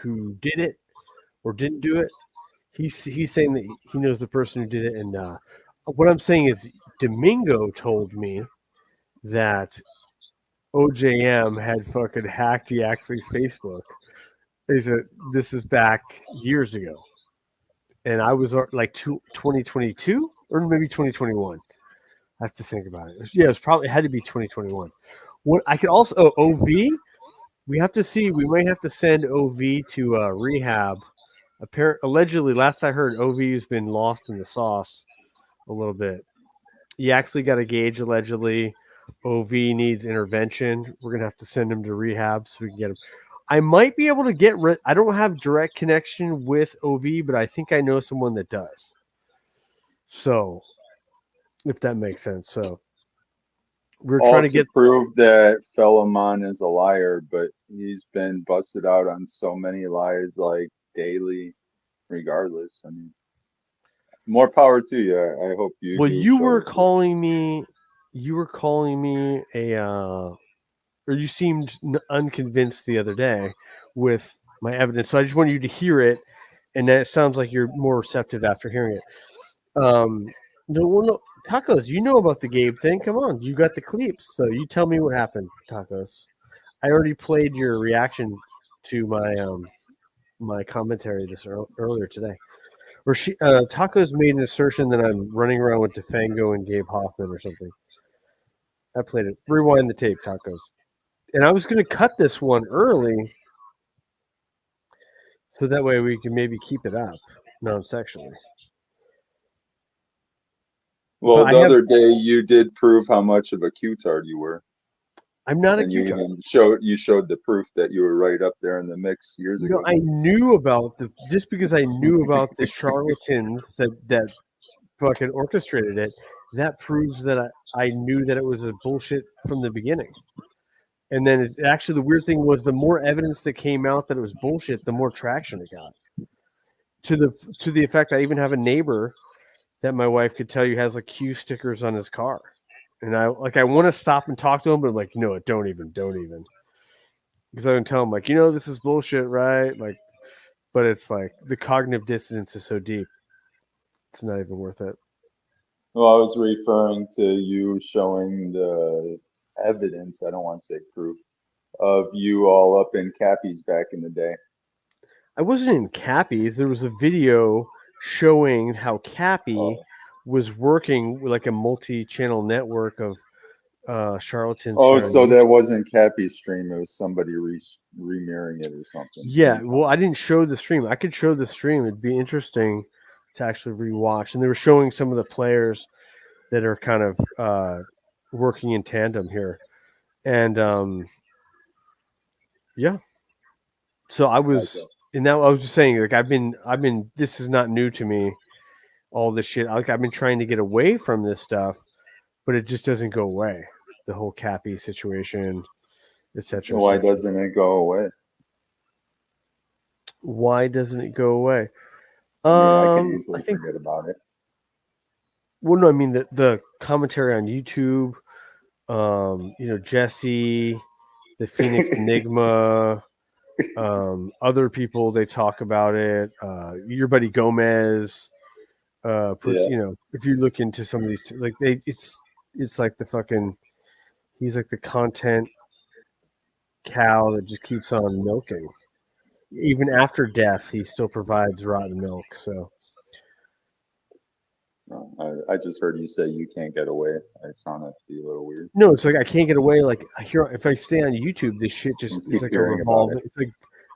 who did it or didn't do it. He's saying that he knows the person who did it, and what I'm saying is Domingo told me that OJM had fucking hacked Yaxley's Facebook. He said this is back years ago, and I was like 2022 or maybe 2021. I have to think about it. Yeah, it had to be 2021. What I could also OV. We have to see. We might have to send OV to rehab. Allegedly, last I heard, OV has been lost in the sauce a little bit. He actually got a gauge. Allegedly, OV needs intervention. We're gonna have to send him to rehab so we can get him. I might be able to get rid. I don't have direct connection with OV, but I think I know someone that does. So, if that makes sense. So, we're trying to prove that Felomon is a liar, but he's been busted out on so many lies, like daily, regardless. I mean, more power to you. I hope you. Well, you were calling me or you seemed unconvinced the other day with my evidence. So I just wanted you to hear it, and that sounds like you're more receptive after hearing it. No, Tacos, you know about the Gabe thing. Come on, you got the clips, so you tell me what happened, Tacos. I already played your reaction to my my commentary earlier today. Or Tacos made an assertion that I'm running around with DeFango and Gabe Hoffman or something. I played it. Rewind the tape, Tacos. And I was going to cut this one early so that way we can maybe keep it up non-sexually. Well, the other day you did prove how much of a Q-tard you were. I'm not a Q-tard. You showed the proof that you were right up there in the mix years ago. I knew about just because I knew about the charlatans that fucking orchestrated it. That proves that I knew that it was a bullshit from the beginning. And then actually the weird thing was the more evidence that came out that it was bullshit, the more traction it got. to the effect I even have a neighbor that my wife could tell you has like Q stickers on his car. And I want to stop and talk to him, but I'm like, you know what, don't even. Because I can tell him like, this is bullshit, right? Like, but it's like the cognitive dissonance is so deep. It's not even worth it. Well, I was referring to you showing the evidence, I don't want to say proof, of you all up in Cappy's back in the day. I wasn't in Cappy's. There was a video showing how Cappy was working with like a multi-channel network of charlatans. Oh, so that wasn't Cappy's stream. It was somebody remirroring it or something. Yeah, well, I didn't show the stream. I could show the stream. It'd be interesting to actually rewatch. And they were showing some of the players that are kind of working in tandem here. And yeah. So I was and now I was just saying, like I've been this is not new to me, all this shit. Like I've been trying to get away from this stuff, but it just doesn't go away. The whole Cappy situation, etc. Why doesn't it go away? Why doesn't it go away? I can easily forget about it. Well, no, I mean the commentary on YouTube, Jesse, the Phoenix Enigma, other people, they talk about it. Your buddy Gomez, if you look into some of these, like it's like the fucking, he's like the content cow that just keeps on milking. Even after death, he still provides rotten milk. So. I just heard you say you can't get away. I found that to be a little weird. No, it's like I can't get away. Like I hear if I stay on YouTube, this shit just is like a revolving. It's like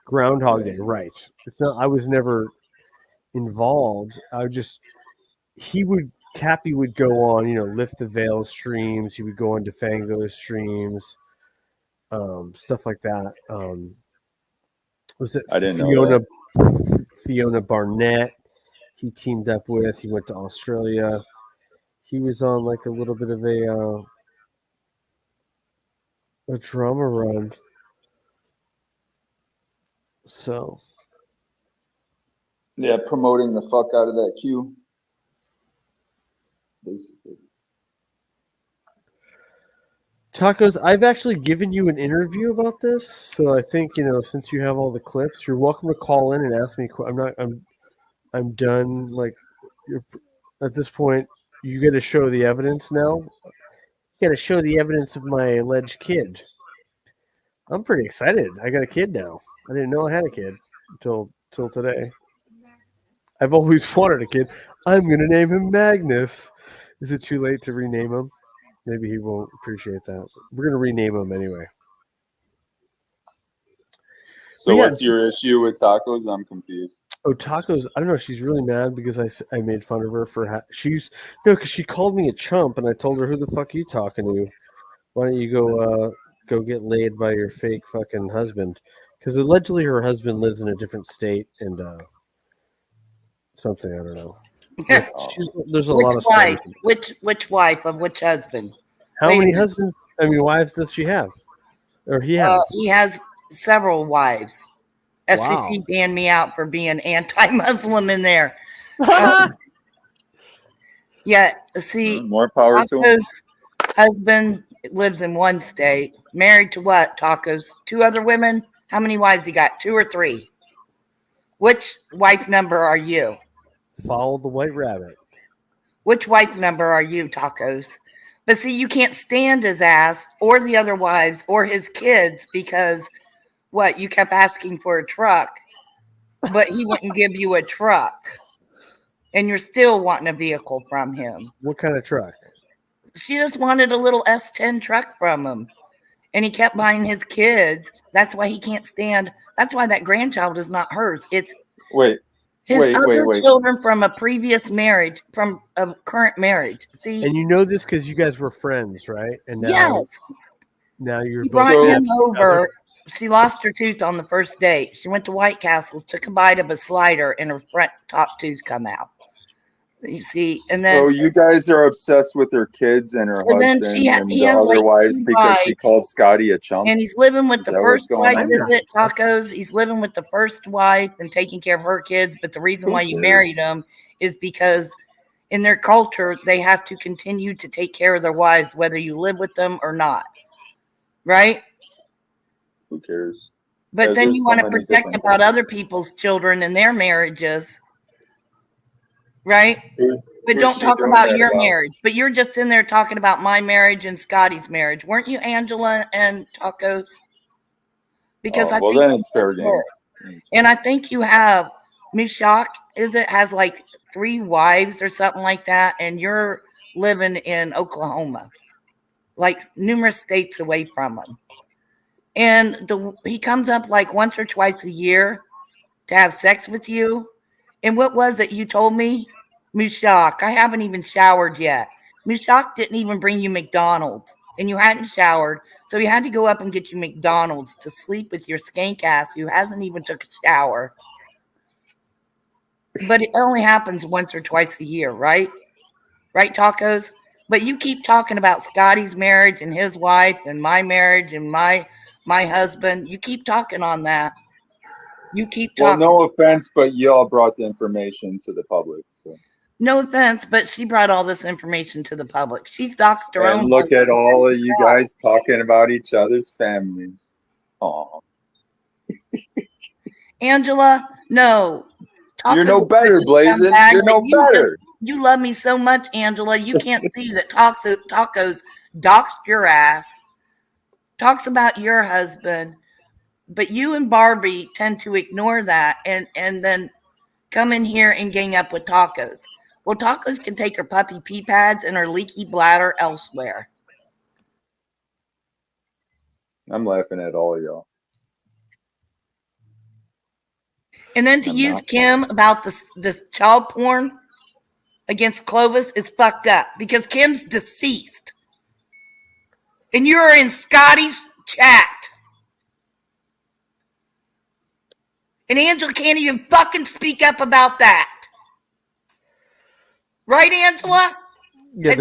Groundhog Day, right? It's not. I was never involved. Cappy would go on, Lift the Veil streams. He would go on Defango's streams, stuff like that. Was it I didn't know that. Fiona Barnett? He teamed up with. He went to Australia. He was on like a little bit of a drama run. So. Yeah, promoting the fuck out of that Q. Basically. Tacos, I've actually given you an interview about this, so I think since you have all the clips, you're welcome to call in and ask me. I'm done. Like, at this point, you got to show the evidence now. You got to show the evidence of my alleged kid. I'm pretty excited. I got a kid now. I didn't know I had a kid until today. I've always wanted a kid. I'm going to name him Magnus. Is it too late to rename him? Maybe he won't appreciate that. We're going to rename him anyway. So what's your issue with Tacos? I'm confused. Oh, Tacos. I don't know. She's really mad because I made fun of her for because she called me a chump and I told her, who the fuck are you talking to? Why don't you go get laid by your fake fucking husband? Because allegedly her husband lives in a different state and something, I don't know. There's a lot of wife? Which wife of which husband? How many husbands? Wives does she have? Or he has? He has several wives. FCC banned me out for being anti-Muslim in there. Yeah, see, more power to him. Husband lives in one state, married to what? Tacos? 2 other women? How many wives he got? 2 or 3? Which wife number are you? Follow the white rabbit. Which wife number are you, Tacos? But see, you can't stand his ass or the other wives or his kids because you kept asking for a truck, but he wouldn't give you a truck. And you're still wanting a vehicle from him. What kind of truck? She just wanted a little S10 truck from him. And he kept buying his kids. That's why he can't stand. That's why that grandchild is not hers. It's his other children from a previous marriage, from a current marriage. See, and you know this because you guys were friends, right? And now, yes. Now you're both brought him over. She lost her tooth on the first date. She went to White Castles, took a bite of a slider, and her front top tooth come out. You see, and So then you guys are obsessed with her kids and her so then husband and he the has other like wives 3 because she wives, called Scotty a chump. and he's living with Is the that what's first going wife. on? Is it tacos? He's living with the first wife and taking care of her kids. But the reason Who why you cares? married him is because in their culture they have to continue to take care of their wives, whether you live with them or not. Right? Who cares? But Because then you there's so want to many protect different about other cultures. people's children and their marriages. Right? Who's But don't she talk doing about that your about? marriage. But you're just in there talking about my marriage and Scotty's marriage. Weren't you, Angela and Tacos? Because Oh, I well, think then it's fair game. and I think you have Mishak has like 3 wives or something like that, and you're living in Oklahoma, like numerous states away from him. And he comes up like once or twice a year to have sex with you. And what was it you told me? Mishak, I haven't even showered yet. Mishak didn't even bring you McDonald's, and you hadn't showered, so he had to go up and get you McDonald's to sleep with your skank ass who hasn't even took a shower. But it only happens once or twice a year, right? Right, Tacos? But you keep talking about Scotty's marriage and his wife and my marriage and my husband. You keep talking on that. You keep Well, talking. no offense, but y'all brought the information to the public. So. No offense, but she brought all this information to the public. She's doxed her own And look at husband. all of you guys talking about each other's families. Oh, Angela, no. you're Tacos no is better, such a Blazing. scumbag, You're but no better. you love me so much, Angela. You can't see that Tacos doxed your ass, talks about your husband, but you and Barbie tend to ignore that and then come in here and gang up with Tacos. Well, Tacos can take her puppy pee pads and her leaky bladder elsewhere. I'm laughing at all of y'all. And then to use Kim about this child porn against Clovis is fucked up because Kim's deceased. And you're in Scotty's chat. And Angela can't even fucking speak up about that. Right, Angela? Yeah,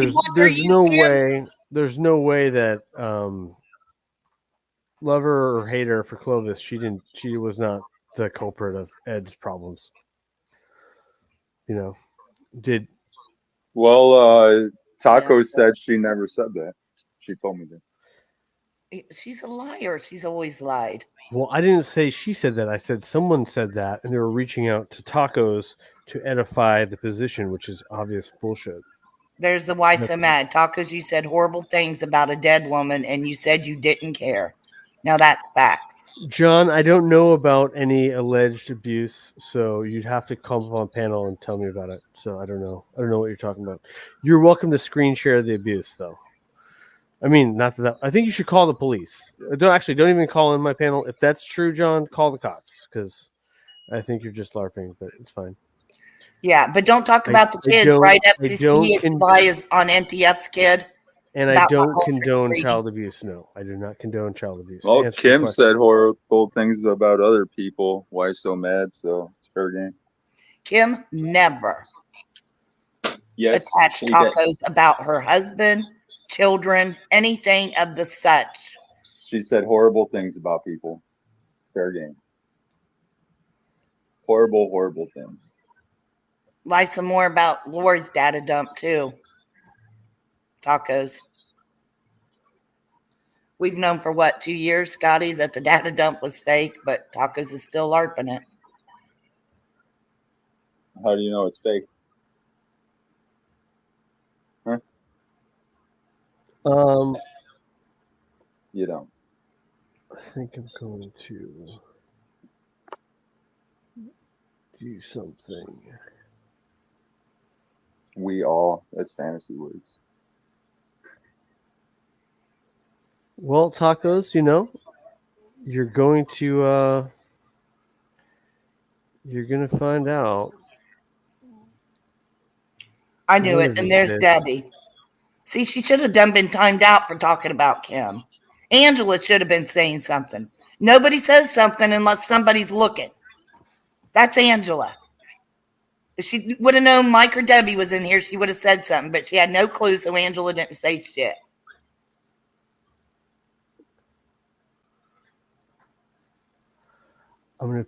there's no way that love her or hate her for Clovis, she was not the culprit of Ed's problems. You know, Well, Taco said she never said that. She told me that. She's a liar. She's always lied. Well, I didn't say she said that. I said someone said that, and they were reaching out to Tacos to edify the position, which is obvious bullshit. There's the why so mad. Tacos, you said horrible things about a dead woman, and you said you didn't care. Now that's facts. John, I don't know about any alleged abuse, so you'd have to come up on panel and tell me about it. So I don't know. I don't know what you're talking about. You're welcome to screen share the abuse, though. I mean, not that. I think you should call the police. Don't even call in my panel. If that's true, John, call the cops because I think you're just LARPing, but it's fine. Yeah, but don't talk about the kids, right? FCC is on NTF's kid. And I don't condone child abuse. No, I do not condone child abuse. Well, Kim said horrible things about other people. Why so mad? So it's fair game. Kim never attached Tacos about her husband, children, anything of the such. She said horrible things about people. Fair game. Horrible, horrible things. Lie some more about Lori's data dump too. Tacos. We've known for 2 years, Scotty, that the data dump was fake, but Tacos is still LARPing it. How do you know it's fake? Huh? You don't. I think I'm going to do something. That's fantasy words. Well, Tacos, you're going to find out. I knew it, and there's Debbie. See, she should have been timed out for talking about Kim. Angela should have been saying something. Nobody says something unless somebody's looking. That's Angela. If she would have known Mike or Debbie was in here, she would have said something, but she had no clue, so Angela didn't say shit. I'm gonna.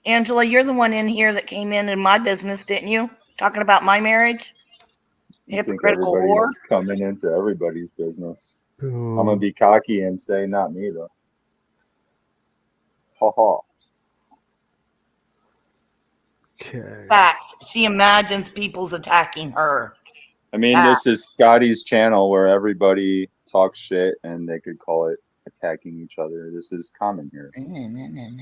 Angela, you're the one in here that came in my business, didn't you? Talking about my marriage? I think Hypocritical whore. everybody's coming into everybody's business. Boom. I'm gonna be cocky and say not me though. Ha ha. Okay. Facts. She imagines people's attacking her. I mean, Facts. this is Scotty's channel where everybody talks shit and they could call it attacking each other. This is common here,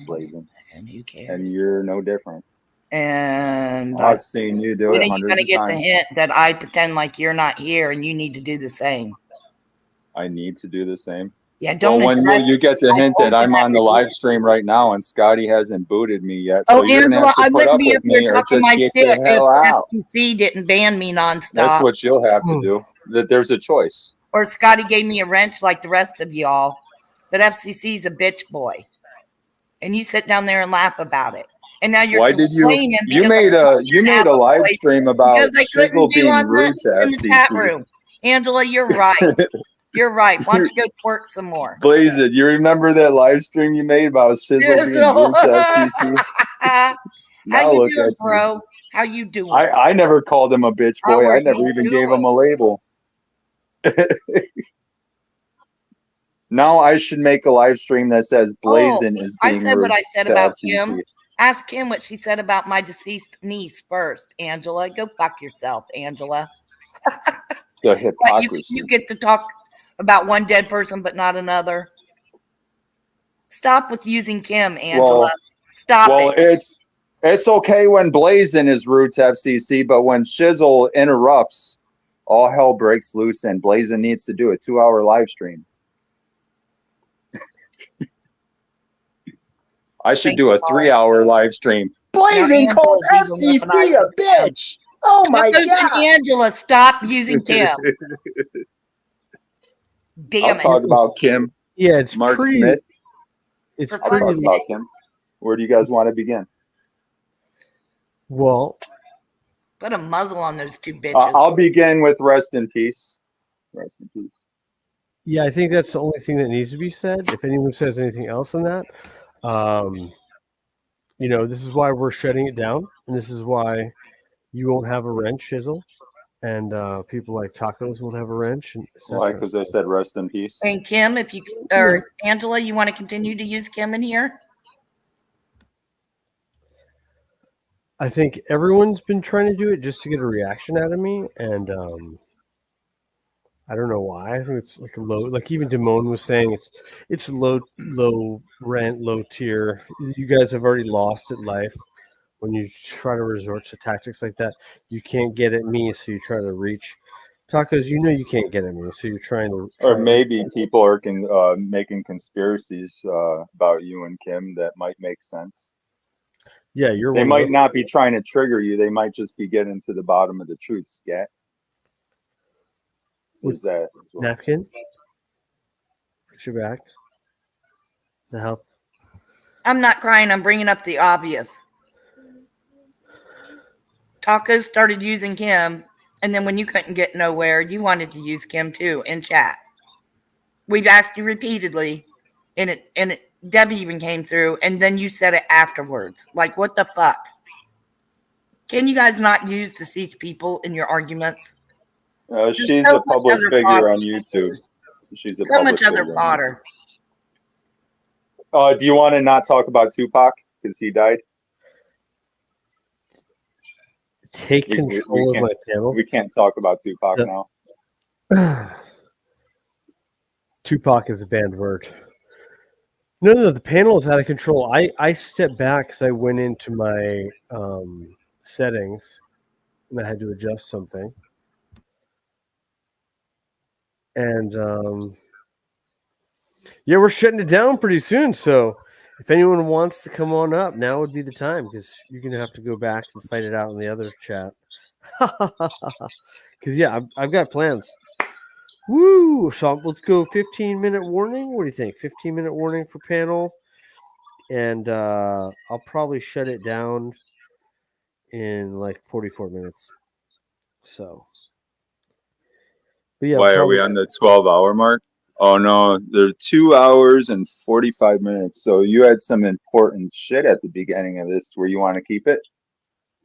Blazing. And who cares? And you're no different. And I've seen you do when it are you hundreds gonna of get times. the hint that I pretend like you're not here and you need to do the same? I need to do the same. Yeah, don't Well, when address you get the I hint told that you I'm that on the before. live stream right now and Scotty hasn't booted me yet, so Oh, you're gonna Angela, have to I put wouldn't up be with up here me or talking just my get shit the if hell out. FCC didn't ban me That's nonstop, what you'll have to do. That there's a choice. or Scotty gave me a wrench like the rest of y'all. But FCC's a bitch boy, and you sit down there and laugh about it. And now you're Why did complaining you because made I a told you to have a live voice stream about because I couldn't Shizzle do being on rude to in the chat FCC? room. Angela, you're right. You're right. Why don't you go twerk some more? Blaze it. You remember that live stream you made about Shizzle being rude to FCC? How Now you look doing, at you. bro? How you doing? I never called him a bitch How boy. are I never you even gave doing? him a label. Now I should make a live stream that says Blazin is I being said rude what I said to about FCC. Kim. Ask Kim what she said about my deceased niece first, Angela. Go fuck yourself, Angela. The But hypocrisy. you get to talk about one dead person but not another. Stop with using Kim, Angela. Well, Stop it. it's okay when Blazin is rude to FCC, but when Shizzle interrupts, all hell breaks loose and Blazin needs to do a 2-hour live stream. I should do a 3-hour live stream. Blazin called FCC a bitch. Oh my Tacos god. and Angela, stop using Kim. I'll Damn it. talk about Kim. Yeah, it's Mark pretty. Smith. It's For I'll fuck's talk pretty. about Kim. Where do you guys want to begin? Well, Put a muzzle on those two bitches. I'll begin with rest in peace. Rest in peace. yeah, I think that's the only thing that needs to be said. If anyone says anything else on that, this is why we're shutting it down, and this is why you won't have a wrench, Shizzle, and people like Tacos won't have a wrench, and Why? etc. Because I said rest in peace. And Kim, if you or Angela, you want to continue to use Kim in here? I think everyone's been trying to do it just to get a reaction out of me, and I don't know why. I think it's like a low, like even Damone was saying, it's low rent, low tier. You guys have already lost at life when you try to resort to tactics like that. You can't get at me, so you try to reach. Tacos, you can't get at me, so you're trying to. Or maybe people are making conspiracies about you and Kim that might make sense. Yeah, you're. They might not be trying to trigger you. They might just be getting to the bottom of the truth, Scat. What's that? Napkin? Put your back. The help. I'm not crying. I'm bringing up the obvious. Tacos started using Kim, and then when you couldn't get nowhere, you wanted to use Kim too in chat. We've asked you repeatedly, and Debbie even came through, and then you said it afterwards. Like, what the fuck? Can you guys not use deceased people in your arguments? She's a public figure on YouTube. She's a so public much other figure. fodder. Do you want to not talk about Tupac because he died? Take control of my panel. We can't talk about Tupac now. Tupac is a banned word. No, the panel is out of control. I stepped back because I went into my settings and I had to adjust something. And yeah, we're shutting it down pretty soon. So if anyone wants to come on up, now would be the time because you're going to have to go back and fight it out in the other chat Because yeah, I've got plans. Woo! So let's go 15-minute warning. What do you think? 15-minute warning for panel, and I'll probably shut it down in like 44 minutes. So, but yeah, Why are probably, we on the 12-hour mark? Oh no, they're 2 hours and 45 minutes. So you had some important shit at the beginning of this where you want to keep it?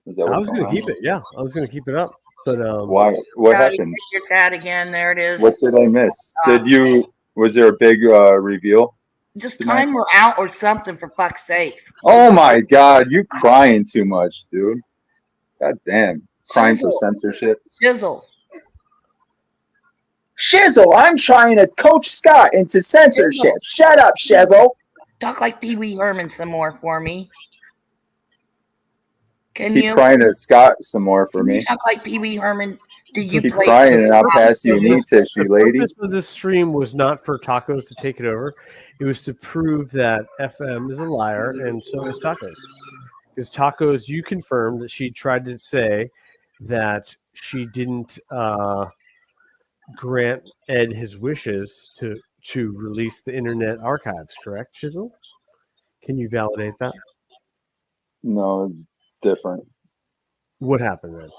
Is that I what's was going gonna on? keep it. Yeah, I was gonna keep it up. But Why? What Patty, happened? pick your tat again. There it is. What did I miss? Did you? Was there a big reveal? Just tonight? time her out or something for fuck's sakes. Oh my god, you crying too much, dude. God damn. Crying for Shizzle. censorship. Shizzle. Shizzle, I'm trying to coach Scott into censorship. Shut up, Shizzle. Talk like Pee Wee Herman some more for me. Can Keep you? crying to Scott some more for Can you me. talk like Pee Wee Herman? Do you Keep play crying and I'll football? pass you a knee tissue, the lady. purpose of this stream was not for Tacos to take it over. It was to prove that FM is a liar, and so is Tacos. Because Tacos, you confirmed that she tried to say that she didn't grant Ed his wishes to release the Internet Archives. Correct, Chisel? Can you validate that? No, it's different. What happened then?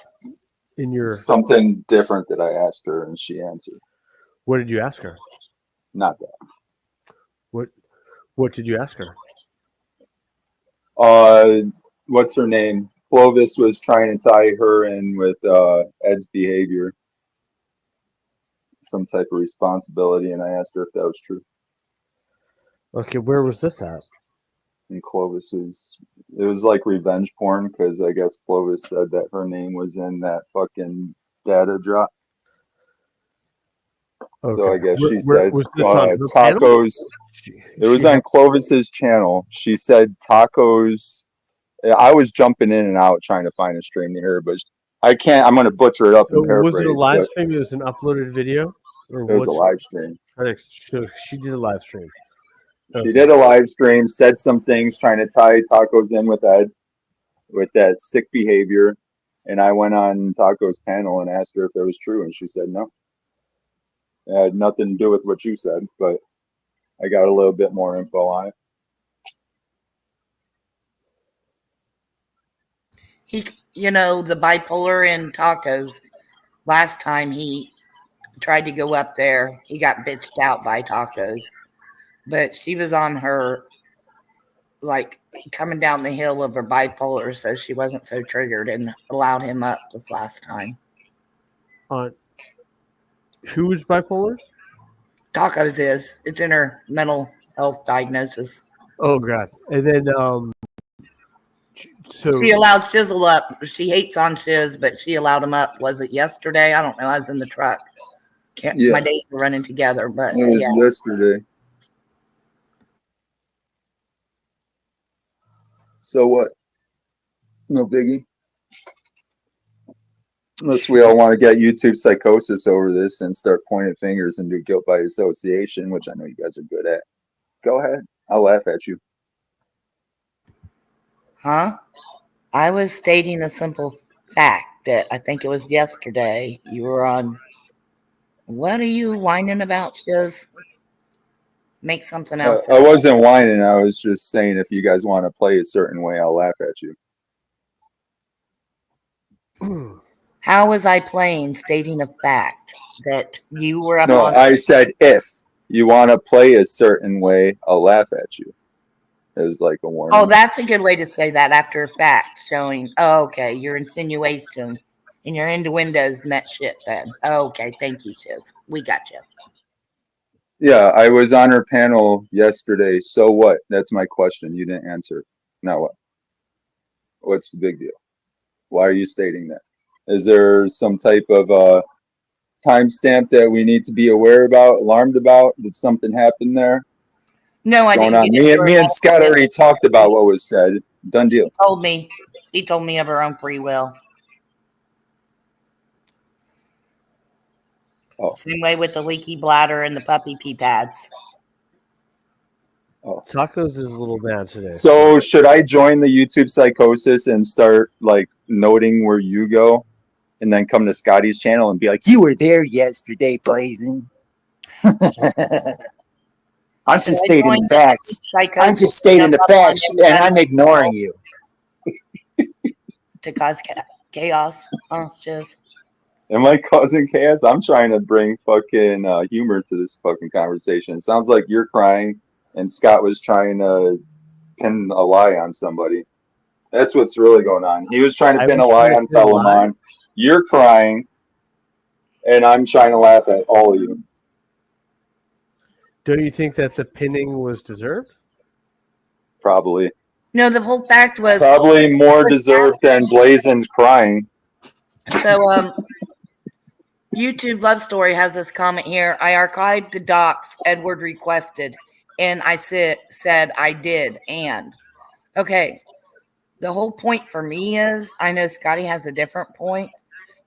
In your Something different that I asked her and she answered. what did you ask her? Not that. What did you ask her? What's her name? Clovis was trying to tie her in with Ed's behavior, some type of responsibility, and I asked her if that was true. Okay, where was this at? And Clovis's, it was like revenge porn because I guess Clovis said that her name was in that fucking data drop. So I guess she said was this on her panel? tacos. It was on Clovis's channel. She said tacos. I was jumping in and out trying to find a stream to her, but I can't. I'm going to butcher it up and paraphrase. Was it a live but stream? It was an uploaded video, or It was a live stream. She did a live stream. She did a live stream, said some things trying to tie tacos in with Ed, with that sick behavior. And I went on Taco's panel and asked her if that was true, and she said no. It had nothing to do with what you said, but I got a little bit more info on it. He, you know, the bipolar in Tacos. Last time he tried to go up there, he got bitched out by Tacos. But she was on her, like, coming down the hill of her bipolar, so she wasn't so triggered and allowed him up this last time. Who is bipolar? Tacos is. It's in her mental health diagnosis. Oh god! And then so she allowed Shizzle up. She hates on Shiz, but she allowed him up. Was it yesterday? I don't know. I was in the truck. Yeah. My days were running together, but It was yeah. yesterday. So what? No biggie. Unless we all want to get YouTube psychosis over this and start pointing fingers and do guilt by association, which I know you guys are good at. Go ahead. I'll laugh at you. Huh? I was stating a simple fact that I think it was yesterday. You were on. What are you whining about, Shiz? Make something else. I wasn't whining. I was just saying if you guys want to play a certain way, I'll laugh at you. How was I playing, stating a fact that you were up No, on? I said if you want to play a certain way, I'll laugh at you. It was like a warning. Oh, that's a good way to say that after a fact showing. Oh, okay, your insinuation and your innuendos met shit then. Oh, okay, thank you, Shiz. We got you. Yeah, I was on her panel yesterday. So what? That's my question. You didn't answer. Now what? What's the big deal? Why are you stating that? Is there some type of timestamp that we need to be aware about, alarmed about? Did something happen there? No, I Going didn't. on? Get into Me and Scott already talked about what was said. Done deal. He told me of her own free will. Oh. Same way with the leaky bladder and the puppy pee pads. Oh. Tacos is a little bad today. So should I join the YouTube psychosis and start like noting where you go and then come to Scotty's channel and be like, "You were there yesterday, Blazing." I'm Should just I stating join the facts. I'm psychosis just stating jump the up on facts, and everybody I'm ignoring you. to cause chaos? Oh, just Am I causing chaos? I'm trying to bring fucking humor to this fucking conversation. It sounds like you're crying, and Scott was trying to pin a lie on somebody. That's what's really going on. He was trying to I pin was a lie trying to on pin a lie? Felomon. You're crying, and I'm trying to laugh at all of you. Don't you think that the pinning was deserved? Probably. no. The whole fact was Probably more was deserved than Blazen's crying. so. YouTube Love Story has this comment here. I archived the docs Edward requested, and I said I did. And okay, the whole point for me is I know Scotty has a different point,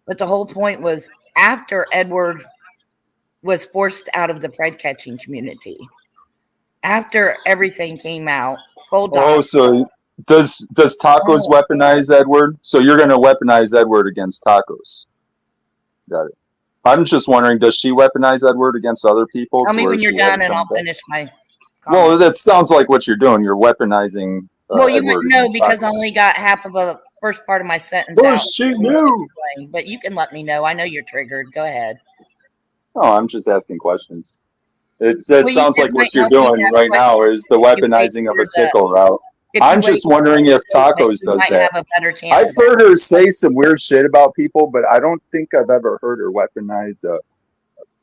but the whole point was after Edward was forced out of the pred catching community, after everything came out, hold on. Oh, so does Tacos weaponize Edward? So you're going to weaponize Edward against Tacos? Got it. I'm just wondering, does she weaponize Edward against other people? Tell to me where when you're she had done, to and come I'll back? finish my. Well, that sounds like what you're doing. You're weaponizing Well, you Edward wouldn't know against because I Tacos. only got half of the first part of my sentence Oh, out. she knew. But you can let me know. I know you're triggered. Go ahead. Oh, I'm just asking questions. It Well, you sounds said like might what you're help me doing ask right now questions is the if you wait weaponizing of for a sickle route. if you I'm wait just for wondering if the debate, Tacos you does might that. have a better chance. I've of that. heard her say some weird shit about people, but I don't think I've ever heard her weaponize a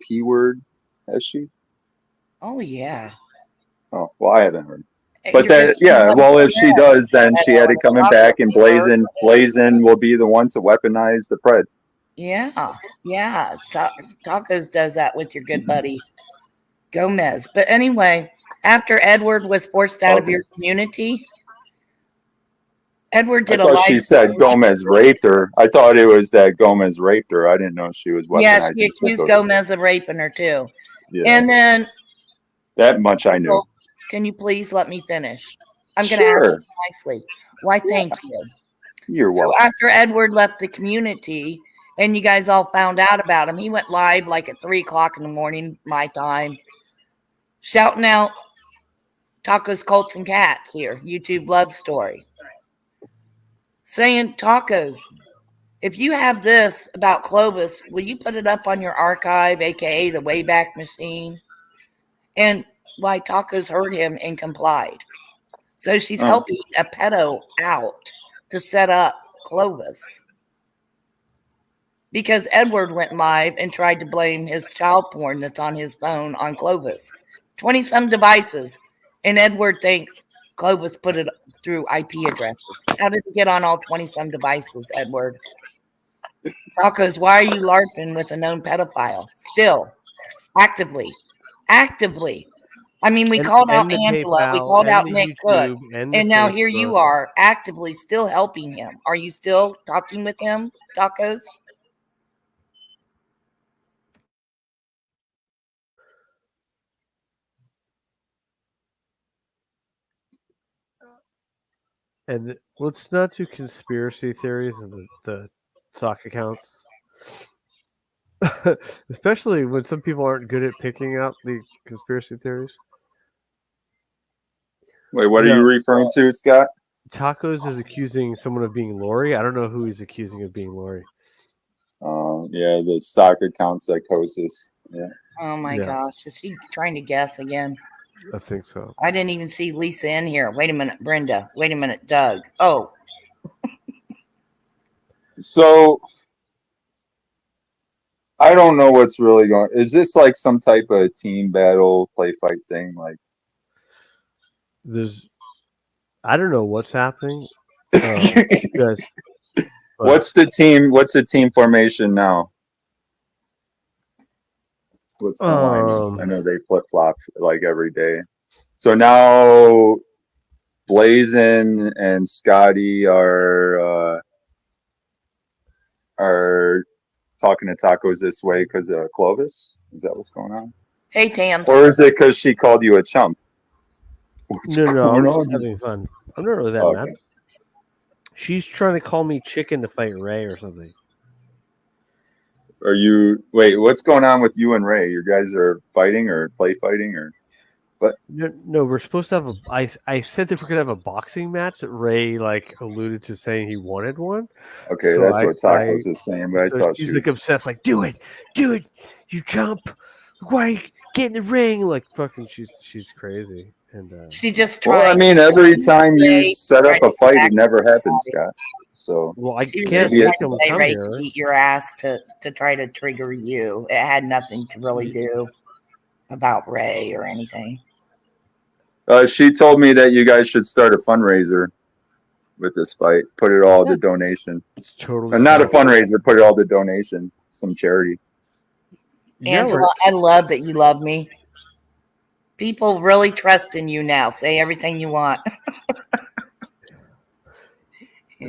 P word. Has she? Oh yeah. Oh, well, I haven't heard. But You're gonna that, yeah, let well, us if she know does, then that she had it coming Taco back, and Fever- Blazin will be the one to weaponize the pred. Yeah, yeah. Tacos does that with your good buddy Gomez. But anyway, after Edward was forced out of Okay. your community, Edward I did a thought live she said Gomez raped her. I thought it was that Gomez raped her. I didn't know she was Yeah, weaponizing she accused sickle. Gomez of raping her too. Yeah, And then that much I knew. Crystal, can you please let me finish? I'm gonna ask Sure. you nicely. Why thank you. You're So welcome. after Edward left the community and you guys all found out about him, he went live like at 3:00 in the morning, my time, shouting out Tacos, Colts, and Cats here, YouTube Love Story. Saying, Tacos, if you have this about Clovis, will you put it up on your archive, aka the Wayback Machine? And why Tacos heard him and complied. So she's helping a pedo out to set up Clovis. Because Edward went live and tried to blame his child porn that's on his phone on Clovis. 20-some devices. And Edward thinks Clovis put it through IP addresses. How did it get on all 20-some devices, Edward? Tacos, why are you LARPing with a known pedophile? Still, actively. I mean, we called out the Angela, we PayPal, called and out the Nick Cook, YouTube, and the and now here you Facebook. are actively still helping him. Are you still talking with him, Tacos? And let's not do conspiracy theories and the sock accounts. Especially when some people aren't good at picking out the conspiracy theories. Wait, what are you referring to, Scott? Tacos is accusing someone of being Lori. I don't know who he's accusing of being Lori. Yeah, the stock account psychosis. Yeah. Oh my gosh, is she trying to guess again? I think so. I didn't even see Lisa in here. Wait a minute, Brenda. Wait a minute, Doug. Oh. So I don't know what's really going. Is this like some type of team battle, play fight thing? Like, I don't know what's happening. Yes. What's the team? What's the team formation now? What's the line? I know they flip flop like every day. So now Blazin and Scotty are talking to Tacos this way because of Clovis. Is that what's going on? Hey, Tams. Or is it because she called you a chump? No, I'm just having fun. I'm not really that Okay. mad. She's trying to call me chicken to fight Ray or something. Are you wait? What's going on with you and Ray? You guys are fighting or play fighting or what? No, we're supposed to have a. I said that we're gonna have a boxing match that Ray like alluded to saying he wanted one. Okay, So that's what Tacos was saying, but I so thought she's she like was. obsessed, like do it, you jump. Why get in the ring? Like fucking, she's crazy. And She just Well, I tried. mean, every time you Ray set up tried a to fight, attack it never happens, everybody. Scott. So well, I She was can't just maybe make trying it's to him say come Ray here. to beat your ass to try to trigger you. It had nothing to really do about Ray or anything. she told me that you guys should start a fundraiser with this fight. Put it all to donation. It's totally Or not a fine. fundraiser. Put it all to donation. Some charity. Yeah, Angela, I love that you love me. People really trust in you now. Say everything you want.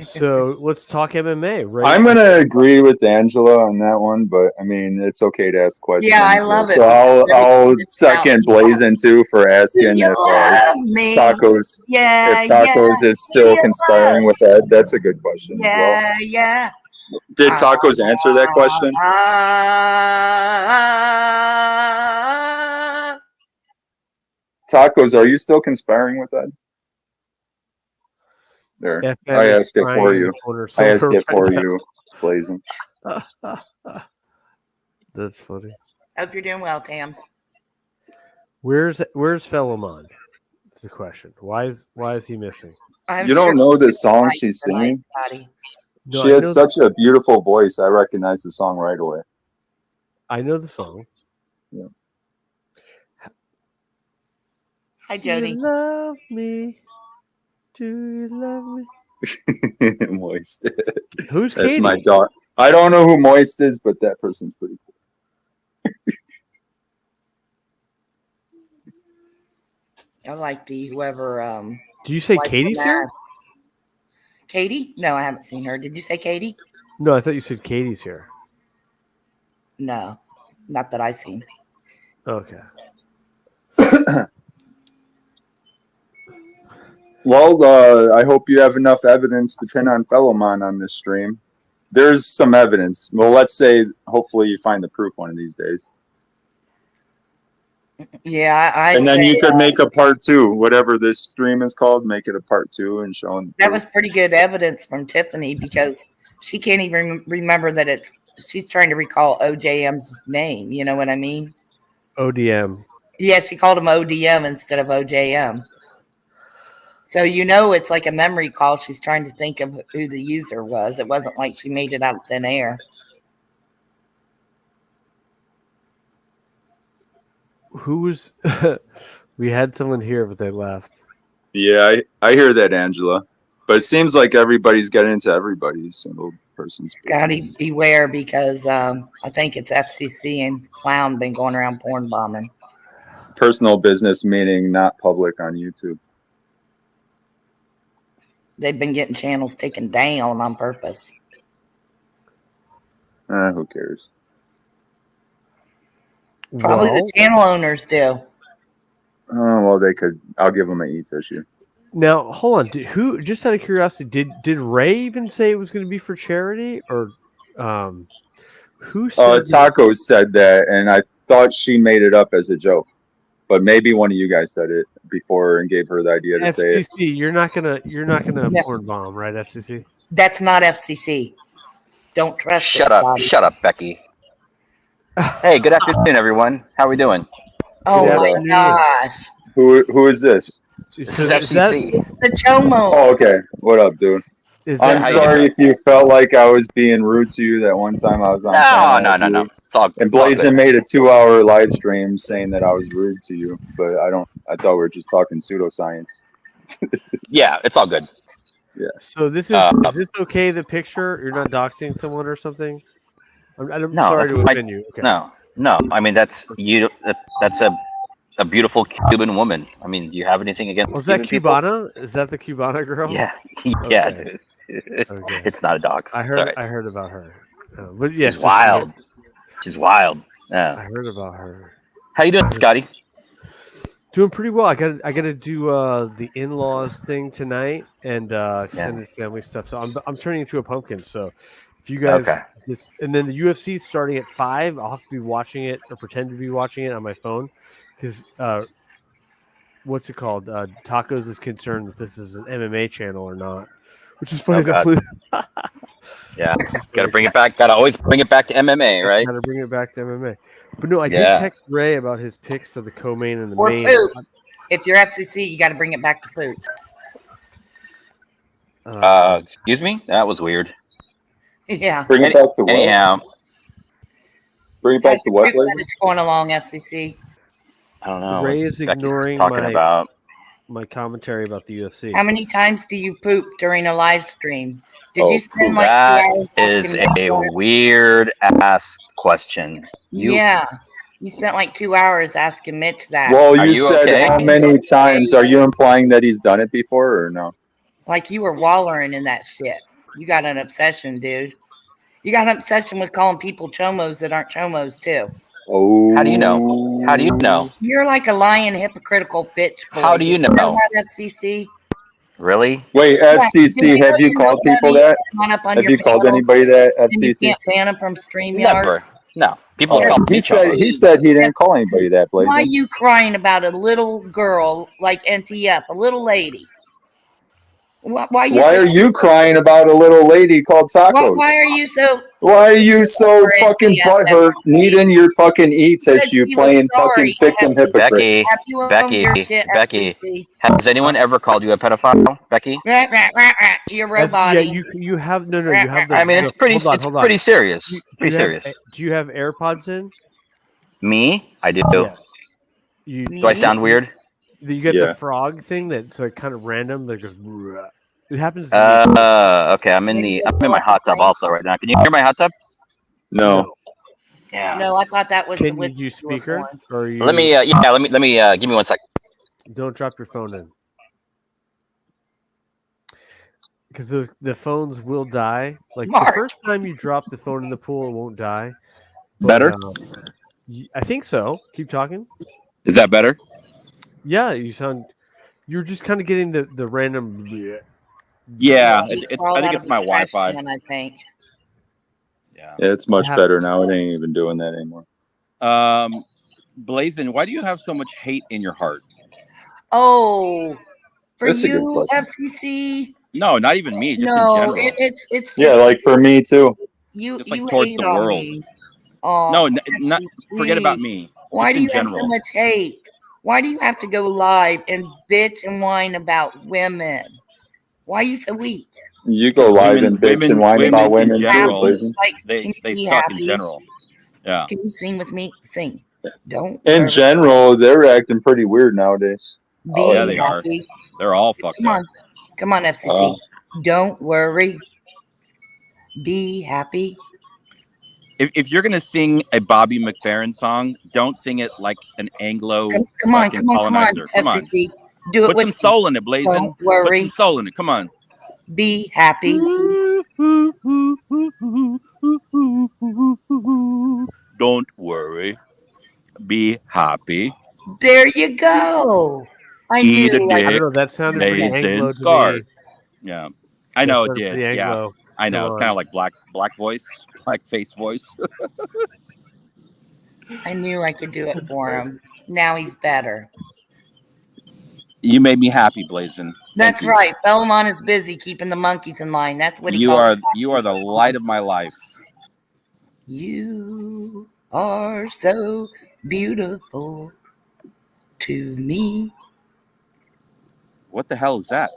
So let's talk MMA. Right? I'm gonna agree with Angela on that one, but I mean it's okay to ask questions. Yeah, I love it. So I'll second out. Blazin too for asking You if love me. Tacos Yeah, if Tacos is still conspiring with Ed. That's a good question as well. Yeah, yeah. Did Tacos answer that question? Tacos, are you still conspiring with Ed? There, FM I is asked it crying for in the you. corner I asked somewhere it for right now. you, Blazin. That's funny. Hope you're doing well, Tams. Where's Philemon? That's the question. Why is he missing? You don't know the song she's singing? No, She I has know such a beautiful voice. I recognize the song right away. I know the song. Yeah. Hi, Do you Jody. love me? Do you love me? Moist. Who's That's Katie? my dog. I don't know who Moist is, but that person's pretty cool. I like whoever. Did you say likes Katie's the here? mask. Katie? No, I haven't seen her. Did you say Katie? No, I thought you said Katie's here. No, not that I seen. Okay. Well, I hope you have enough evidence to pin on Philemon on this stream. There's some evidence. Well, let's say hopefully you find the proof one of these days. Yeah, I And then say, you could make a part 2, whatever this stream is called, make it a part 2 and show them. that was pretty good evidence from Tiffany because she can't even remember that she's trying to recall OJM's name. You know what I mean? ODM. Yeah, she called him ODM instead of OJM. So it's like a memory call. She's trying to think of who the user was. It wasn't like she made it out of thin air. Who was? We had someone here, but they left. Yeah, I hear that, Angela. But it seems like everybody's getting into everybody's single person's Gotta business. beware because I think it's FCC and Clown been going around porn bombing. Personal business meaning not public on YouTube. They've been getting channels taken down on purpose. Who cares? Probably the channel owners do. Oh, well, they could. I'll give them an e-tissue. Now, hold on. Who? Just out of curiosity, did Ray even say it was going to be for charity, or who said? Tacos said that, and I thought she made it up as a joke. But maybe one of you guys said it before and gave her the idea to say it. FCC, you're not gonna porn bomb, right? FCC. That's not FCC. Don't trust. Shut up, Becky. Hey, good afternoon, everyone. How are we doing? Oh my gosh! Who is this? This is FCC. The Chomo. Oh, okay. What up, dude? I'm sorry if you felt like I was being rude to you that one time I was on. No. It's all, and Blazin made a 2-hour live stream saying that I was rude to you, but I thought we were just talking pseudoscience. Yeah, it's all good. Yeah. So this is this okay? The picture, you're not doxing someone or something? I'm No, sorry that's to my- offend you. Okay. No. I mean, that's you. That's a beautiful Cuban woman. I mean, do you have anything against? Was that Cuban people? Cubana? Is that the Cubana girl? Yeah, yeah. Okay. Okay. It's not a dox. I It's all right. heard about her. But yes, She's wild. She's wild. Yeah. I heard about her. How you doing, Scotty? Doing pretty well. I got to do the in-laws thing tonight and extended family stuff. So I'm turning into a pumpkin. So If you guys, Okay. and then the UFC is starting at 5. I'll have to be watching it or pretend to be watching it on my phone because what's it called? Tacos is concerned that this is an MMA channel or not, which is funny. Oh God. That Yeah. Got to bring it back. Got to always bring it back to MMA, right? Got to bring it back to MMA. But no, I did Yeah. text Ray about his picks for the co-main and the Or main. poop. If you're FCC, you got to bring it back to poop. Excuse me? That was weird. Yeah. Bring it back to what? Anyhow, Bring it back How's to your what, poop Blazing? fetish going along, FCC? I don't know. Ray what is Becky's ignoring talking about. my commentary about the UFC. How many times do you poop during a live stream? Did you spend like 2 That hours is asking Mitch a that? weird ass question. Yeah. You spent like 2 hours asking Mitch that. Well, Are you you said okay? how many times? Are you implying that he's done it before or no? Like you were wallering in that shit. You got an obsession, dude. You got an obsession with calling people chomos that aren't chomos, too. Oh. How do you know? How do you know? You're like a lying, hypocritical bitch boy. How do you Did know? that, FCC? Really? Wait, Yeah, FCC, have you called people that? Have you called anybody that, And you FCC? can't ban them from StreamYard? Never. No. People Oh, call me he said chomos. he didn't call anybody that, Why are Blazing. you crying about a little girl like NTF, a little lady? Why Why are you crying about a little lady called Tacos? Why are you so? Why are you so Or fucking NTF, butthurt needing your fucking e tissue she was playing sorry. fucking victim hypocrite? Becky, Have you owned Becky, your shit, Becky. FCC? Has anyone ever called you a pedophile, Becky? You're Yeah, roboting. you have no. You have the. I mean, it's pretty. Hold on, It's hold on. pretty serious. Do Pretty you have serious. do you have AirPods in? Me? I do. Yeah. Do I sound weird? You get Yeah. the frog thing that's like kind of random. That goes. "Bruh." It happens. To me. Okay. I'm in my hot tub also right now. Can you hear my hot tub? No. Yeah. No, I thought that was the Can you whiskey use you were speaker pouring. or you? Let me. Let me. Give me 1 second. Don't drop your phone in. Because the phones will die. Like Mark. the first time you drop the phone in the pool, it won't die. But, Better? I think so. Keep talking. Is that better? Yeah, you sound. You're just kind of getting the random. Yeah, He it's. crawled I think out it's of my his trash Wi-Fi. can, I think. Yeah. Yeah, it's much better now. It ain't even doing that anymore. Blazin, why do you have so much hate in your heart? Oh, for That's a good you, question. FCC. No, not even me. Just No, in general. it's just Yeah, like for me too. you. Just like You towards hate the on world. me. Oh, No, not. Forget about FCC. me. Why Just do in you have so general. much hate? Why do you have to go live and bitch and whine about women? Why are you so weak? You go live Women- and bitch and women- whine about women in women too, general, Blazing. Like, They can you be suck in happy? general. Yeah. Can you sing with me? Sing. Don't In worry. general, they're acting pretty weird nowadays. Be Yeah, they are. happy. They're all fucked Come up. on. Come on, FCC. Don't worry. Be happy. If you're gonna sing a Bobby McFerrin song, don't sing it like an Anglo Come on, fucking come on, come on, colonizer. Come on. FCC. Do it Put with some me. soul in it, Blazin. Don't Put worry. some soul in it. Come on. Be happy. Don't worry. Be happy. There you go. I Eat a knew. I don't dick. know. That sounded pretty Blazin' Anglo to scarred. me. Yeah. I That know it sounded did. pretty Yeah. Anglo. I know. Come It's on. kind of like black voice, black face voice. I knew I could do it for him. Now he's better. You made me happy, Blazin'. That's Thank you. right. Belmont is busy keeping the monkeys in line. That's what he You calls are the light of my life. You are so beautiful to me. What the hell is that?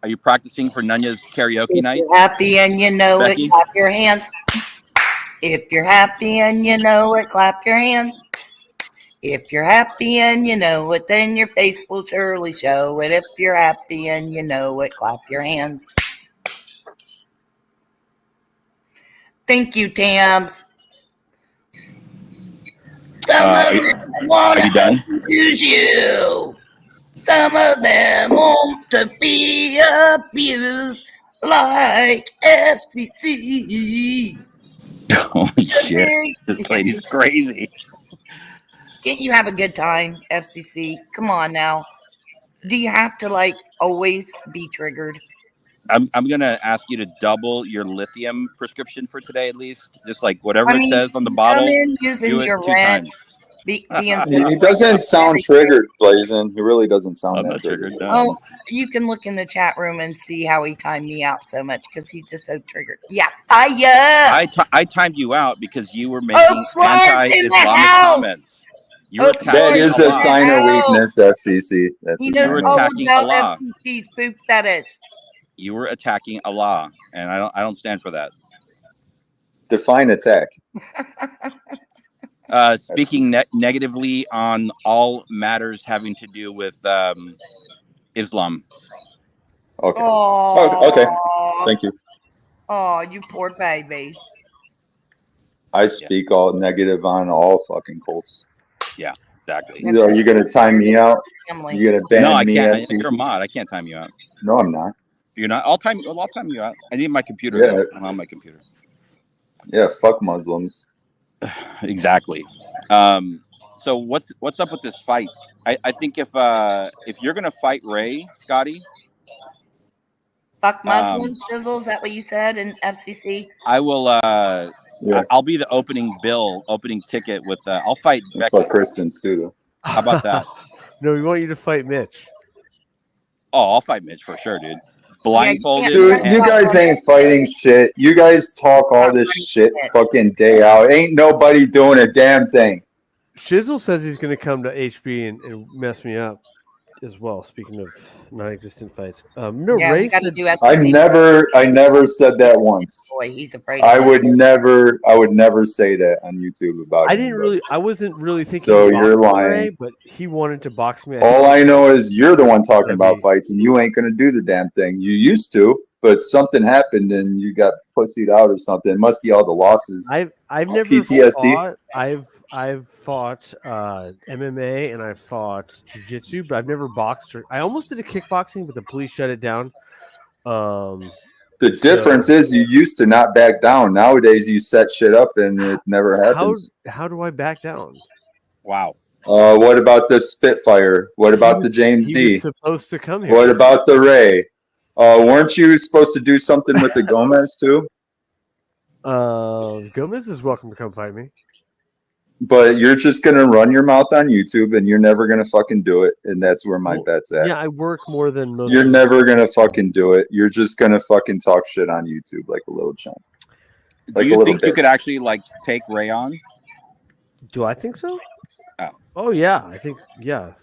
Are you practicing for Nunya's karaoke night? You're happy and you know Becky? it, clap your hands. If you're happy and you know it, clap your hands. If you're happy and you know it, then your face will surely show it. If you're happy and you know it, clap your hands. Thank you, Tams. Some of them want are you to done? abuse you. Some of them want to be abused like FCC. Holy shit. This lady's crazy. Can't you have a good time, FCC? Come on now. Do you have to like always be triggered? I'm gonna ask you to double your lithium prescription for today at least. Just like whatever I it mean, says on the you come bottle, in using do it your 2 wrench, times. being so He doesn't sound triggered, Blazing. He really doesn't sound I'm that not triggered. triggered. Oh, you can look in the chat room and see how he timed me out so much because he's just so triggered. Yeah, fire! I timed you out because you were Hope making Swart's in the anti-Islamic house. comments. You were Hope That attacking is Swart's a in the sign of Allah. house. weakness, FCC. That's He a knows You were sign of all weakness. attacking about Allah. FCC's poop fetish. You were attacking Allah, and I don't stand for that. Define attack. Speaking negatively on all matters having to do with Islam. Okay. Oh, Okay. Thank you. Oh, you poor baby. I speak all negative on all fucking cults. Yeah, exactly. Are you gonna time me out? Family. You gonna ban No, I me, can't. FCC? You're a mod. I can't time you out. No, I'm not. You're not. I'll time you out. I need my computer Yeah. though. I'm on my computer. Yeah, fuck Muslims. Exactly. So what's up with this fight? I think if you're gonna fight Ray, Scotty, Fuck Muslims, Shizzle, is that what you said in FCC? I will Yeah. I'll be the opening ticket with I'll fight And Becky. fuck Christians too, though. How about that? No, we want you to fight Mitch. Oh, I'll fight Mitch for sure, dude. Blindfolded. Dude, you guys ain't fighting shit. You guys talk all this shit fucking day out. Ain't nobody doing a damn thing. Shizzle says he's going to come to HB and mess me up as well. Speaking of non-existent fights, no, Yeah, Ray we got to said do SCC. I never said that once. Boy, he's afraid. I would never say that on YouTube about him, I wasn't really thinking. So you're boxing lying. Ray, but he wanted to box me. All I know is you're the one talking about fights, and you ain't gonna do the damn thing. You used to, but something happened and you got pussied out or something. It must be all the losses. I've never PTSD. fought. I've fought MMA and I've fought jiu-jitsu, but I've never boxed. I almost did a kickboxing, but the police shut it down. The difference is you used to not back down. Nowadays you set shit up and it never happens. How do I back down? Wow. What about the Spitfire? What about the James He D? was supposed to come here. What about the Ray? Weren't you supposed to do something with the Gomez too? Gomez is welcome to come fight me. But you're just gonna run your mouth on YouTube and you're never gonna fucking do it, and that's where my bet's at. Yeah, I work more than most. You're never gonna fucking do it. You're just gonna fucking talk shit on YouTube like a little chump. Do you think you could actually like take Ray on? Do I think so? Oh. Oh yeah, I think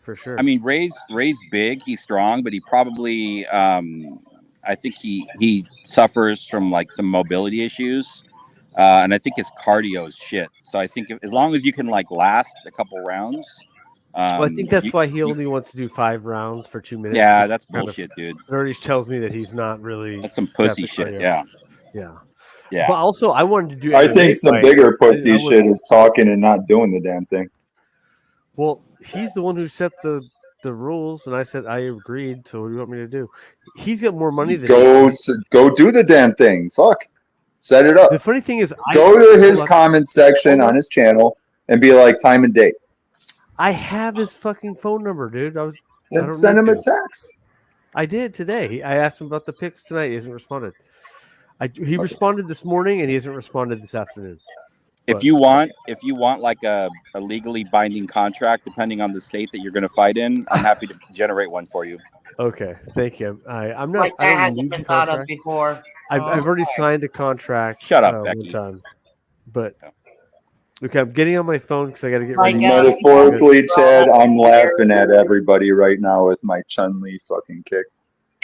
for sure. I mean, Ray's big, he's strong, but he probably I think he suffers from like some mobility issues. And I think his cardio is shit. So I think as long as you can like last a couple rounds. Well, I think that's why he only wants to do 5 rounds for 2 minutes. Yeah, that's bullshit, dude. It already tells me that he's not really. That's some pussy shit. Yeah. Yeah. But also, I wanted to do. I MMA think some fight. bigger pussy I shit is talking and not doing the damn thing. Well, he's the one who set the rules, and I said I agreed. So what do you want me to do? He's got more money than Go do the damn thing. Fuck. Set it up. The funny thing is, go to his comment section on his channel and be like, time and date. I have his fucking phone number, dude. I Then don't send need him a to. text. I did today. I asked him about the pics tonight. He hasn't responded. He responded this morning, and he hasn't responded this afternoon. If you want like a legally binding contract, depending on the state that you're going to fight in, I'm happy to generate one for you. Okay, thank you. I'm not. Like I that don't hasn't need been the thought of contract. before. I've already signed a contract. Shut up, one Becky. time, but okay, I'm getting on my phone because I got to get Like, ready. Metaphorically, Chad, I'm laughing at everybody right now with my Chun-Li fucking kick.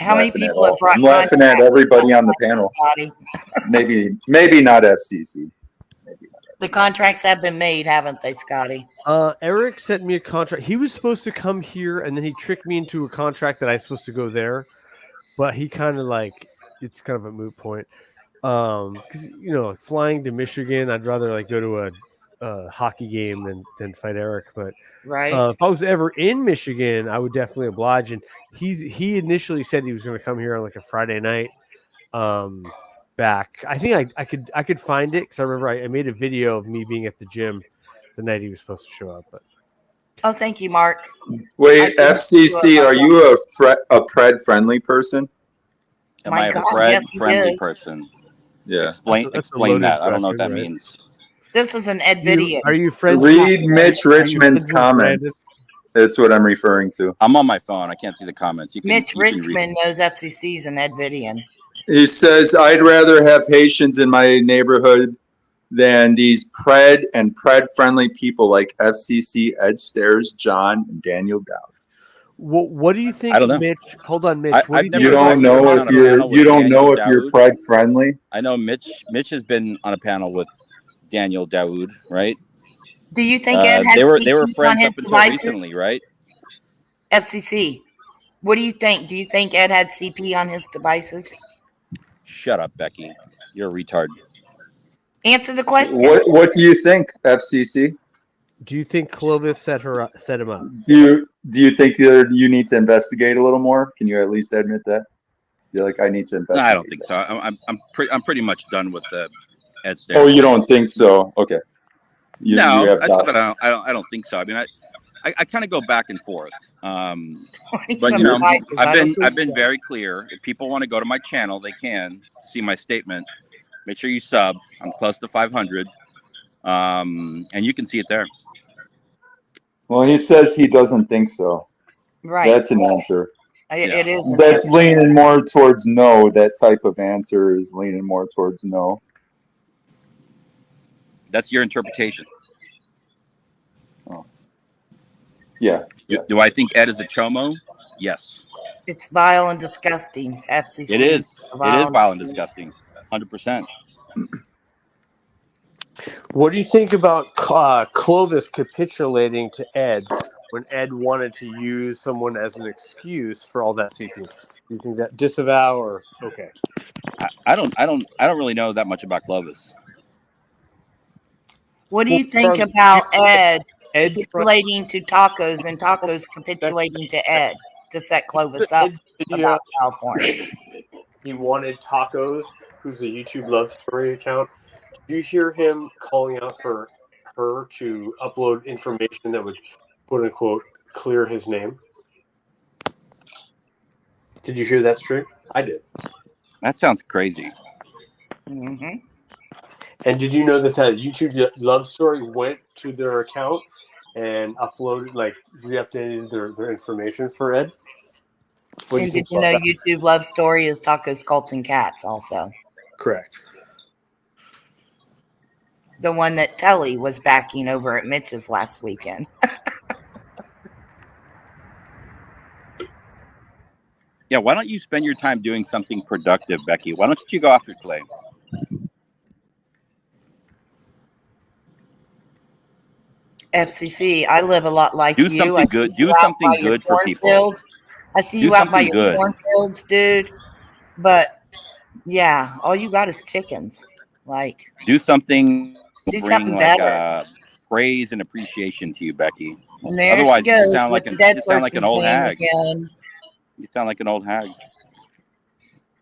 How many Laughing at people have all. brought I'm laughing at contracts everybody on the panel. Scotty? Maybe not FCC. The contracts have been made, haven't they, Scotty? Eric sent me a contract. He was supposed to come here, and then he tricked me into a contract that I was supposed to go there. But he kind of it's kind of a moot point. Because flying to Michigan, I'd rather go to a hockey game than fight Eric. But Right. if I was ever in Michigan, I would definitely oblige. And he initially said he was going to come here on a Friday night. Back, I think I could find it because I remember I made a video of me being at the gym the night he was supposed to show up. But Oh, thank you, Mark. Wait, FCC, are you a Pred friendly person? Am My I a God, Fred yes, he friendly is. person? Yeah. Explain That's a explain loaded that. I don't know what that question, right? means. This is an Ed video. Are you friends? Read Mitch Are you Richmond's friends with Brandon? comments. That's what I'm referring to. I'm on my phone. I can't see the comments. You can Mitch you can read Richmond knows FCC's an Ed Vidian. He says, I'd rather have Haitians in my neighborhood than these Pred and Pred friendly people like FCC, Ed Stairs, John, and Daniel Dowd. What do you think, I don't know. Mitch? Hold on, Mitch. I, What do I've you never think? You don't know if you're Pred friendly. I know Mitch has been on a panel with Daniel Dawood, right? Do you think Ed had they were CP on friends his up until devices? recently, right? FCC. What do you think? Do you think Ed had CP on his devices? Shut up, Becky. You're a retard. Answer the question. What do you think, FCC? Do you think Clovis set him up? Do you think you need to investigate a little more? Can you at least admit that? You're like, I need to investigate. No, I don't think so. I'm pretty much done with the Ed Stairs. Oh, you don't think so? Okay. You have it's not that I don't think so. I mean, I kind of go back and forth. But you know, I've been very clear. If people want to go to my channel, they can see my statement. Make sure you sub. I'm close to 500, and you can see it there. Well, he says he doesn't think so. Right. That's an answer. It is. That's leaning more towards no. That type of answer is leaning more towards no. That's your interpretation. Oh. Yeah. Do I think Ed is a chomo? Yes. It's vile and disgusting. FCC. It is. It is vile and disgusting. 100%. What do you think about Clovis capitulating to Ed when Ed wanted to use someone as an excuse for all that CP? Do you think that disavow or okay? I don't really know that much about Clovis. What do you think about Ed capitulating to Tacos and Tacos capitulating to Ed to set Clovis up about child porn? He wanted Tacos, who's a YouTube love story account. Did you hear him calling out for her to upload information that would, quote unquote, clear his name? Did you hear that stream? I did. That sounds crazy. Mm-hmm. And did you know that YouTube love story went to their account and uploaded, like, re-updated their information for Ed? And did you know YouTube love story is Tacos, Cults, and Cats also? Correct. The one that Telly was backing over at Mitch's last weekend. Yeah, why don't you spend your time doing something productive, Becky? Why don't you go after Clay? FCC, I live a lot like Do you. something good. Do something good for people. I see Do you out by something your good. cornfields, dude. But yeah, all you got is chickens. Like, Do something. Do Bring something like better. praise and appreciation to you, Becky. and there Otherwise, she goes you sound with like the dead you sound like an person's old name hag. again. You sound like an old hag.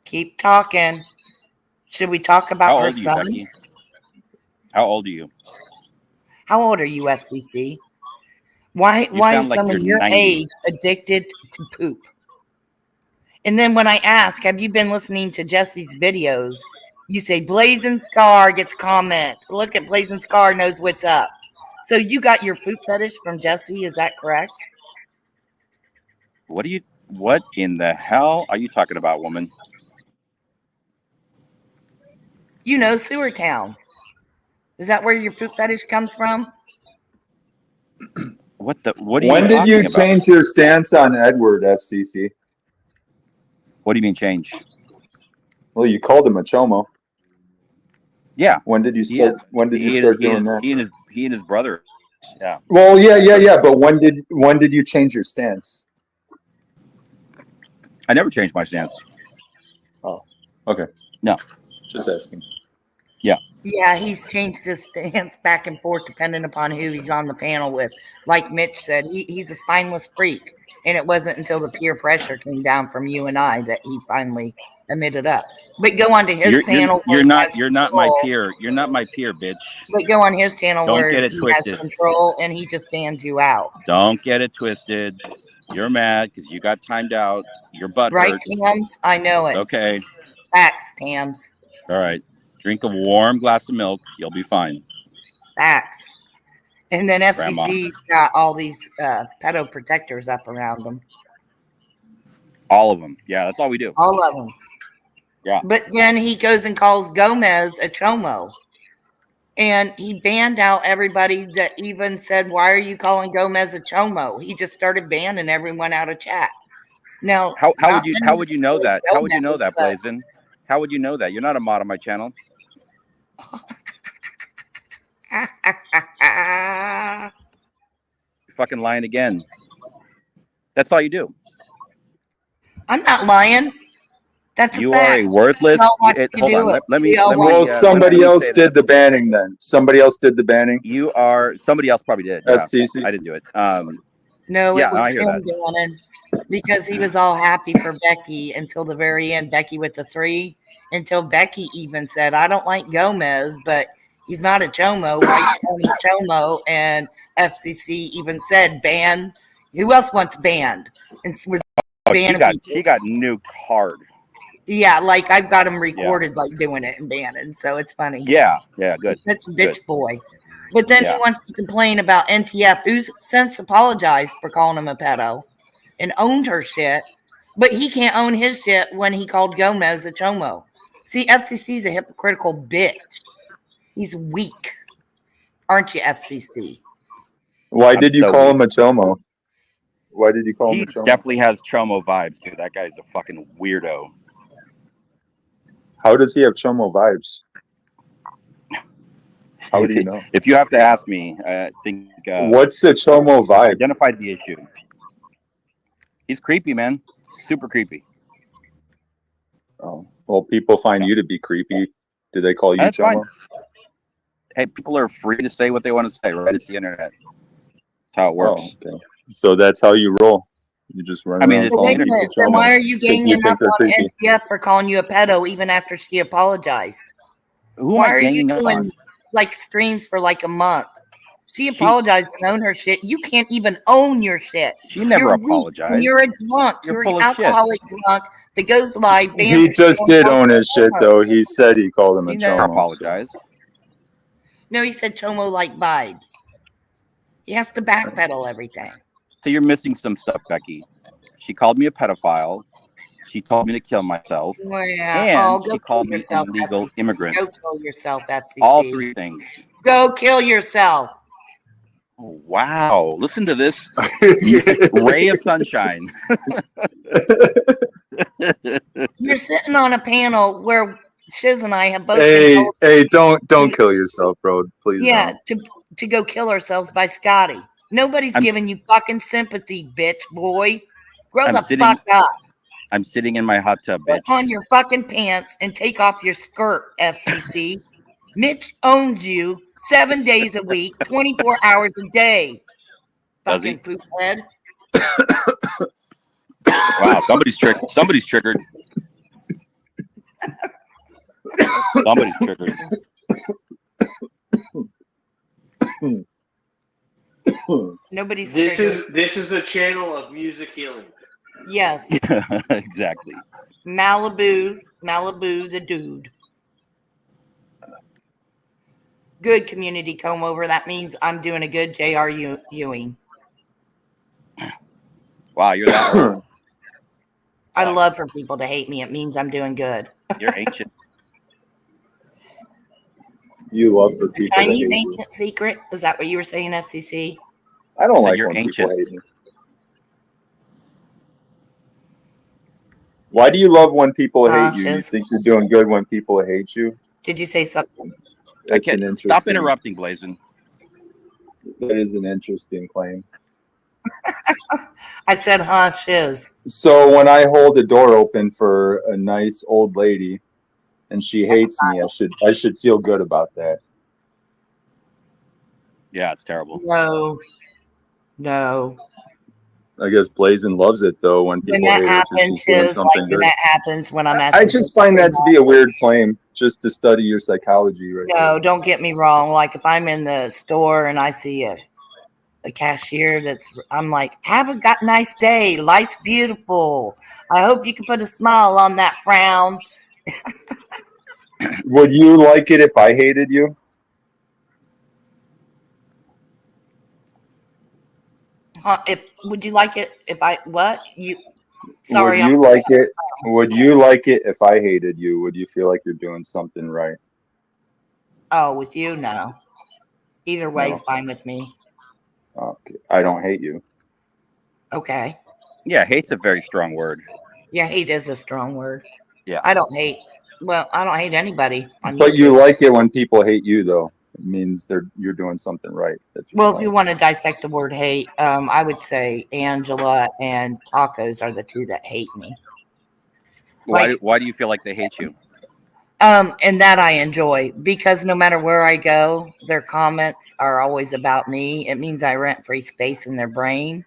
Keep talking. Should we talk about How her old are you, son? Becky? How old are you? How old are you, FCC? Why You is sound like someone you're your 90. age addicted to poop? And then when I ask, have you been listening to Jesse's videos? You say Blazing Scar gets comment. Look at Blazing Scar knows what's up. So you got your poop fetish from Jesse, is that correct? What in the hell are you talking about, woman? You know Sewer Town. Is that where your poop fetish comes from? What are When you did talking you about? change your stance on Edward, FCC? What do you mean change? Well, you called him a chomo. Yeah. When did you He start? is- When did you he start is- doing that? He and his brother. Yeah. Well, yeah. But when did you change your stance? I never changed my stance. Oh, okay. No. Just asking. Yeah. Yeah, he's changed his stance back and forth depending upon who he's on the panel with. Like Mitch said, he's a spineless freak. And it wasn't until the peer pressure came down from you and I that he finally admitted up. But go on to his panel where he has you're not my control. peer. You're not my peer, bitch. But go on his channel Don't where get it he twisted. has control and he just banned you out. Don't get it twisted. You're mad because you got timed out. Your butt Right, hurt. Tams? I know it. Okay. Facts, Tams. All right. Drink a warm glass of milk. You'll be fine. Facts. And then Grandma. FCC's got all these pedo protectors up around them. All of them. Yeah, that's all we do. All of them. Yeah. But then he goes and calls Gomez a chomo. And he banned out everybody that even said, why are you calling Gomez a chomo? He just started banning everyone out of chat. Now, How would you know that? How would you know that, but- Blazin? How would you know that? You're not a mod on my channel. You're fucking lying again. That's all you do. I'm not lying. That's a You fact. are a worthless. Hold on. Let me. Well, somebody else did the banning then. Somebody else did the banning. You are. Somebody else probably did. Yeah. FCC. I didn't do it. No, yeah, it was I hear him that. banning because he was all happy for Becky until the very end. Becky with the 3 until Becky even said, I don't like Gomez, but he's not a chomo. Why you calling him a chomo? And FCC even said ban. Who else wants banned? And was banning people. She got nuked hard. Yeah, like I've got him recorded like doing it and banning, so it's funny. Yeah, good. That's bitch boy. But then he wants to complain about NTF, who's since apologized for calling him a pedo and owned her shit, but he can't own his shit when he called Gomez a chomo. See, FCC's a hypocritical bitch. He's weak. Aren't you, FCC? Why did you call him a chomo? Why did you call him He a chomo? definitely has chomo vibes, dude. That guy's a fucking weirdo. How does he have chomo vibes? How do you know? If you have to ask me, I think. What's the chomo vibe? Identified the issue. He's creepy, man. Super creepy. Oh, well, people find you to be creepy. Do they call you That's chomo? fine. Hey, people are free to say what they want to say, right? It's the internet. That's how it works. Oh, okay. So that's how you roll. You just run around it's calling people Then chomo why are you 'cause you ganging think up they're on creepy. NTF for calling you a pedo even after she apologized? Who am Why I are you ganging up doing on? like streams for like a month? She apologized and owned her shit. You can't even own your shit. She never You're weak and apologized. You're a drunk. You're You're full an of shit. alcoholic drunk that goes live. He just did own his shit, though. He said he called him a He never chomo. apologized. No, he said chomo like vibes. He has to backpedal everything. So you're missing some stuff, Becky. She called me a pedophile. She told me to kill myself. Well, yeah. And Go she kill called me an yourself, illegal FCC. immigrant. Go kill yourself, FCC. All 3 things. Go kill yourself. Oh, wow. Listen to this ray of sunshine. You're sitting on a panel where Shiz and I have both Hey, don't kill yourself, bro. Please. yeah, don't. to go kill ourselves by Scotty. Nobody's giving you fucking sympathy, bitch boy. Grow the fuck up. I'm sitting in my hot tub, bitch. Put on your fucking pants and take off your skirt, FCC. Mitch owns you 7 days a week, 24 hours a day. Does he? Fucking poop head. Wow, somebody's triggered. Somebody's triggered. Somebody's triggered. Nobody's This triggered. is a channel of music healing. Yes. Exactly. Malibu the dude. Good community comb over. That means I'm doing a good J.R. Ewing. Wow, you're that. I love for people to hate me. It means I'm doing good. You're ancient. You love for people to Chinese hate you. ancient secret? Is that what you were saying, FCC? I don't like you're when ancient. people hate me. Why do you love when people hate you? You Shiz. think you're doing good when people hate you? Did you say something? That's an interesting. Stop interrupting, Blazin. That is an interesting claim. I said, shiz. So when I hold a door open for a nice old lady and she hates me, I should feel good about that. Yeah, it's terrible. No. I guess Blazing loves it though when When people that hate her because happens, she's doing Shiz, something like when good. that happens when I'm at I the just find grocery that to mall. be a weird claim, just to study your psychology, right? No, don't get me wrong. Like if I'm in the store and I see a cashier I'm like, have a nice day. Life's beautiful. I hope you can put a smile on that frown. Would you like it if I hated you? Would you like it if I what? Would Sorry, I'm you like it? Would you like it if I hated you? Would you feel like you're doing something right? with you, no. Either way is No. fine with me. Okay. I don't hate you. Okay. Yeah, hate's a very strong word. Yeah, hate is a strong word. Yeah. I don't hate. Well, I don't hate anybody on But you YouTube. like it when people hate you, though. It means you're doing something right. Well, if you want to dissect the word hate, I would say Angela and Tacos are the two that hate me. Why do you feel like they hate you? And that I enjoy because no matter where I go, their comments are always about me. It means I rent free space in their brain.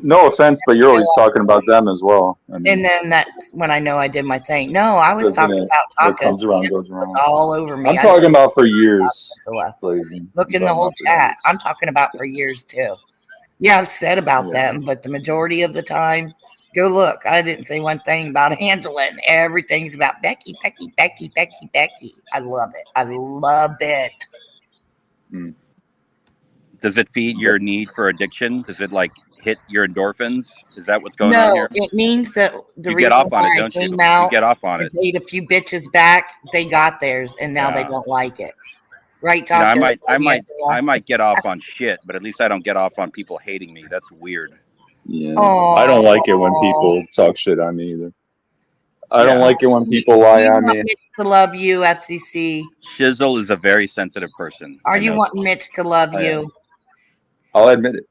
No offense, but you're always talking about them as well. I mean, And then that's when I know I did my thing. No, I was doesn't talking it? about What Tacos. comes around It goes was around. all over me. I'm talking about for years. Blazing. Look I'm in the talking whole about for chat. years. I'm talking about for years too. Yeah, I've said about them, but the majority of the time, go look. I didn't say one thing about Angela, and everything's about Becky, Becky, Becky, Becky, Becky. I love it. I love it. Does it feed your need for addiction? Does it like hit your endorphins? Is that what's going on No, here? it means that the You get reason off on why it, I don't you? came You out get off on and it. paid a few bitches back, they got theirs, and now they Yeah. don't like it. Right, You know, Tacos? I might get off on shit, but at least I don't get off on people hating me. That's weird. Yeah. I don't like it when people talk shit on me either. I don't Yeah. like it when people lie You on want me. Mitch to love you, FCC? Shizzle is a very sensitive person. Are I you know wanting Mitch to love I am. you? I'll admit it.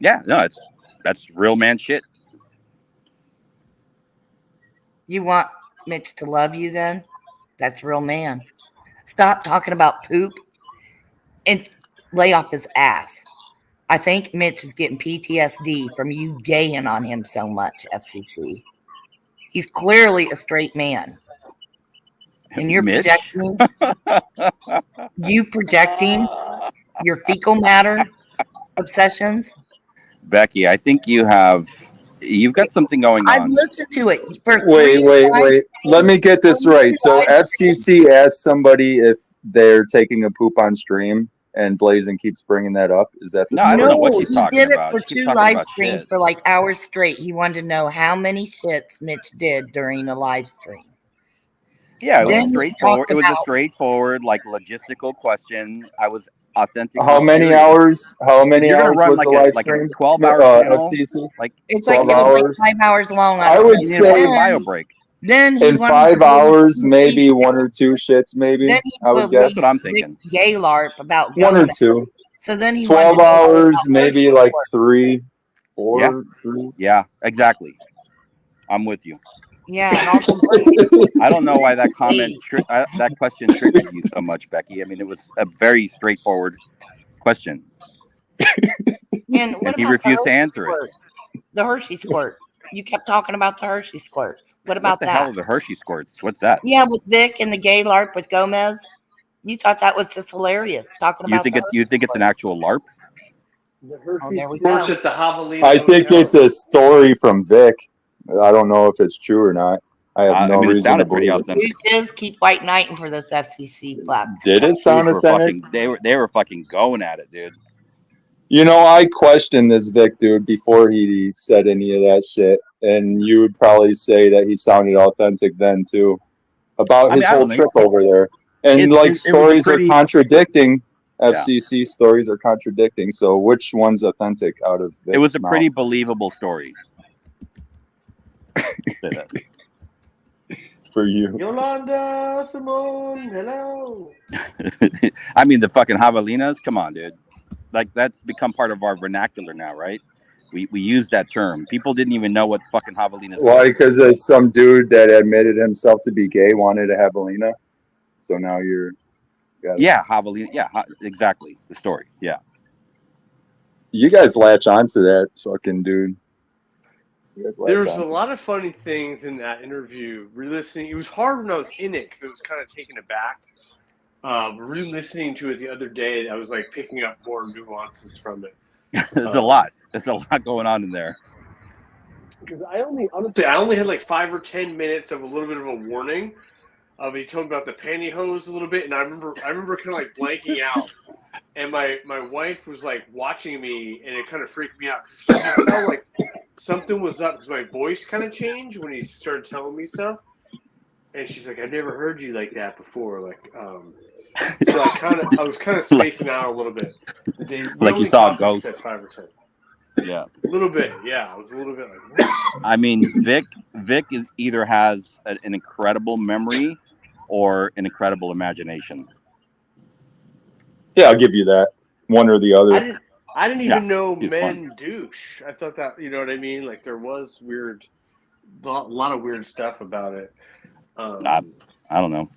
Yeah, no, that's real man shit. You want Mitch to love you then? That's real man. Stop talking about poop and lay off his ass. I think Mitch is getting PTSD from you gaying on him so much, FCC. He's clearly a straight man. And you're Mitch? projecting your fecal matter obsessions. Becky, I think you've got something going I've on. listened to it for Wait. 3 Let me get this right. So FCC asked somebody if they're taking a poop on stream, and Blazing keeps bringing that up. Is that the No, I don't know what No, she's he talking did it about. for She keeps 2 talking live about streams shit. for like hours straight. He wanted to know how many shits Mitch did during a live stream. Yeah, it was Then a he straightforward. talked It was a about straightforward, like logistical question. I was authentically How many curious. hours? How If many you're gonna hours run was the like a live 12-hour stream? channel, FCC. like it's like 12 it was like hours. 5 hours long. I would you need a fucking say bio break. Then he in wanted 5 hours, maybe 1 or 2 shits, maybe. Then he I would believed That's what I'm guess thinking. gay LARP about 1 or Gomez. 2. So then he wanted 12 to know all hours, about maybe like 3, 4. Yeah. 3. Yeah, exactly. I'm with you. Yeah, and also I don't know why that that question triggered you so much, Becky. I mean, it was a very straightforward question, and what and he about refused to answer it. squirts? The Hershey squirts. You kept talking about the Hershey squirts. What What about the that? hell are the Hershey squirts? What's that? Yeah, with Vic and the gay LARP with Gomez. You thought that was just hilarious. Talking You about think the you think it's an actual LARP? Oh, there we Sports go. at the Javelina I think Hotel. it's a story from Vic. I don't know if it's true or not. I have no I mean, it reason to sounded pretty believe it. authentic. You just keep white knighting for this FCC flap. Did it sound Dudes were authentic? fucking. They were fucking going at it, dude. You know, I questioned this Vic dude before he said any of that shit, and you would probably say that he sounded authentic then too, about I his mean, I whole don't trick know. over there. And It like was a stories pretty. are contradicting. Yeah. FCC stories are contradicting. So which one's authentic out of Vic's It was a mouth? pretty believable story. Say that. For you. Yolanda Simone, hello. I mean, the fucking javelinas. Come on, dude. Like that's become part of our vernacular now, right? We use that term. People didn't even know what fucking javelinas Why? were. Because some dude that admitted himself to be gay wanted to have Alina. So now you're. Yeah, javelina. Yeah, exactly. The story. Yeah. You guys latch onto that fucking dude. You guys latch There was a onto. lot of funny things in that interview. Re-listening, it was hard when I was in it because it was kind of taken aback. Re-listening to it the other day, I was like picking up more nuances from it. There's a lot. There's a lot going on in there. Because I only had like 5 or 10 minutes of a little bit of a warning. He told me about the pantyhose a little bit, and I remember kind of like blanking out. And my wife was like watching me, and it kind of freaked me out. She could tell like something was up because my voice kind of changed when he started telling me stuff. And she's like, "I've never heard you like that before." Like, so I was kind of spacing out a little bit. Like you saw a ghost. 5 or 10. Yeah. A little bit, yeah. I was a little bit like, what? I mean, Vic is either has an incredible memory or an incredible imagination. Yeah, I'll give you that. One or the other. I didn't even know he's men douche. I thought that, you know what I mean? Like there was a lot of weird stuff about it. I don't know.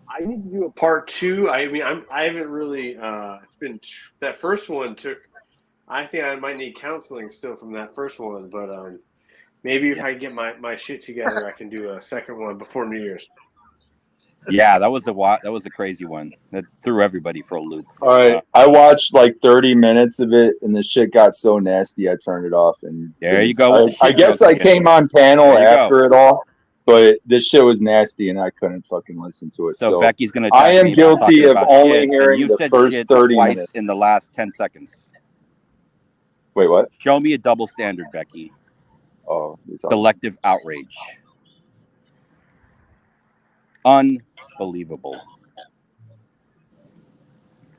I need to do a part 2. I mean, I haven't really. It's been that first one took. I think I might need counseling still from that first one, but maybe if I get my shit together, I can do a second one before New Year's. Yeah, that was a crazy one. That threw everybody for a loop. All right, I watched like 30 minutes of it, and the shit got so nasty, I turned it off. And there you go. With the I shit guess joke I again. came on panel There you after go. it all, but this shit was nasty, and I couldn't fucking listen to it. So Becky's gonna. I attack am me about guilty talking of about only shit, and hearing you the said first shit 30 twice minutes. in the last 10 seconds. Wait, what? Show me a double standard, Becky. Oh, you're talking. Selective outrage. Unbelievable.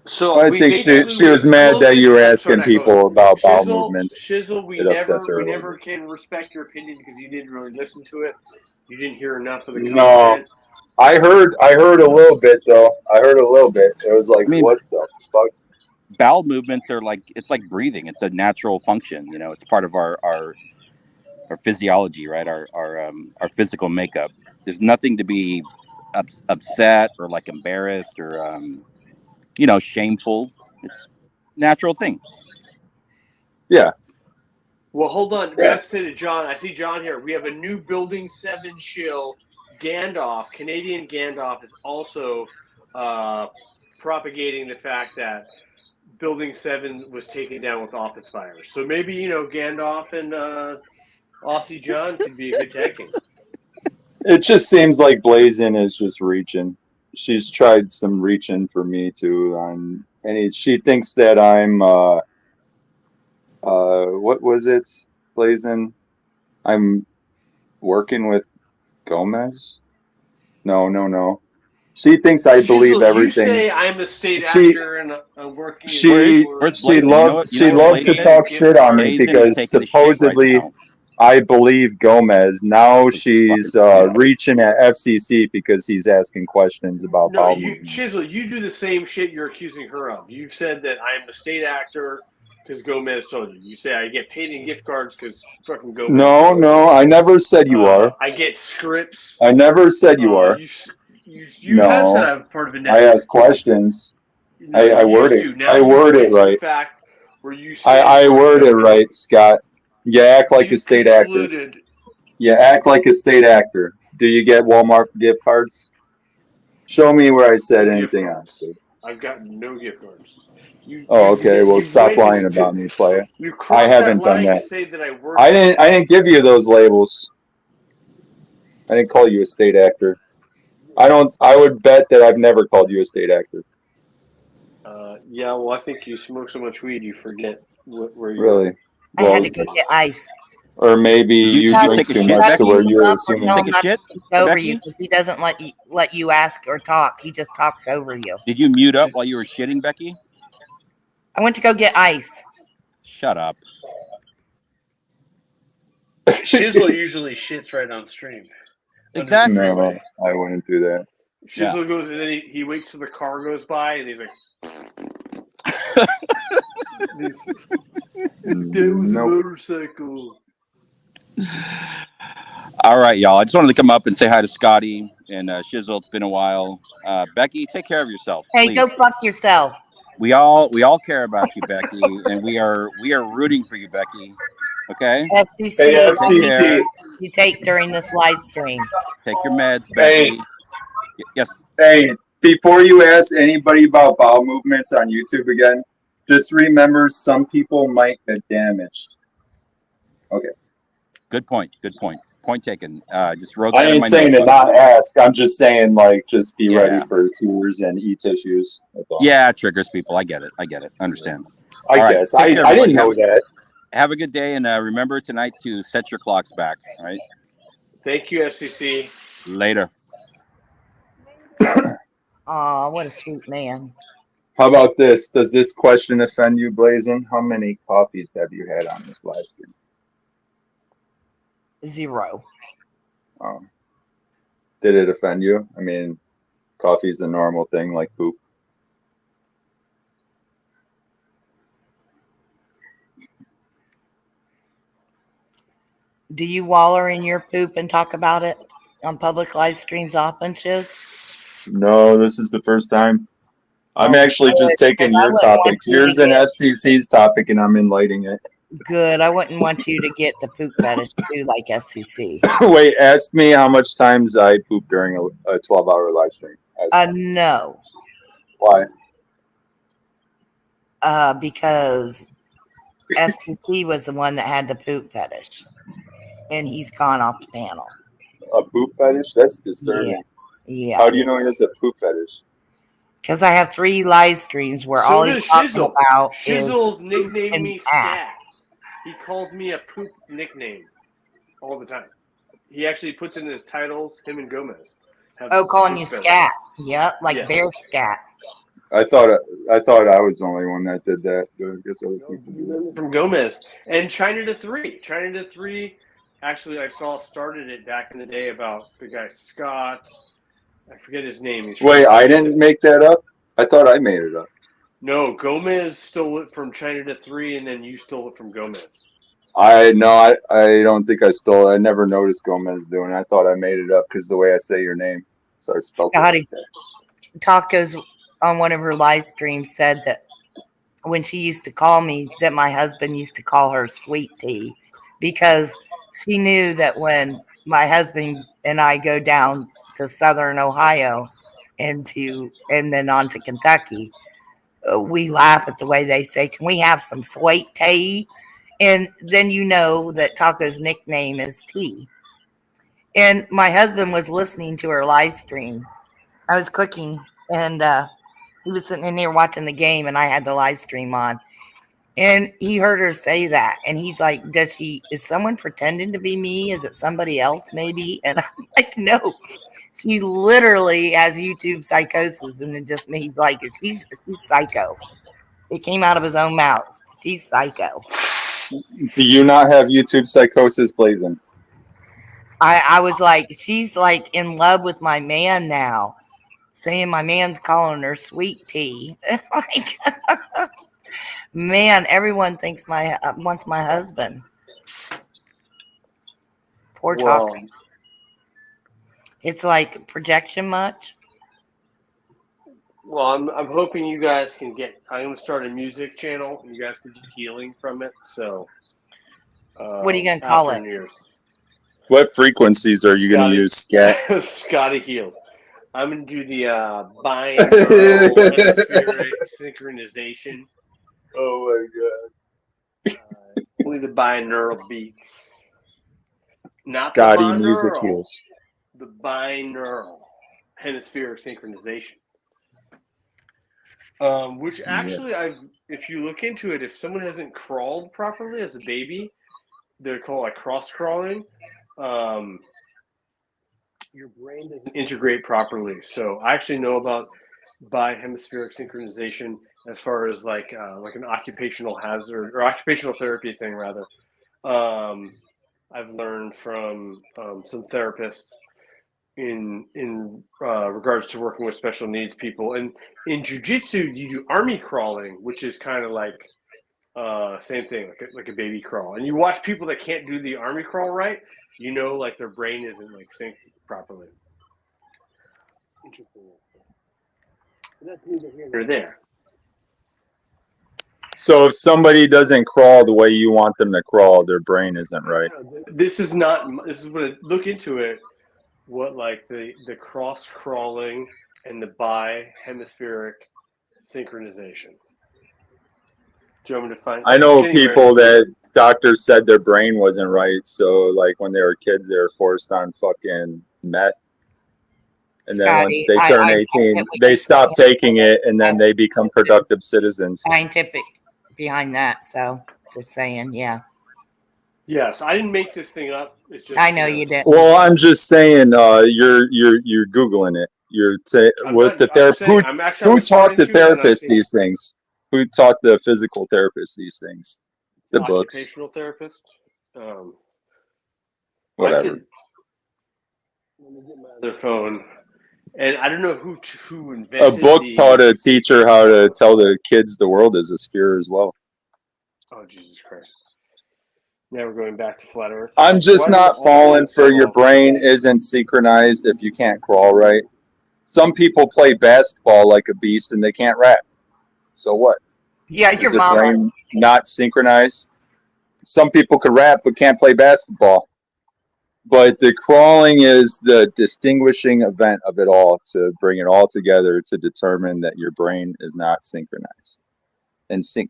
So I we think basically she was mad that you were asking Sorry, people about bowel movements. Shizzle, we It upsets her. never can respect your opinion because you didn't really listen to it. You didn't hear enough of the No, content. I heard a little bit though. I heard a little bit. It was like, I mean, what the fuck? Bowel movements are it's like breathing. It's a natural function. You know, it's part of our physiology, right? Our physical makeup. There's nothing to be upset or like embarrassed or shameful. It's a natural thing. Yeah. Well, hold on. We have to say to John. I see John here. We have a new Building 7 shill. Gandalf, Canadian Gandalf, is also propagating the fact that Building 7 was taken down with office fires. So maybe, Gandalf and Aussie John could be a good tag team. It just seems like Blazin is just reaching. She's tried some reaching for me too, and she thinks that I'm what was it, Blazin? I'm working with Gomez. No. She thinks I believe everything. You say I'm a state actor and I'm working. She loved to talk shit on me because supposedly I believe Gomez. Now she's reaching at FCC because he's asking questions about No, bowel you, movements. Chisel, you do the same shit you're accusing her of. You've said that I'm a state actor because Gomez told you. You say I get paid in gift cards because fucking Gomez. No, I never said you are. I get scripts. I never said you are. You have said I'm part of a I network. ask questions. No, I you word used it. to. Now I you word it switch the right. fact where you say I word it right, Scott. You act like a state actor. concluded. You act like a state actor. Do you get Walmart gift cards? Show me where I said anything else. I've got no gift cards. Okay. Well, stop lying about me, player. You crossed I haven't that line done to that. say that I work. I didn't give you those labels. I didn't call you a state actor. I would bet that I've never called you a state actor. Yeah, well, I think you smoke so much weed you forget where you Really? I had to go get ice. Or maybe you drink too much to where you're assuming. Tell him not to speak over you because he doesn't let you ask or talk. He just talks over you. Did you mute up while you were shitting, Becky? I went to go get ice. Shut up. Shizzle usually shits right on stream. Exactly. No, I wouldn't do that. Shizzle goes and then he waits till the car goes by and he's like, "That was a motorcycle." All right, y'all. I just wanted to come up and say hi to Scotty and Shizzle. It's been a while. Becky, take care of yourself. Hey, please. go fuck yourself. We all care about you, Becky, and we are rooting for you, Becky. Okay. FCC, Hey, is Take care. FCC. you take during this live stream. Take your meds, Hey, Becky. Yes. hey, before you ask anybody about bowel movements on YouTube again, just remember some people might get damaged. Okay. Good point. Good point. Point taken. Just wrote I that in ain't my saying to notes. not ask. I'm just saying, like, just be ready Yeah. for tours and e-tissues. That's all. Yeah, it triggers people. I get it. I understand. I All right. guess. Take care, I everybody. didn't know that. Have a good day, and remember tonight to set your clocks back. All right. Thank you, FCC. Later. Aw, what a sweet man. How about this? Does this question offend you, Blazing? How many coffees have you had on this live stream? 0. Did it offend you? I mean, coffee's a normal thing like poop. Do you waller in your poop and talk about it on public live streams often, Shiz? No, this is the first time. I'm Oh, actually good, just taking because I your wouldn't want topic. you to Here's an get FCC's topic, and I'm enlightening it. good. I wouldn't want you to get the poop fetish too, like FCC. Wait, ask me how much times I poop during a 12-hour live stream. No. Why? Because FCC was the one that had the poop fetish, and he's gone off the panel. A poop fetish? That's disturbing. Yeah. How do you know he has a poop fetish? Because I have 3 live streams where So all does he's talking Shizzle. about Shizzle's is nicknamed and me ass. Scat. He calls me a poop nickname all the time. He actually puts in his titles, him and Gomez. Oh, calling you scat. Yep, like Yeah. bear scat. I thought I was the only one that did that. But I guess other people do that. From Gomez. And China to 3. China to 3, actually, I saw started it back in the day about the guy Scott. I forget his name. He's Wait, from I didn't make that up? I thought I made it up. No, Gomez stole it from China to 3, and then you stole it from Gomez. I don't think I stole it. I never noticed Gomez doing it. I thought I made it up because the way I say your name. So I spelled it Scotty like that. Tacos on one of her live streams said that when she used to call me, that my husband used to call her Sweet Tea because she knew that when my husband and I go down to Southern Ohio and then on to Kentucky, we laugh at the way they say, "Can we have some sweet tea?" And then you know that Taco's nickname is Tea. And my husband was listening to her live stream. I was cooking, and he was sitting in there watching the game, and I had the live stream on. And he heard her say that, and he's like, is someone pretending to be me? Is it somebody else maybe? And I'm like, no. She literally has YouTube psychosis, and it just means like she's psycho. It came out of his own mouth. She's psycho. Do you not have YouTube psychosis, Blazing? I was like, she's like in love with my man now, saying my man's calling her Sweet Tea. Like, man, everyone thinks wants my husband. Poor Taco. It's like projection much. Well, I'm hoping you guys can get. I'm going to start a music channel, and you guys can get healing from it. So, What are you going to call it? New Year's. What frequencies are you going to use, Scat? Scotty Heals. I'm going to do the binaural hemispheric synchronization. Oh my god! Only the binaural beats. Not Scotty the binaural, Music Heals. The binaural hemispheric synchronization. Which actually, if you look into it, if someone hasn't crawled properly as a baby, they're called like cross crawling. Your brain doesn't integrate properly. So I actually know about bihemispheric synchronization as far as like an occupational hazard or occupational therapy thing rather. I've learned from some therapists in regards to working with special needs people. And in jiu-jitsu, you do army crawling, which is kind of like same thing, like a baby crawl. And you watch people that can't do the army crawl right, you know, like their brain isn't like synced properly. Interesting. But that's neither here nor there. So if somebody doesn't crawl the way you want them to crawl, their brain isn't right. This is not. This is what I look into it. What like the cross crawling and the bi-hemispheric synchronization. Do you want me to find? I know people that doctors said their brain wasn't right, so like when they were kids, they were forced on fucking meth. And then once Scotty, they turn I 18, get what they you're stop saying. taking it, and then they become productive citizens. Scientific behind that, so just saying, yeah. Yes, I didn't make this thing up. It's just, I know you didn't. Well, I'm just saying, you're googling it. You're with the therapist. Who taught the therapist these things? Who taught the physical therapist these things? The books, occupational therapist. whatever. Let me get my other phone. And I don't know who invented A book taught a teacher how to tell the kids the world is a sphere as well. Oh, Jesus Christ. Now we're going back to flat Earth. I'm just not falling for your brain isn't synchronized if you can't crawl right. Some people play basketball like a beast and they can't rap. So what? Yeah, Is your the mama. brain not synchronized? Some people could rap but can't play basketball. But the crawling is the distinguishing event of it all to bring it all together to determine that your brain is not synchronized and sync.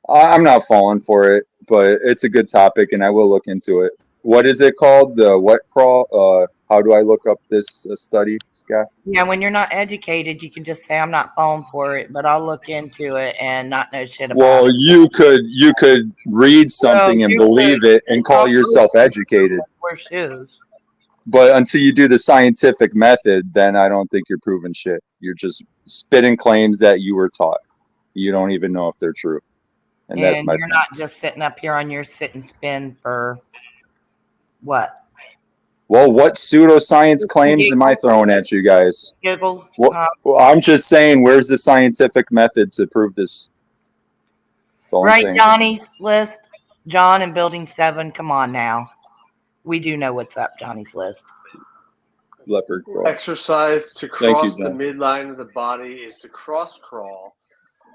I'm not falling for it, but it's a good topic and I will look into it. What is it called? The what crawl? How do I look up this study, Scott? Yeah, when you're not educated, you can just say I'm not falling for it, but I'll look into it and not know shit about Well, it. you could read something and you believe could. it and call yourself educated. Wear shoes. But until you do the scientific method, then I don't think you're proving shit. You're just spitting claims that you were taught. You don't even know if they're true. And that's And my you're not just sitting up here on your sit and spin for what? Well, what pseudoscience claims am I throwing at you guys? Giggles. Well, I'm just saying, where's the scientific method to prove this? That's all I'm Right, saying. Johnny's list. John and Building 7. Come on now. We do know what's up, Johnny's list. Leopard crawl. Exercise to Thank you, cross the John. midline of the body is to cross crawl.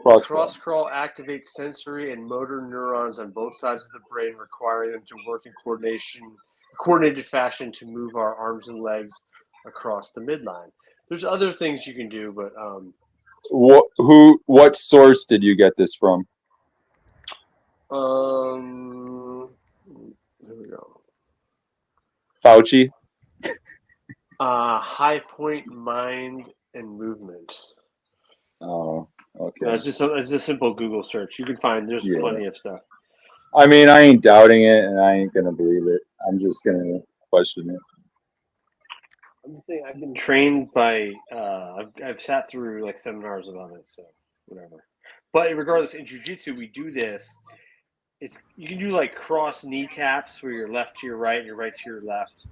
Cross Cross crawl activates sensory and motor neurons on both sides of the brain, requiring them to work in coordinated fashion to move our arms and legs across the midline. There's other things you can do, but What source did you get this from? There we go. Fauci? High Point Mind and Movement. Oh, okay. No, it's a simple Google search. You can find there's plenty of stuff. I mean, I ain't doubting it, and I ain't gonna believe it. I'm just gonna question it. I'm just saying I've been trained by I've sat through like seminars about it, so whatever. But regardless, in jiu-jitsu we do this. You can do like cross knee taps where you're left to your right and your right to your left.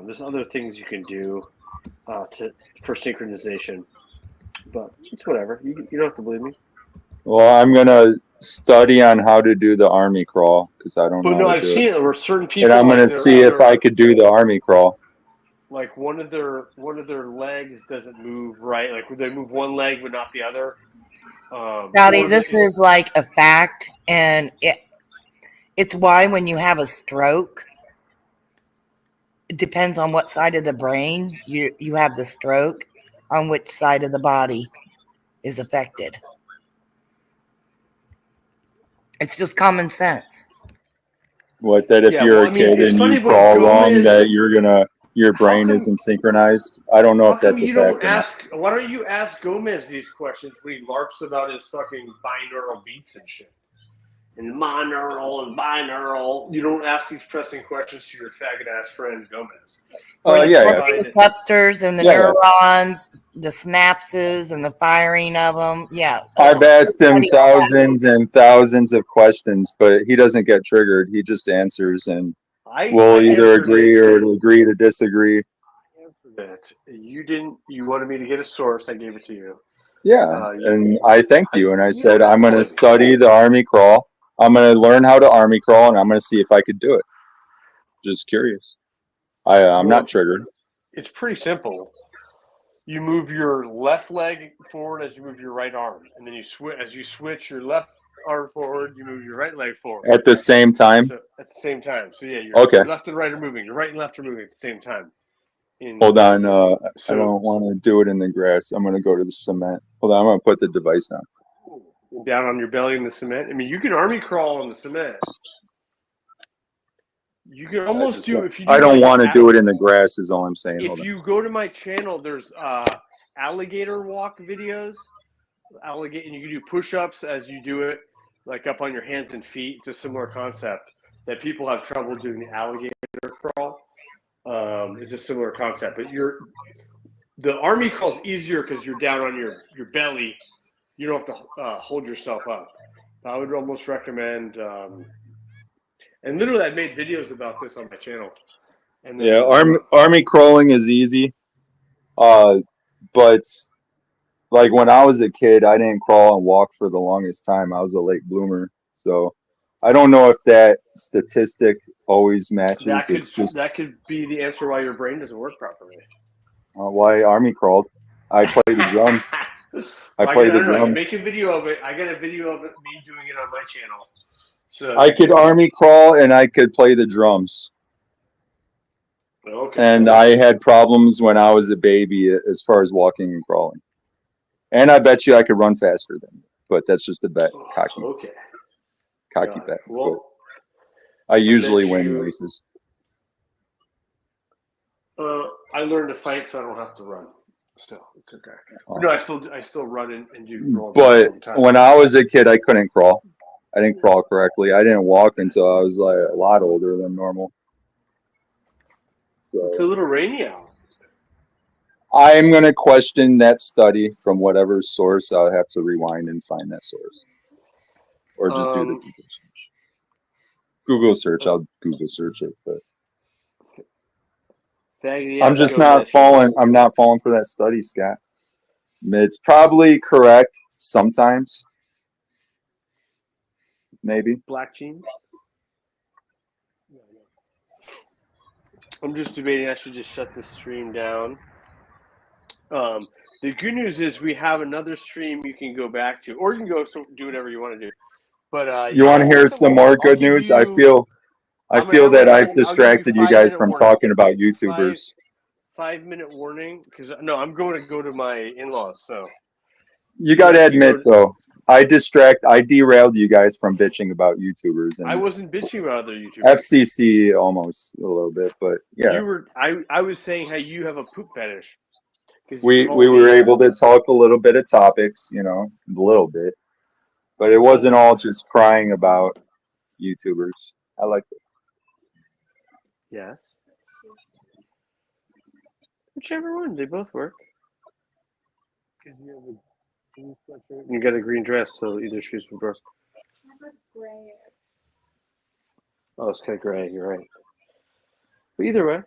There's other things you can do for synchronization, but it's whatever. You don't have to believe me. Well, I'm gonna study on how to do the army crawl because I don't know. But no, how to I've do seen it. it where certain people. And I'm gonna like, see if I could do the army crawl. Like one of their legs doesn't move right. Like they move one leg but not the other. Scotty, this is like a fact, and it's why when you have a stroke, it depends on what side of the brain you have the stroke, on which side of the body is affected. It's just common sense. What, that if you're a kid and you crawl wrong, that your brain isn't synchronized? I don't know if that's a fact or not. Why don't you ask Gomez these questions when he larps about his fucking binaural beats and shit? And monaural and binaural. You don't ask these pressing questions to your faggot ass friend Gomez. The receptors and the neurons, the synapses and the firing of them. Yeah. I've asked him thousands and thousands of questions, but he doesn't get triggered. He just answers, and we'll either agree or agree to disagree. That you didn't. You wanted me to get a source. I gave it to you. Yeah, and I thanked you, and I said I'm going to study the army crawl. I'm going to learn how to army crawl, and I'm going to see if I could do it. Just curious. I'm not triggered. It's pretty simple. you move your left leg forward as you move your right arm, and then you switch as you switch your left arm forward, you move your right leg forward At the same time? So at the same time. So yeah, Okay. your left and right are moving. Your right and left are moving at the same time. Hold on. I So- don't want to do it in the grass. I'm going to go to the cement. Hold on. I'm going to put the device down. Down on your belly in the cement. I mean, you can army crawl on the cement. You can almost do if you. Do I don't like want to do it in the grass. Is all I'm saying. Hold If on. you go to my channel, there's alligator walk videos. Alligator, and you can do push-ups as you do it, like up on your hands and feet. It's a similar concept that people have trouble doing the alligator crawl. It's a similar concept, but the army crawl is easier because you're down on your belly. You don't have to hold yourself up. I would almost recommend. And literally, I made videos about this on my channel. And then, Yeah, army crawling is easy. But like when I was a kid, I didn't crawl and walk for the longest time. I was a late bloomer, so I don't know if that statistic always matches. It's just that could be the answer why your brain doesn't work properly. why army crawled. I play the drums. I play the I can drums. make a video of it. I got a video of it, me doing it on my channel. So I could army crawl and I could play the drums. Okay. And I had problems when I was a baby as far as walking and crawling. And I bet you I could run faster than you, but that's just a bet. Cocky. Okay. Cocky bet. Well, but I usually bet win you- races. I learned to fight, so I don't have to run. Still, it's okay. Oh. No, I still run and do roll But all the time. when I was a kid, I couldn't crawl. I didn't crawl correctly. I didn't walk until I was like a lot older than normal. So It's a little rainy out. I'm going to question that study from whatever source. I'll have to rewind and find that source. Or just do the Google search. Google search. I'll Google search it. But I'm just not falling. I'm not falling for that study, Scott. It's probably correct sometimes. Maybe. Black jeans. I'm just debating. I should just shut this stream down. The good news is we have another stream you can go back to, or you can go do whatever you want to do. But You want to hear some more good news? I feel that I've distracted you guys from talking about YouTubers. 5-minute warning, because no, I'm going to go to my in-laws. So You got to admit, though, I derailed you guys from bitching about YouTubers. And I wasn't bitching about other YouTubers. FCC almost a little bit, but yeah. You were. I was saying how you have a poop fetish. We were able to talk a little bit of topics, a little bit, but it wasn't all just crying about YouTubers. I like it. Yes. Whichever one, they both work. You got a green dress, so either shoes would work. Oh, it's kind of gray. You're right. But either way.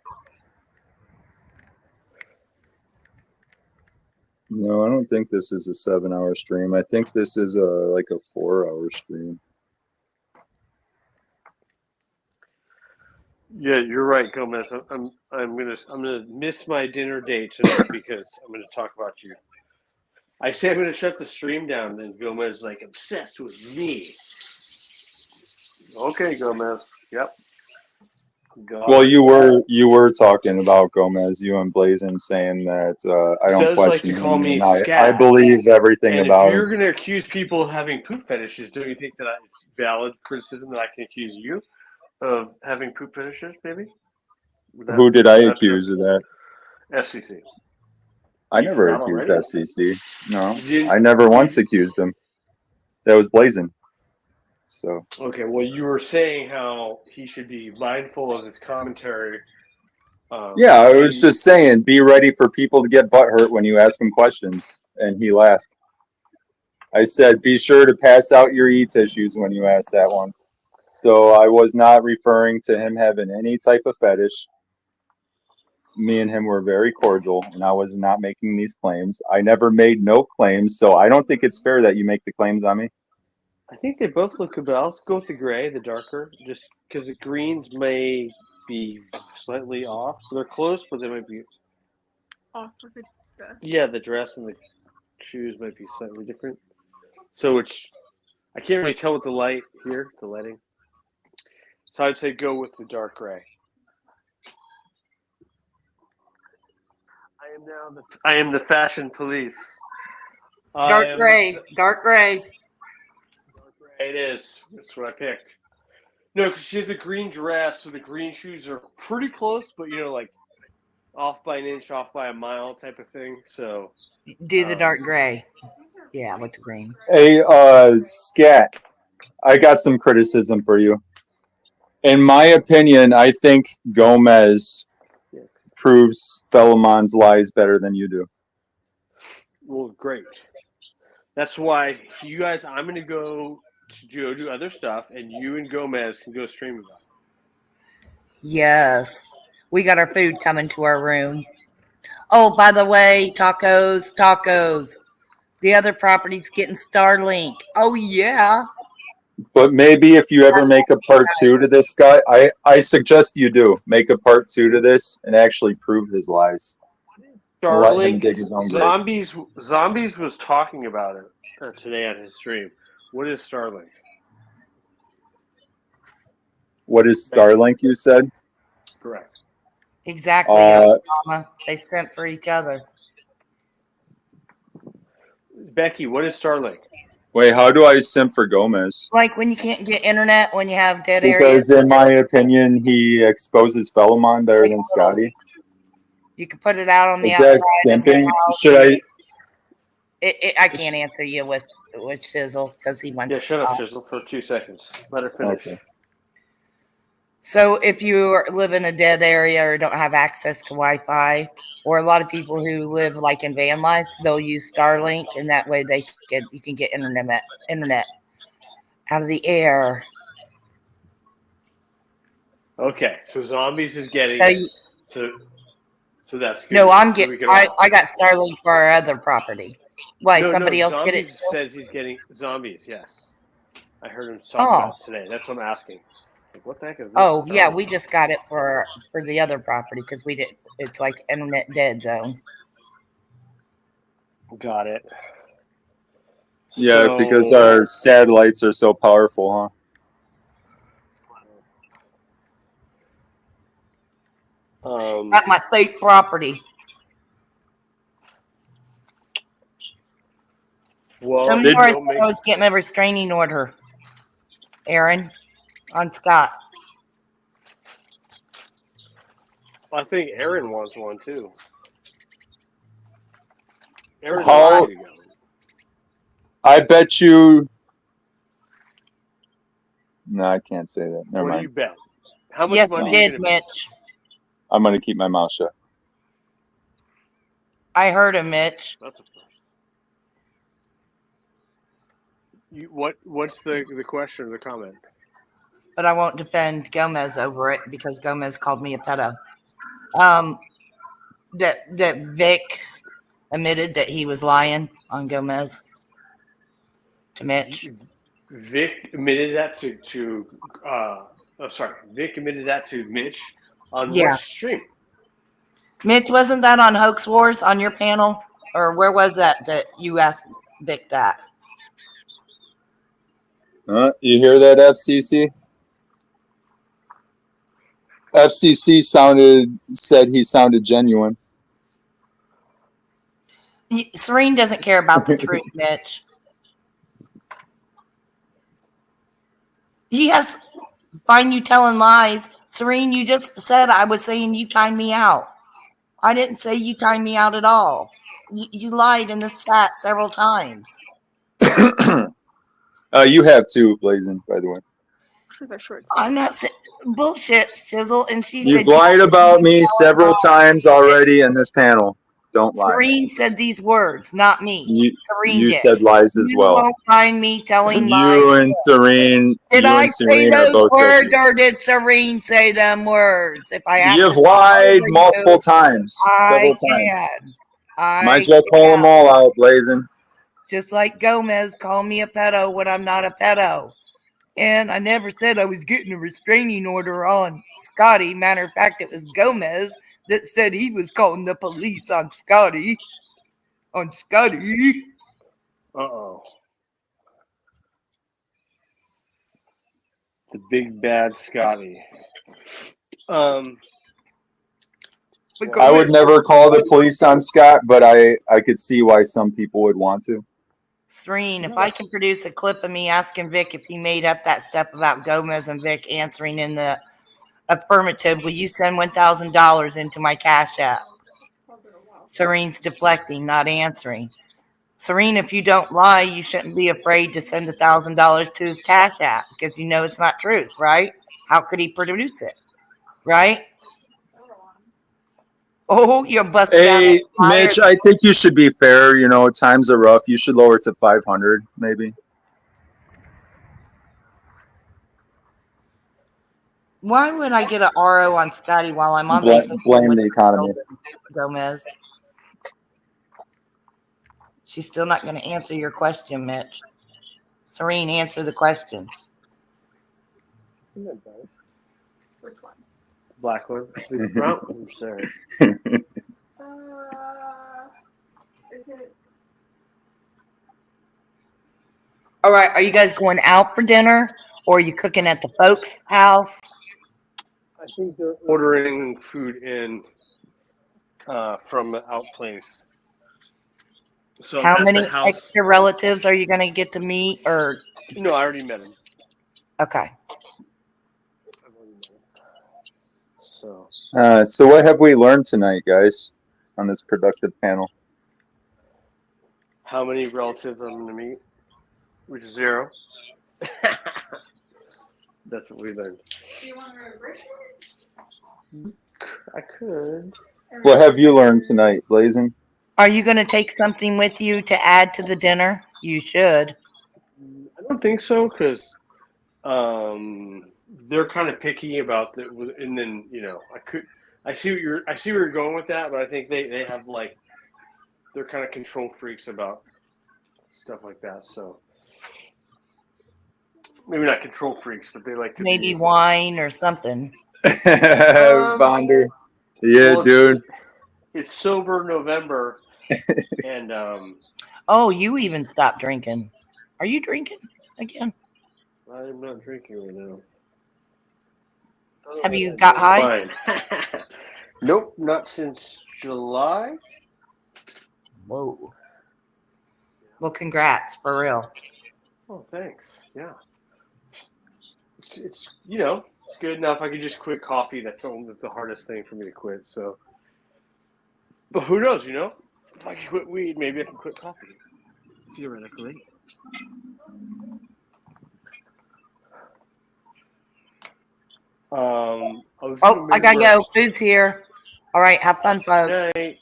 No, I don't think this is a 7-hour stream. I think this is like a 4-hour stream. Yeah, you're right, Gomez. I'm gonna miss my dinner date tonight because I'm gonna talk about you. I say I'm gonna shut the stream down, then Gomez is like obsessed with me. Okay, Gomez. Yep. God. Well, you were talking about Gomez, you and Blazin, saying that I don't Does question like to call him, me and I scat. believe everything And about if you're him. going to accuse people of having poop fetishes, don't you think that it's valid criticism that I can accuse you of having poop fetishes? Maybe. Who did I accuse of that? FCC. I You never forgot accused already? FCC. No, You- I never once accused him. That was Blazin. So Okay, well, you were saying how he should be mindful of his commentary. yeah, I was just saying, be ready for people to get butthurt when you ask him questions, and he laughed. I said, be sure to pass out your e-tissues when you ask that one. So I was not referring to him having any type of fetish. Me and him were very cordial, and I was not making these claims. I never made no claims, so I don't think it's fair that you make the claims on me. I think they both look good, but I'll go with the gray, the darker, just because the greens may be slightly off. They're close, but they might be Off with it. Yeah, the dress and the shoes might be slightly different. So which I can't really tell with the light here, the lighting. So I'd say go with the dark gray. I am the fashion police. Dark gray. Dark gray. It is. That's what I picked. No, because she has a green dress, so the green shoes are pretty close, but like off by an inch, off by a mile type of thing. So Do the dark gray. Yeah, with the green. Hey, Scat, I got some criticism for you. In my opinion, I think Gomez proves Philemon's lies better than you do. well, great. That's why you guys. I'm gonna go to do other stuff, and you and Gomez can go streaming. Yes. We got our food coming to our room. Oh, by the way, tacos. The other property's getting Starlink. Oh, yeah. But maybe if you ever make a part 2 to this guy, I suggest you do make a part 2 to this and actually prove his lies. Let him dig his own grave. Zombies was talking about it today on his stream. What is Starlink? What is Starlink, you said? Correct. Exactly, Mama. They sent for each other. Becky, what is Starlink? Wait, how do I simp for Gomez? Like when you can't get internet, when you have dead Because areas. in my opinion, he exposes Philemon better than Scotty. You can put it out on the Is outside. that of the simping? house. Should I can't answer you with Shizzle because he wants Yeah, to shut up, talk. Shizzle, for 2 seconds. Let her finish. Okay. So if you live in a dead area or don't have access to Wi-Fi, or a lot of people who live like in van lives, they'll use Starlink, and that way you can get internet out of the air. Okay, so Zombies is getting So it. you- So that's good. No, I'm So we getting. can all- I got Starlink for our other property. Why No, somebody else get it? Zombies too? says he's getting Zombies. Yes, I heard him talk Oh. about it today. That's what I'm asking. Like, what the heck is this? Oh yeah, Starlink? we just got it for the other property because we did. It's like internet dead zone. Got it. Yeah, because our satellites are so powerful, huh? At my fake property. Well, Tell me where I said I was getting a restraining order, Aaron, on Scott. I think Aaron wants one too. Aaron How- wants you to go. I bet you. No, I can't say that. Never What do mind. you bet? How much Yes, money I are you did, gonna bet? Mitch. I'm going to keep my mouth shut. I heard him, Mitch. That's a first. What's the question or the comment? But I won't defend Gomez over it because Gomez called me a pedo. That Vic admitted that he was lying on Gomez to Mitch. Vic admitted that Vic admitted that to Mitch on Yeah. what stream? Mitch, wasn't that on Hoax Wars on your panel? Or where was that you asked Vic that? You hear that, FCC? FCC said he sounded genuine. Serene doesn't care about the truth, Mitch. Yes, find you telling lies. Serene, you just said I was saying you timed me out. I didn't say you timed me out at all. You lied in this chat several times. You have too, Blazing, by the way. I'm not saying bullshit, Chisel. And she You've said lied about me several times already in this panel. Don't lie. Serene said these words, not me. Serene You did. said lies as You well. won't find me telling lies. You and Serene. Did you I and say Serene are those both words guilty. or did Serene say them words? If I ask You've her lied over multiple you, times, several times. I Might as well call them all out, Blazing. Just like Gomez called me a pedo when I'm not a pedo. And I never said I was getting a restraining order on Scotty. Matter of fact, it was Gomez that said he was calling the police on Scotty. on Scotty. Uh-oh. The big bad Scotty. I would never call the police on Scott, but I could see why some people would want to. Serene, if I can produce a clip of me asking Vic if he made up that stuff about Gomez and Vic answering in the affirmative, will you send $1,000 into my Cash App? Serene's deflecting, not answering. Serene, if you don't lie, you shouldn't be afraid to send $1,000 to his Cash App because you know it's not truth, right? How could he produce it, right? Oh, you're busted Hey, out. Liar. Mitch, I think you should be fair. You know, times are rough. You should lower it to 500, maybe. Why would I get an RO on Scotty while I'm on vacation Blame with the economy. Gomez? She's still not going to answer your question, Mitch. Serene, answer the question. Which one? Black one. The brown one, sorry. Is it? All right, are you guys going out for dinner or are you cooking at the folks' house? I think they're ordering food in from the out place. So How at many the house. extra relatives are you going to get to meet? Or No, I already met him. okay. So what have we learned tonight, guys, on this productive panel? How many relatives I'm going to meet? Which is 0. That's what we learned. Do you want to reverse it? I could. What have you learned tonight, Blazing? Are you going to take something with you to add to the dinner? You should. I don't think so because they're kind of picky about the. And then I see where you're going with that, but I think they have like they're kind of control freaks about stuff like that. So maybe not control freaks, but they like to Maybe be, wine or something. Bonder. Yeah, well, dude. It's sober November, and Oh, you even stopped drinking. Are you drinking again? I'm not drinking right now. Have you got high? Fine. Nope, not since July. Whoa. Well, congrats, for real. Oh, thanks. Yeah. It's it's good enough. I could just quit coffee. That's the hardest thing for me to quit. So, but who knows? If I can quit weed, maybe I can quit coffee. Theoretically. I gotta go. Food's here. All right, have fun, folks. Night.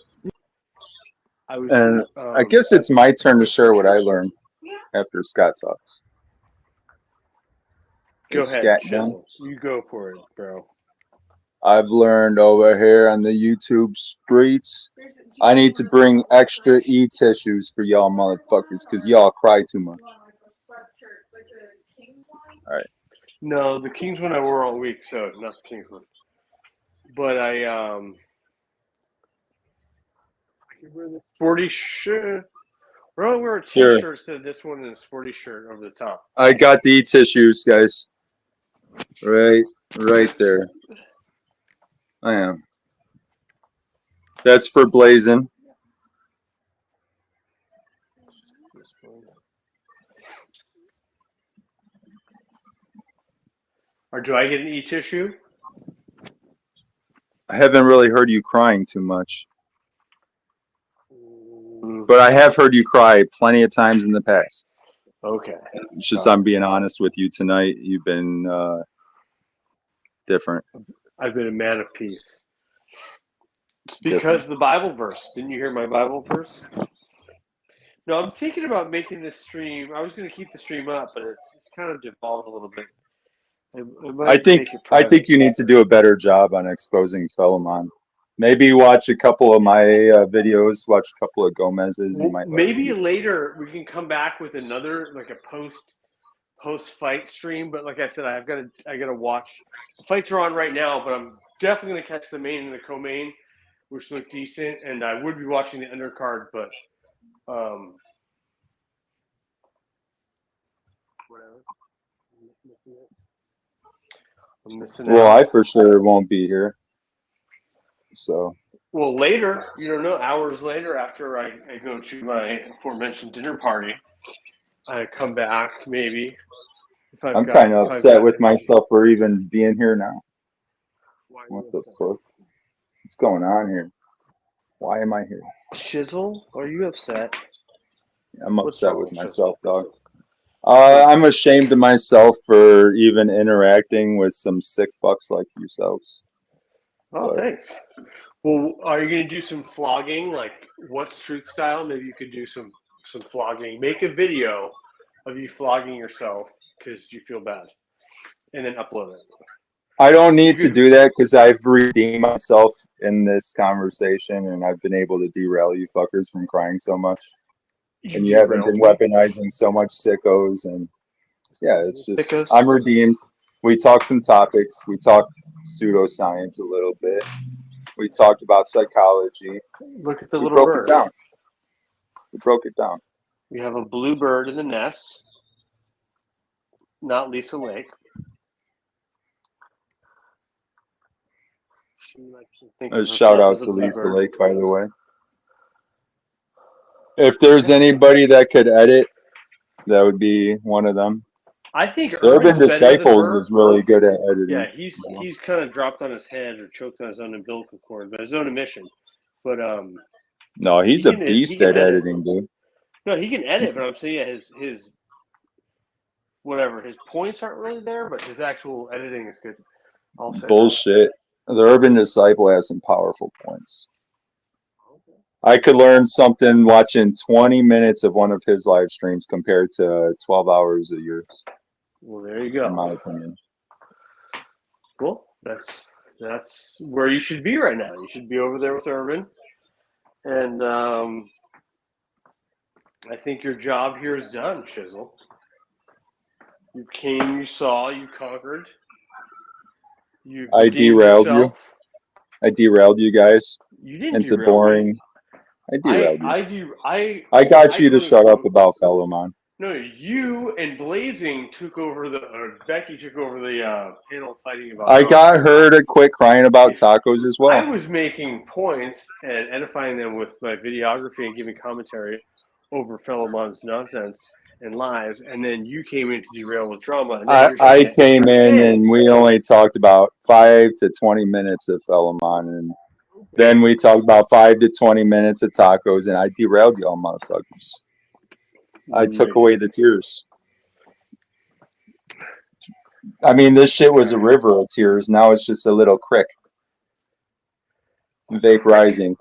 And I guess it's my turn to share what I learned after Scott talks. Go Is ahead, Scat done? Chisel. You go for it, bro. I've learned over here on the YouTube streets, I need to bring extra e-tissues for y'all motherfuckers because y'all cry too much. All right. No, the Kings one I wore all week, so not the Kings one. But I can wear the sporty shirt. We're gonna wear a Sure. t-shirt instead of this one and a sporty shirt over the top. I got the e-tissues, guys. Right there. I am. That's for Blazing. Or do I get an e-tissue? I haven't really heard you crying too much. But I have heard you cry plenty of times in the past. Okay. It's just I'm being honest with you tonight. You've been different. I've been a man of peace. It's because the Bible verse. Didn't you hear my Bible verse? No, I'm thinking about making this stream. I was going to keep the stream up, but it's kind of devolved a little bit. I think you need to do a better job on exposing Philemon. Maybe watch a couple of my videos. Watch a couple of Gomez's. You might maybe later we can come back with another like a post fight stream. But like I said, I gotta watch. The fights are on right now, but I'm definitely gonna catch the main and the co-main, which look decent. And I would be watching the undercard, but Whatever. I'm missing Well, out. I for sure won't be here. So Well, later, you don't know, hours later after I go to my aforementioned dinner party, I come back maybe if I've I'm got kind of upset with myself for even being here now. What the fuck? What's going on here? Why am I here? Shizzle, are you upset? I'm What's upset wrong with with myself, dog. I'm ashamed of myself for even interacting with some sick fucks like yourselves. Oh, But thanks. Well, are you going to do some flogging, like what's truth style? Maybe you could do some flogging. Make a video of you flogging yourself because you feel bad, and then upload it. I don't need to do that because I've redeemed myself in this conversation, and I've been able to derail you fuckers from crying so much. And you haven't been weaponizing so much sickos, and yeah, it's just Sickos? I'm redeemed. We talked some topics. We talked pseudoscience a little bit. We talked about psychology. Look at the We little broke bird. it down. We broke it down. We have a blue bird in the nest, not Lisa Lake. She likes to think A of shout herself out as a to blue Lisa bird. Lake, by the way. If there's anybody that could edit, that would be one of them. I think The Urban Urban's better than Disciples her. is really good at editing. Yeah, he's kind of dropped on his head or choked on his own umbilical cord, but his own admission. But No, he's he a can beast edit. at editing, dude. No, he can edit, but I'm saying yeah, his whatever his points aren't really there, but his actual editing is good. I'll say that. Bullshit. The Urban Disciple has some powerful points. I could learn something watching 20 minutes of one of his live streams compared to 12 hours a year. Well, there you go. In my opinion. Cool. That's where you should be right now. You should be over there with Urban, and I think your job here is done, Shizzle. You came, you saw, you conquered. You I redeemed derailed yourself. you. I derailed you guys. You didn't into derail boring. me. I derailed you. I got you to shut up about Fellowmon. No, you and Blazing took over Becky took over the panel fighting about. I dogs. got her to quit crying about tacos as well. I was making points and edifying them with my videography and giving commentary over Fellowmon's nonsense and lies, and then you came in to derail with drama. And then I came in and we only talked about 5 to 20 minutes of Fellowmon, and then we talked about 5 to 20 minutes of tacos, and I derailed y'all motherfuckers. I took away the tears. I mean, this shit was a river of tears. Now it's just a little creek. Vaporizing.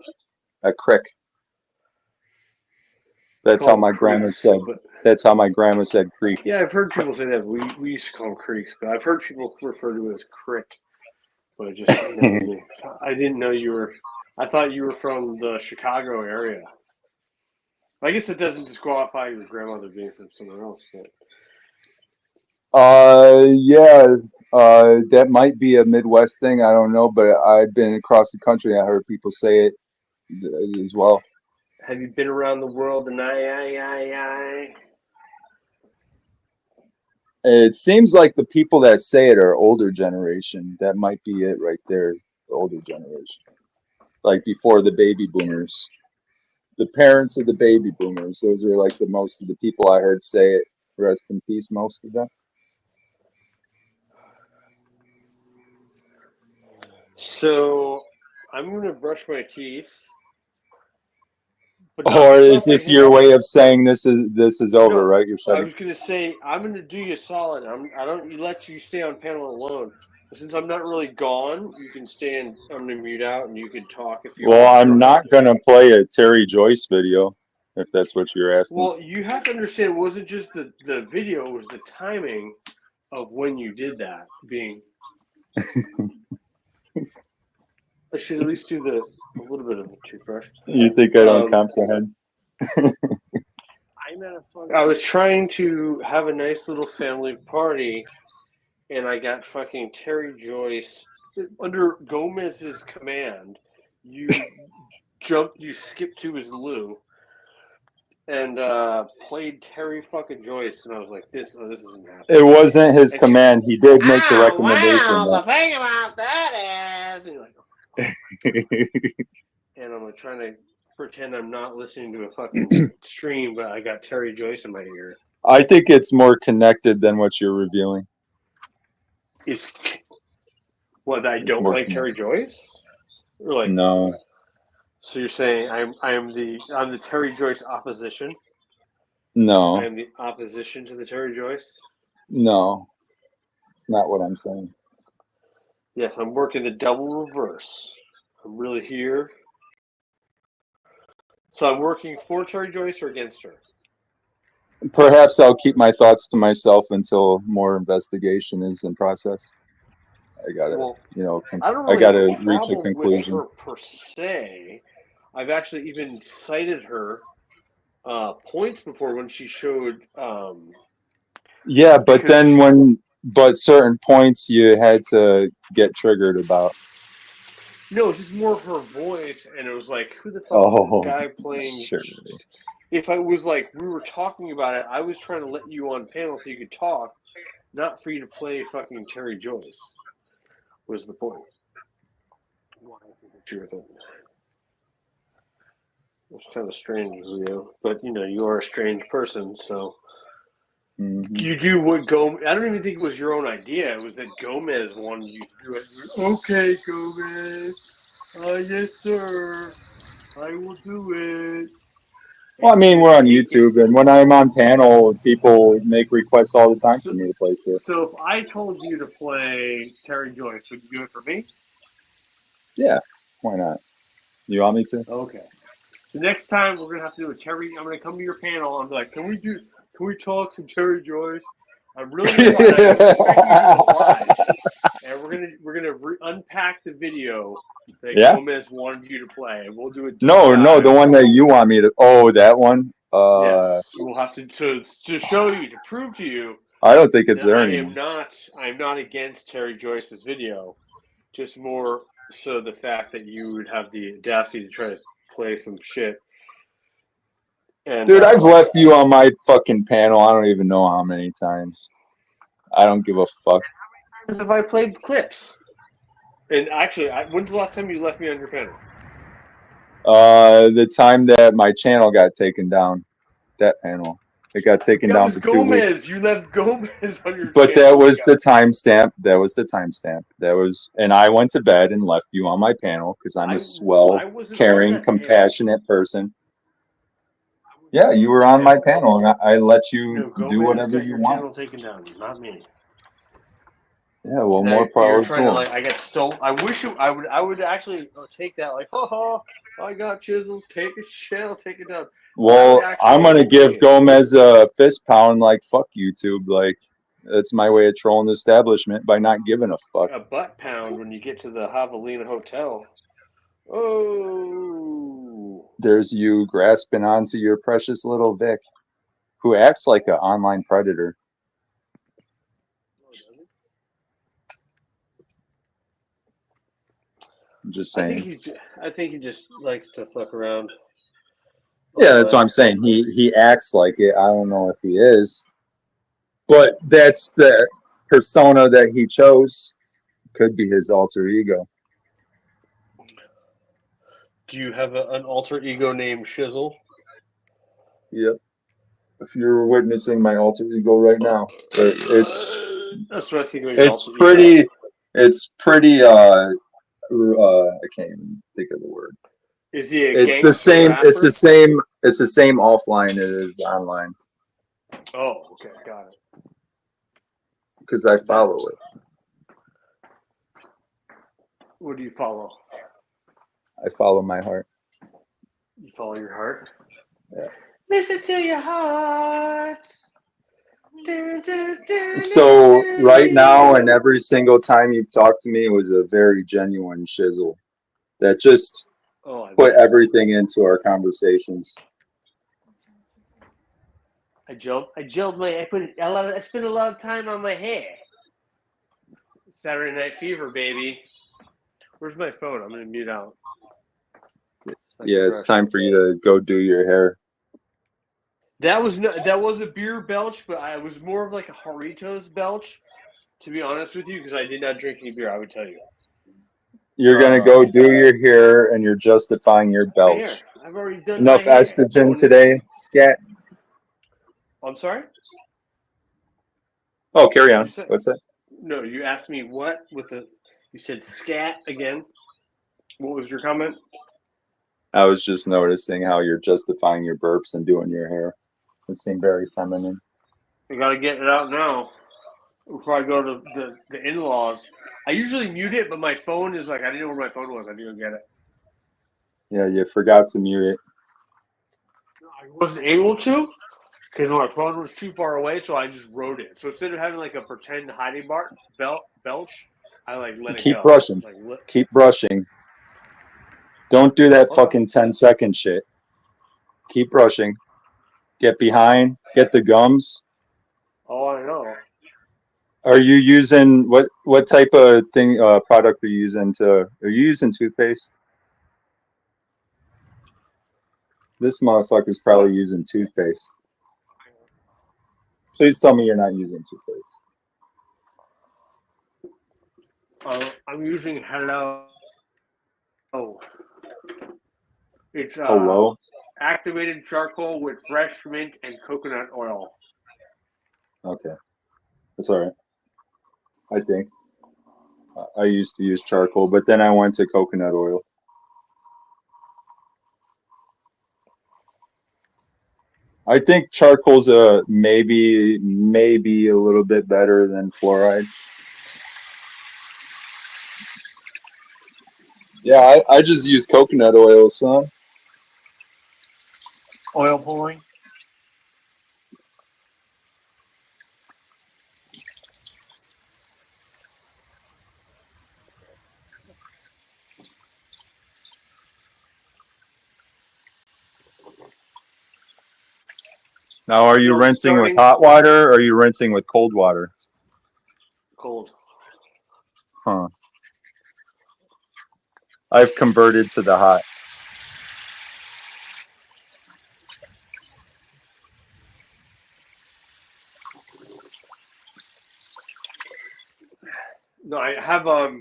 A crick. That's how my grandma said. That's how my grandma said creek. Yeah, I've heard people say that. We used to call them creeks, but I've heard people refer to it as crick. But it just I didn't know you were. I thought you were from the Chicago area. I guess it doesn't disqualify your grandmother being from somewhere else, but Yeah. That might be a Midwest thing. I don't know, but I've been across the country. I heard people say it as well. have you been around the world? And I. It seems like the people that say it are older generation. That might be it right there. The older generation, like before the baby boomers, the parents of the baby boomers. Those are like the most of the people I heard say it. Rest in peace, most of them. So I'm gonna brush my teeth. Or is this your way of saying this is over, right? You're I shutting. was gonna say I'm gonna do you a solid. I don't let you stay on panel alone. Since I'm not really gone, you can stand. I'm gonna mute out and you can talk if you Well, want. I'm not gonna play a Terry Joyce video, if that's what you're asking. Well, you have to understand. It wasn't just the video; it was the timing of when you did that. Being, I should at least do a little bit of a toothbrush. You think I don't comprehend? I was trying to have a nice little family party, and I got fucking Terry Joyce under Gomez's command. You skipped to his loo, and played Terry fucking Joyce, and I was like, this isn't happening. It wasn't his And she- command. He did make the Oh, recommendation. wow, the though. thing about that is, and you're like, and I'm like trying to pretend I'm not listening to a fucking stream, but I got Terry Joyce in my ear. I think it's more connected than what you're revealing. Is what I It's don't more like Terry Joyce? Or like, No, so you're saying I'm the Terry Joyce opposition? I no, am the opposition to the Terry Joyce? no. It's not what I'm saying. Yes, I'm working the double reverse. I'm really here. So I'm working for Terry Joyce or against her? Perhaps I'll keep my thoughts to myself until more investigation is in process. I gotta, Well, I don't I really gotta have a reach a problem with conclusion. her per se. I've actually even cited her points before when she showed. Yeah, but because then but certain points you had to get triggered about. no, it's just more of her voice, and it was like, who the fuck is Oh, this guy playing? sure. If I was like, we were talking about it, I was trying to let you on panel so you could talk, not for you to play fucking Terry Joyce. Was the point? It's kind of strange, Leo, but you are a strange person, so you do what Gomez. I don't even think it was your own idea. It was that Gomez wanted you to do it. Okay, Gomez. Yes, sir. I will do it. Well, I mean, we're on YouTube, and when I'm on panel, people make requests all the time for me to play shit. So if I told you to play Terry Joyce, would you do it for me? Yeah, why not? You want me to? Okay. The next time we're gonna have to do a Terry. I'm gonna come to your panel. I'm like, can we talk some Terry Joyce? I'm really gonna I don't expect you to reply. And we're gonna unpack the video that Yeah. Gomez wanted you to play, and we'll do a deep No, dive. the one that you want me to. Oh, that one. Yes, we'll have to show you, to prove to you I don't think it's that there I anymore. am not against Terry Joyce's video, just more so the fact that you would have the audacity to try to play some shit. And, Dude, I've left you on my fucking panel. I don't even know how many times. I don't give a fuck. Have I played clips? And actually, when's the last time you left me on your panel? The time that my channel got taken down, that panel, it got taken That down was for 2 weeks. Gomez. You left Gomez on your But panel. that was the timestamp. And I went to bed and left you on my panel because I'm a swell, wasn't on caring, that panel. compassionate person. Yeah, you were on my panel, and I let you No, Gomez do whatever got you your want. channel taken down, not me. Yeah, well, Now, more power you're to trying to him. I got stolen. I wish I would actually take that like, I got chisels. Take a channel, take it down. Well, I'm gonna give it. Gomez a fist pound, like fuck YouTube, like that's my way of trolling the establishment by not giving a fuck. A butt pound when you get to the Javelina Hotel. Oh, There's you grasping onto your precious little Vic, who acts like an online predator. I'm just saying. I think he just likes to fuck around. Yeah, that's what I'm saying. He acts like it. I don't know if he is, but that's the persona that he chose. Could be his alter ego. Do you have an alter ego named Shizzle? Yep. If you're witnessing my alter ego right now, but That's what I think. It's pretty. It's pretty. I can't even think of the word. Is he a It's the gangster same. rapper? It's the same. It's the same offline as online Oh, okay, got it. because I follow it. What do you follow? I follow my heart. You follow your heart? Yeah. Listen to your heart. So right now, and every single time you've talked to me, it was a very genuine shizzle that just put everything into our conversations. I spent a lot of time on my hair. Saturday Night Fever, baby. Where's my phone? I'm gonna mute out. Yeah, it's time for you to go do your hair. That was a beer belch, but I was more of like a Doritos belch, to be honest with you, because I did not drink any beer. I would tell you. You're gonna go do your hair, and you're justifying your My hair. belch. I've already done Enough my hair. estrogen today, scat. I'm sorry. Oh, carry What'd on. you say? What's that? No, you asked me what with the. You said scat again. What was your comment? I was just noticing how you're justifying your burps and doing your hair. It seemed very feminine. I gotta get it out now before I go to the in-laws. I usually mute it, but my phone is like I didn't know where my phone was. I didn't get it. Yeah, you forgot to mute it. I wasn't able to because my phone was too far away, so I just wrote it. So instead of having like a pretend hiding belch, I like let it Keep go. brushing. Like Keep brushing. Don't do that Okay. fucking 10-second shit. Keep brushing. Get behind. Get the gums. Oh, I know. Are you using what type of product are you using are you using toothpaste? This motherfucker's probably using toothpaste. Please tell me you're not using toothpaste. I'm using Hello. It's Hello? activated charcoal with fresh mint and coconut oil. Okay. That's all right. I think. I used to use charcoal, but then I went to coconut oil. I think charcoal's maybe a little bit better than fluoride. Yeah, I just use coconut oil, son. Oil pulling. Now, are you So I'm rinsing with starting hot water or are you rinsing with cold water? cold. Huh. I've converted to the hot. No, I have got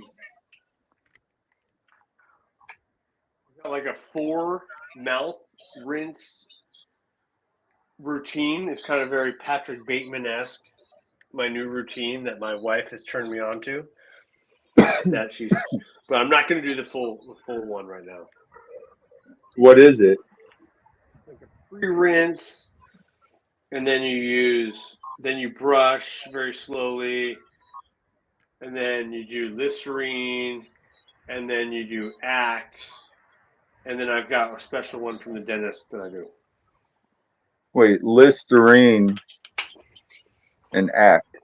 like a 4 mouth rinse routine. It's kind of very Patrick Bateman-esque. My new routine that my wife has turned me on to. But I'm not going to do the full one right now. What is it? Like a pre-rinse, and then you brush very slowly, and then you do Listerine, and then you do Act, and then I've got a special one from the dentist that I do. Wait, Listerine and Act.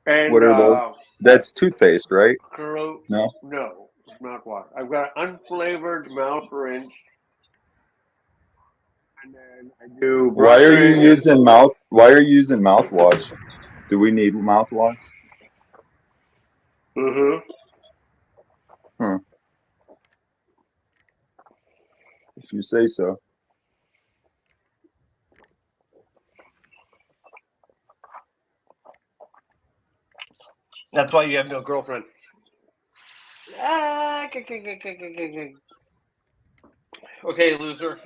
And What are those? That's toothpaste, right? No. No, it's mouthwash. I've got unflavored mouth rinse, and then I do Why are you brushing. using mouthwash? Do we need mouthwash? Mm-hmm. Huh. If you say so. That's why you have no girlfriend. Okay, loser.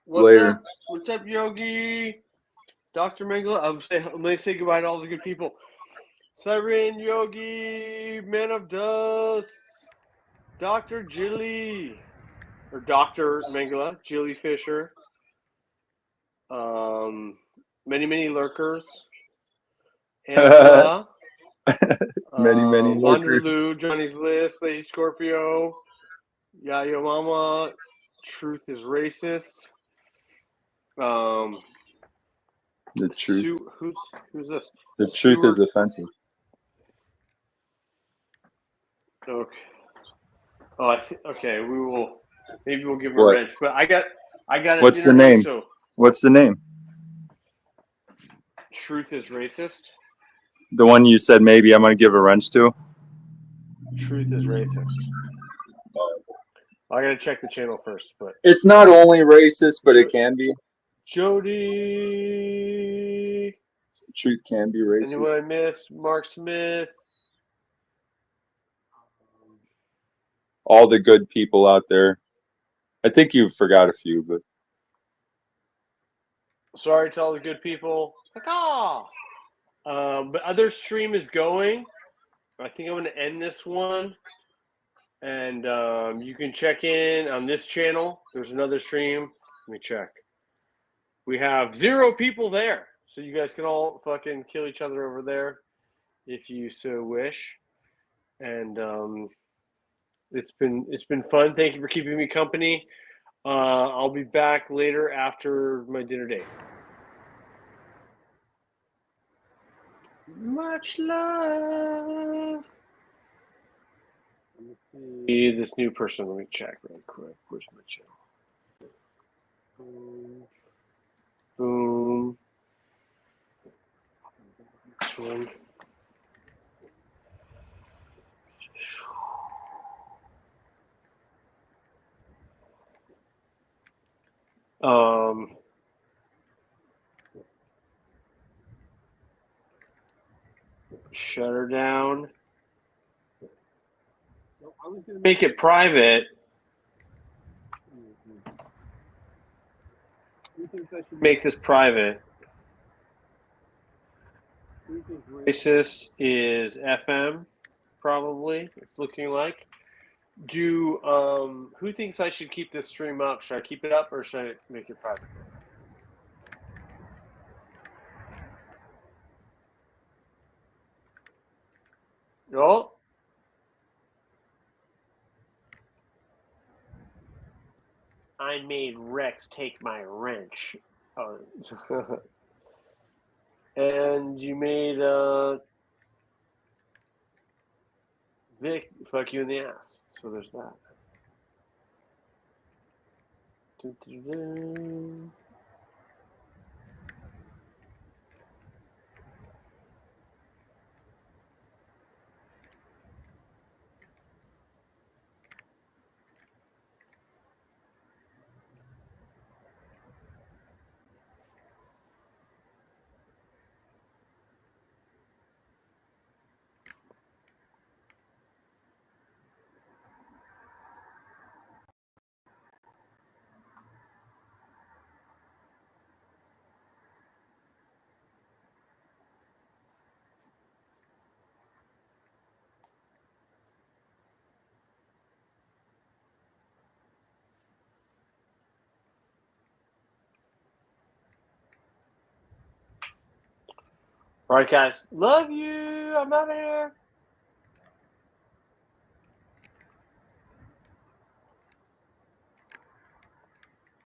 What's Later. up? What's up, Yogi? Dr. Mengele? I'm going to say goodbye to all the good people. Siren, Yogi, Man of Dust, Dr. Jilly, or Dr. Mengele, Jilly Fisher, many lurkers, Angela, Many lurkers. Wanderloo, Johnny's List, Lady Scorpio, Yayo Mama, Truth is Racist. The truth. Who's this? The truth is Stuart. offensive. Okay. Oh, okay. Maybe we'll give him What? a wrench. But I got a What's the dinner ring, name? so What's the name? Truth is Racist. The one you said maybe I'm gonna give a wrench to? Truth is Racist. I gotta check the channel first, but It's not only racist, but it can be. Jody. Truth can be Anyone I racist. missed? Mark Smith. All the good people out there. I think you forgot a few, but Sorry to all the good people. But other stream is going. I think I'm going to end this one. And you can check in on this channel. There's another stream. Let me check. We have 0 people there. So you guys can all fucking kill each other over there if you so wish. And it's been fun. Thank you for keeping me company. I'll be back later after my dinner date. Much love. Let me see this new person. Let me check real quick. Where's my channel? Boom. Boom. This one. Shut her down. So I was gonna make it private. Who thinks I should make this private? Who thinks racist is FM? Probably. It's looking like. Who thinks I should keep this stream up? Should I keep it up or should I make it private? No. I made Rex take my wrench. Oh. And you made Vic fuck you in the ass. So there's that. Dun-dun-dun. All right, guys. Love you. I'm out of here.